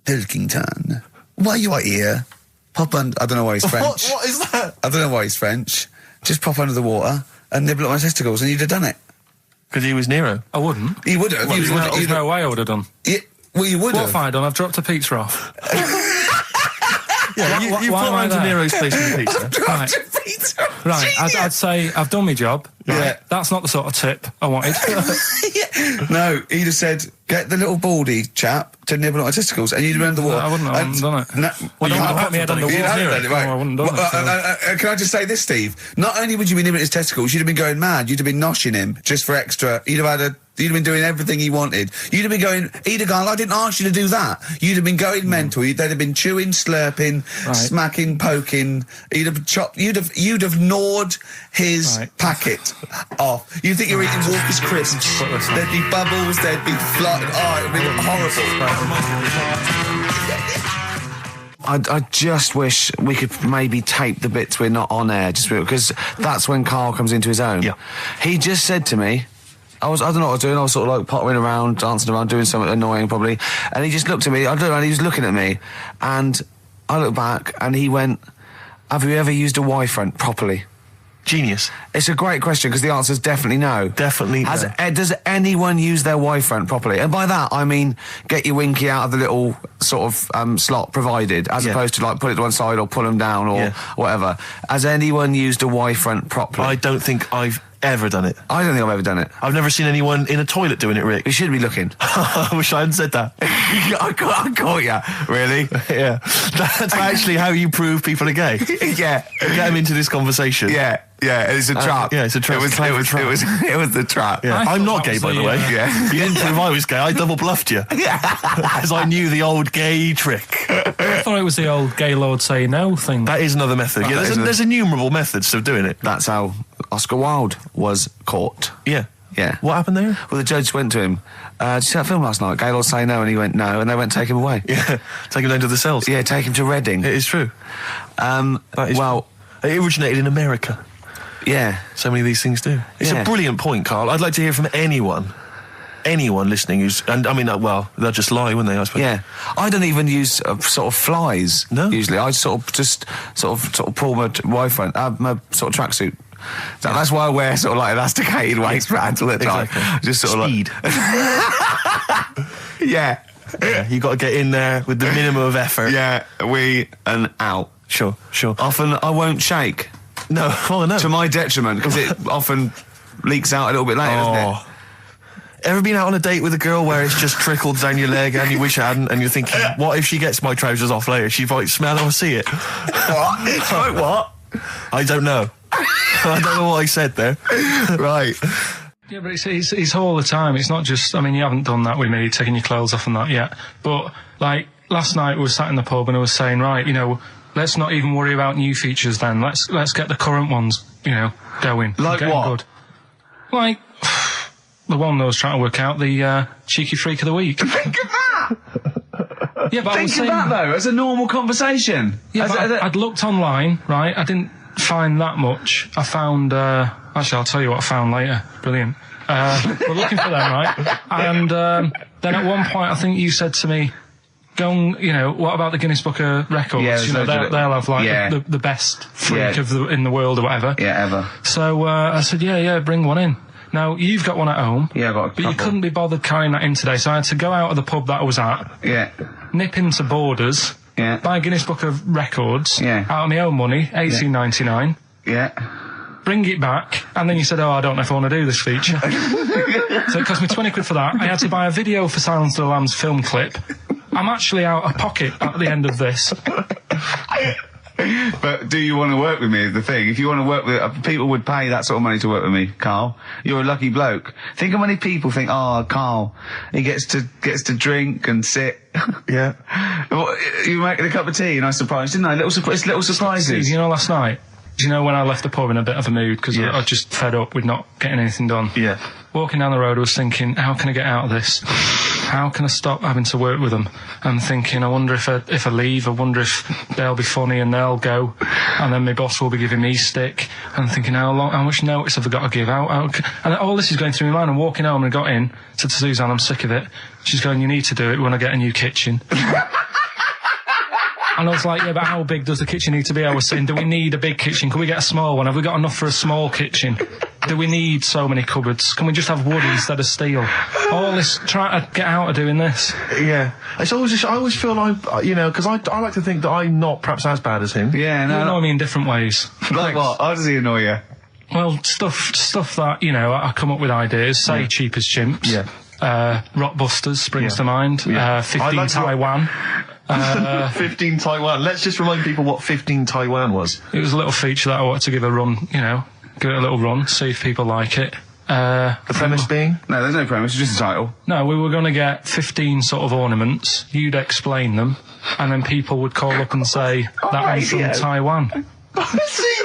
[SPEAKER 1] Pilkington, why you are here? Pop on. I don't know why he's French.
[SPEAKER 3] What is that?
[SPEAKER 1] I don't know why he's French. just pop under the water and nibble at my testicles, and you'd have done it.
[SPEAKER 3] Because he was Nero.
[SPEAKER 2] I wouldn't.
[SPEAKER 1] You would have.
[SPEAKER 2] Well, there's no way I would have done.
[SPEAKER 1] Well, you would
[SPEAKER 2] What
[SPEAKER 1] have.
[SPEAKER 2] have I done? I've dropped a pizza off.
[SPEAKER 3] Yeah, you
[SPEAKER 2] why
[SPEAKER 3] put
[SPEAKER 2] am I
[SPEAKER 3] around to
[SPEAKER 2] there?
[SPEAKER 3] Nero's place with pizza.
[SPEAKER 2] Right, I'd say I've done my job.
[SPEAKER 1] Yeah.
[SPEAKER 2] Right? That's not the sort of tip I wanted.
[SPEAKER 1] No, he'd have said, get the little baldy chap to nibble at my testicles, and you'd have been under the water.
[SPEAKER 2] I wouldn't have done it.
[SPEAKER 1] No,
[SPEAKER 2] Well,
[SPEAKER 1] you
[SPEAKER 2] don't
[SPEAKER 1] have
[SPEAKER 2] put me head
[SPEAKER 1] done
[SPEAKER 2] under
[SPEAKER 1] it. You
[SPEAKER 2] water.
[SPEAKER 1] have done it, right.
[SPEAKER 2] No, I wouldn't have done it,
[SPEAKER 1] Can I just say this, Steve? Not only would you be nibbling at his testicles, you'd have been going mad. You'd have been noshing him just for extra. You'd have been doing everything he wanted. You'd have been going, he'd have gone, I didn't ask you to do that. You'd have been going mental. They'd have been chewing, slurping, smacking, poking. You'd have chopped, you'd have gnawed his packet off. You'd think you were eating Walker's crisps. There'd be bubbles, there'd be flood. Oh, it would be horrible. I just wish we could maybe tape the bits we're not on air, just because that's when Karl comes into his own.
[SPEAKER 3] Yeah.
[SPEAKER 1] He just said to me, I don't know what I was doing, I was sort of like pottering around, dancing around, doing something annoying probably, and he just looked at me, I looked around, he was looking at me, and I looked back, and he went, have you ever used a Y-front properly?
[SPEAKER 3] Genius.
[SPEAKER 1] It's a great question, because the answer's definitely no.
[SPEAKER 3] Definitely no.
[SPEAKER 1] Does anyone use their Y-front properly? And by that, I mean, get your winky out of the little sort of slot provided, as opposed to like put it to one side or pull them down or whatever. Has anyone used a Y-front properly?
[SPEAKER 3] I don't think I've ever done it.
[SPEAKER 1] I don't think I've ever done it.
[SPEAKER 3] I've never seen anyone in a toilet doing it, Rick.
[SPEAKER 1] You should be looking.
[SPEAKER 3] I wish I hadn't said that.
[SPEAKER 1] I caught you. Really?
[SPEAKER 3] Yeah. That's actually how you prove people are gay.
[SPEAKER 1] Yeah.
[SPEAKER 3] Get them into this conversation.
[SPEAKER 1] Yeah. It's a trap.
[SPEAKER 3] Yeah, it's a trap.
[SPEAKER 1] It was the trap.
[SPEAKER 3] Yeah. I'm not gay, by the way.
[SPEAKER 1] Yeah.
[SPEAKER 3] You didn't prove I was gay. I double bluffed you. As I knew the old gay trick.
[SPEAKER 2] I thought it was the old gay lord say no thing.
[SPEAKER 3] That is another method. Yeah, there's innumerable methods of doing it.
[SPEAKER 1] That's how Oscar Wilde was caught.
[SPEAKER 3] Yeah.
[SPEAKER 1] Yeah.
[SPEAKER 3] What happened there?
[SPEAKER 1] Well, the judge went to him, did you see that film last night? Gaylord Say No, and he went no, and they went take him away.
[SPEAKER 3] Yeah. Take him down to the cells.
[SPEAKER 1] Yeah, take him to Reading.
[SPEAKER 3] It is true.
[SPEAKER 1] That is
[SPEAKER 3] well, it originated in America.
[SPEAKER 1] Yeah.
[SPEAKER 3] So many of these things do. It's a brilliant point, Karl. I'd like to hear from anyone listening who's, and I mean, well, they'll just lie, wouldn't they, I suppose?
[SPEAKER 1] Yeah. I don't even use sort of flies.
[SPEAKER 3] No.
[SPEAKER 1] Usually. I sort of pull my Y-front, my sort of tracksuit. That's why I wear sort of like elasticated waistbands all the time.
[SPEAKER 3] Exactly.
[SPEAKER 1] Just sort
[SPEAKER 3] Speed.
[SPEAKER 1] of like... Yeah.
[SPEAKER 3] You got to get in there with the minimum of effort.
[SPEAKER 1] Yeah, and out.
[SPEAKER 3] Sure.
[SPEAKER 1] Often I won't shake.
[SPEAKER 3] No, no.
[SPEAKER 1] To my detriment, because it often leaks out a little bit later, doesn't it?
[SPEAKER 3] Ever been out on a date with a girl where it's just trickled down your leg and you wish it hadn't, and you're thinking, what if she gets my trousers off later? She might smell or see it.
[SPEAKER 1] What? What?
[SPEAKER 3] I don't know. I don't know what I said there.
[SPEAKER 1] Right.
[SPEAKER 2] Yeah, but it's all the time. It's not just, I mean, you haven't done that with me, taking your clothes off and that yet. But, like, last night we were sat in the pub and I was saying, right, let's not even worry about new features then. Let's get the current ones, going.
[SPEAKER 1] Like what?
[SPEAKER 2] Good. Like, the one that I was trying to work out, the cheeky freak of the week.
[SPEAKER 1] Think of that!
[SPEAKER 2] Yeah, but
[SPEAKER 1] Think of that, though, as a normal conversation.
[SPEAKER 2] Yeah, but I'd looked online, right? I didn't find that much. I found, actually, I'll tell you what I found later. Brilliant. We're looking for them, right? And then at one point, I think you said to me, go and, what about the Guinness Book of Records?
[SPEAKER 1] Yeah,
[SPEAKER 2] they'll have, like, the best freak in the world or whatever.
[SPEAKER 1] Yeah, ever.
[SPEAKER 2] So I said, yeah, bring one in. Now, you've got one at home.
[SPEAKER 1] Yeah, I've got a couple.
[SPEAKER 2] But you couldn't be bothered carrying that in today, so I had to go out of the pub that I was at.
[SPEAKER 1] Yeah.
[SPEAKER 2] Nip into Borders.
[SPEAKER 1] Yeah.
[SPEAKER 2] Buy a Guinness Book of Records.
[SPEAKER 1] Yeah.
[SPEAKER 2] Out of my own money, $18.99.
[SPEAKER 1] Yeah.
[SPEAKER 2] Bring it back, and then you said, I don't know if I want to do this feature. So it cost me 20 quid for that. I had to buy a video for Silence of the Lambs film clip. I'm actually out of pocket at the end of this.
[SPEAKER 1] But do you want to work with me is the thing. If you want to work with... people would pay that sort of money to work with me, Karl. You're a lucky bloke. Think how many people think, Karl, he gets to drink and sit.
[SPEAKER 3] Yeah.
[SPEAKER 1] Well, you making a cup of tea and I surprised, didn't I? Little surprises.
[SPEAKER 2] Steve, last night, do you know when I left the pub in a bit of a mood because I just fed up with not getting anything done?
[SPEAKER 3] Yeah.
[SPEAKER 2] Walking down the road, I was thinking, how can I get out of this? How can I stop having to work with them? I'm thinking, I wonder if I leave, I wonder if they'll be funny and they'll go, and then my boss will be giving me stick. I'm thinking, how much notice have I got to give out? And all this is going through my mind. I'm walking home and I got in, said to Suzanne, I'm sick of it. She's going, you need to do it when I get a new kitchen. And I was like, yeah, but how big does the kitchen need to be? I was saying, do we need a big kitchen? Can we get a small one? Have we got enough for a small kitchen? Do we need so many cupboards? Can we just have wood instead of steel? All this, trying to get out of doing this.
[SPEAKER 3] Yeah. It's always just, I always feel like, you know, because I like to think that I'm not perhaps as bad as him.
[SPEAKER 6] Yeah,
[SPEAKER 2] You
[SPEAKER 6] no.
[SPEAKER 2] annoy me in different ways.
[SPEAKER 6] Like what? How does he annoy you?
[SPEAKER 2] Well, stuff that, you know, I come up with ideas, say Cheap as Chimps.
[SPEAKER 3] Yeah.
[SPEAKER 2] Rockbusters springs to mind.
[SPEAKER 3] Yeah.
[SPEAKER 2] 15
[SPEAKER 3] I like
[SPEAKER 2] Taiwan.
[SPEAKER 3] 15 Taiwan. Let's just remind people what 15 Taiwan was.
[SPEAKER 2] It was a little feature that I wanted to give a run, you know, give it a little run, see if people like it.
[SPEAKER 3] The premise being?
[SPEAKER 6] No, there's no premise, it's just a title.
[SPEAKER 2] No, we were going to get 15 sort of ornaments, you'd explain them, and then people would call up and say, that one's from Taiwan.
[SPEAKER 3] See?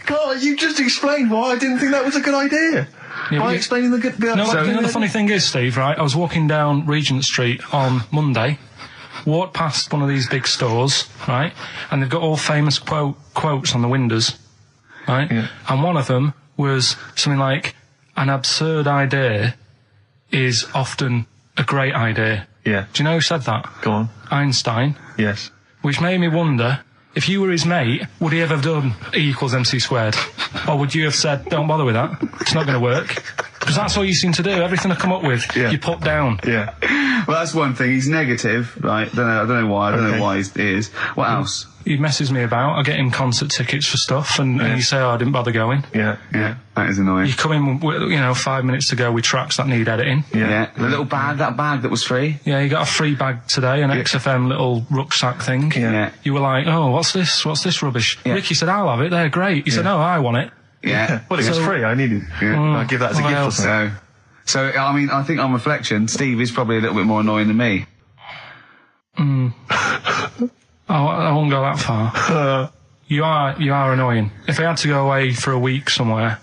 [SPEAKER 3] God, you just explained why I didn't think that was a good idea.
[SPEAKER 2] Yeah,
[SPEAKER 3] By
[SPEAKER 2] but
[SPEAKER 3] explaining the good bit.
[SPEAKER 2] No, you know the funny thing is, Steve, right? I was walking down Regent Street on Monday, walked past one of these big stores, right? And they've got all famous quotes on the windows, right?
[SPEAKER 3] Yeah.
[SPEAKER 2] And one of them was something like, an absurd idea is often a great idea.
[SPEAKER 3] Yeah.
[SPEAKER 2] Do you know who said that?
[SPEAKER 3] Go on.
[SPEAKER 2] Einstein.
[SPEAKER 3] Yes.
[SPEAKER 2] Which made me wonder, if you were his mate, would he ever have done E equals MC squared? Or would you have said, don't bother with that, it's not going to work? Because that's all you seem to do. Everything I come up with, you put down.
[SPEAKER 3] Yeah.
[SPEAKER 6] Well, that's one thing. He's negative, right? I don't know why. I don't know why he is. What else?
[SPEAKER 2] He messes me about. I get him concert tickets for stuff, and you say, oh, I didn't bother going.
[SPEAKER 3] Yeah.
[SPEAKER 6] Yeah, that is annoying.
[SPEAKER 2] You come in, with, you know, 5 minutes to go with tracks that need editing.
[SPEAKER 6] Yeah. The little bag, that bag that was free.
[SPEAKER 2] Yeah, you got a free bag today, an XFM little rucksack thing.
[SPEAKER 6] Yeah.
[SPEAKER 2] You were like, oh, what's this? What's this rubbish?
[SPEAKER 6] Yeah.
[SPEAKER 2] Ricky said, I'll have it. They're great. He said, no, I want it.
[SPEAKER 6] Yeah.
[SPEAKER 3] Well, it was free. I needed.
[SPEAKER 6] Yeah.
[SPEAKER 3] I'll give that as a gift or something.
[SPEAKER 6] So, I mean, I think on reflection, Steve is probably a little bit more annoying than me.
[SPEAKER 2] I won't go that far. You are annoying. If I had to go away for a week somewhere,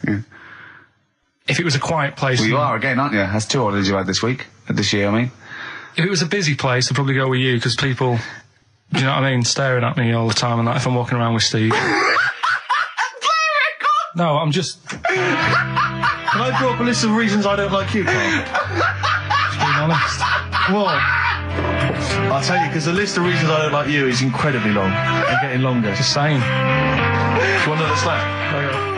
[SPEAKER 2] if it was a quiet place...
[SPEAKER 6] Well, you are again, aren't you? That's 2 holidays you had this year, I mean.
[SPEAKER 2] If it was a busy place, I'd probably go with you, because people, do you know what I mean, staring at me all the time and that if I'm walking around with Steve. No, I'm just...
[SPEAKER 3] Can I draw up a list of reasons I don't like you, Carl?
[SPEAKER 2] Just being honest.
[SPEAKER 3] What? I'll tell you, because the list of reasons I don't like you is incredibly long and getting longer.
[SPEAKER 2] Just saying.
[SPEAKER 3] Do you want another slap?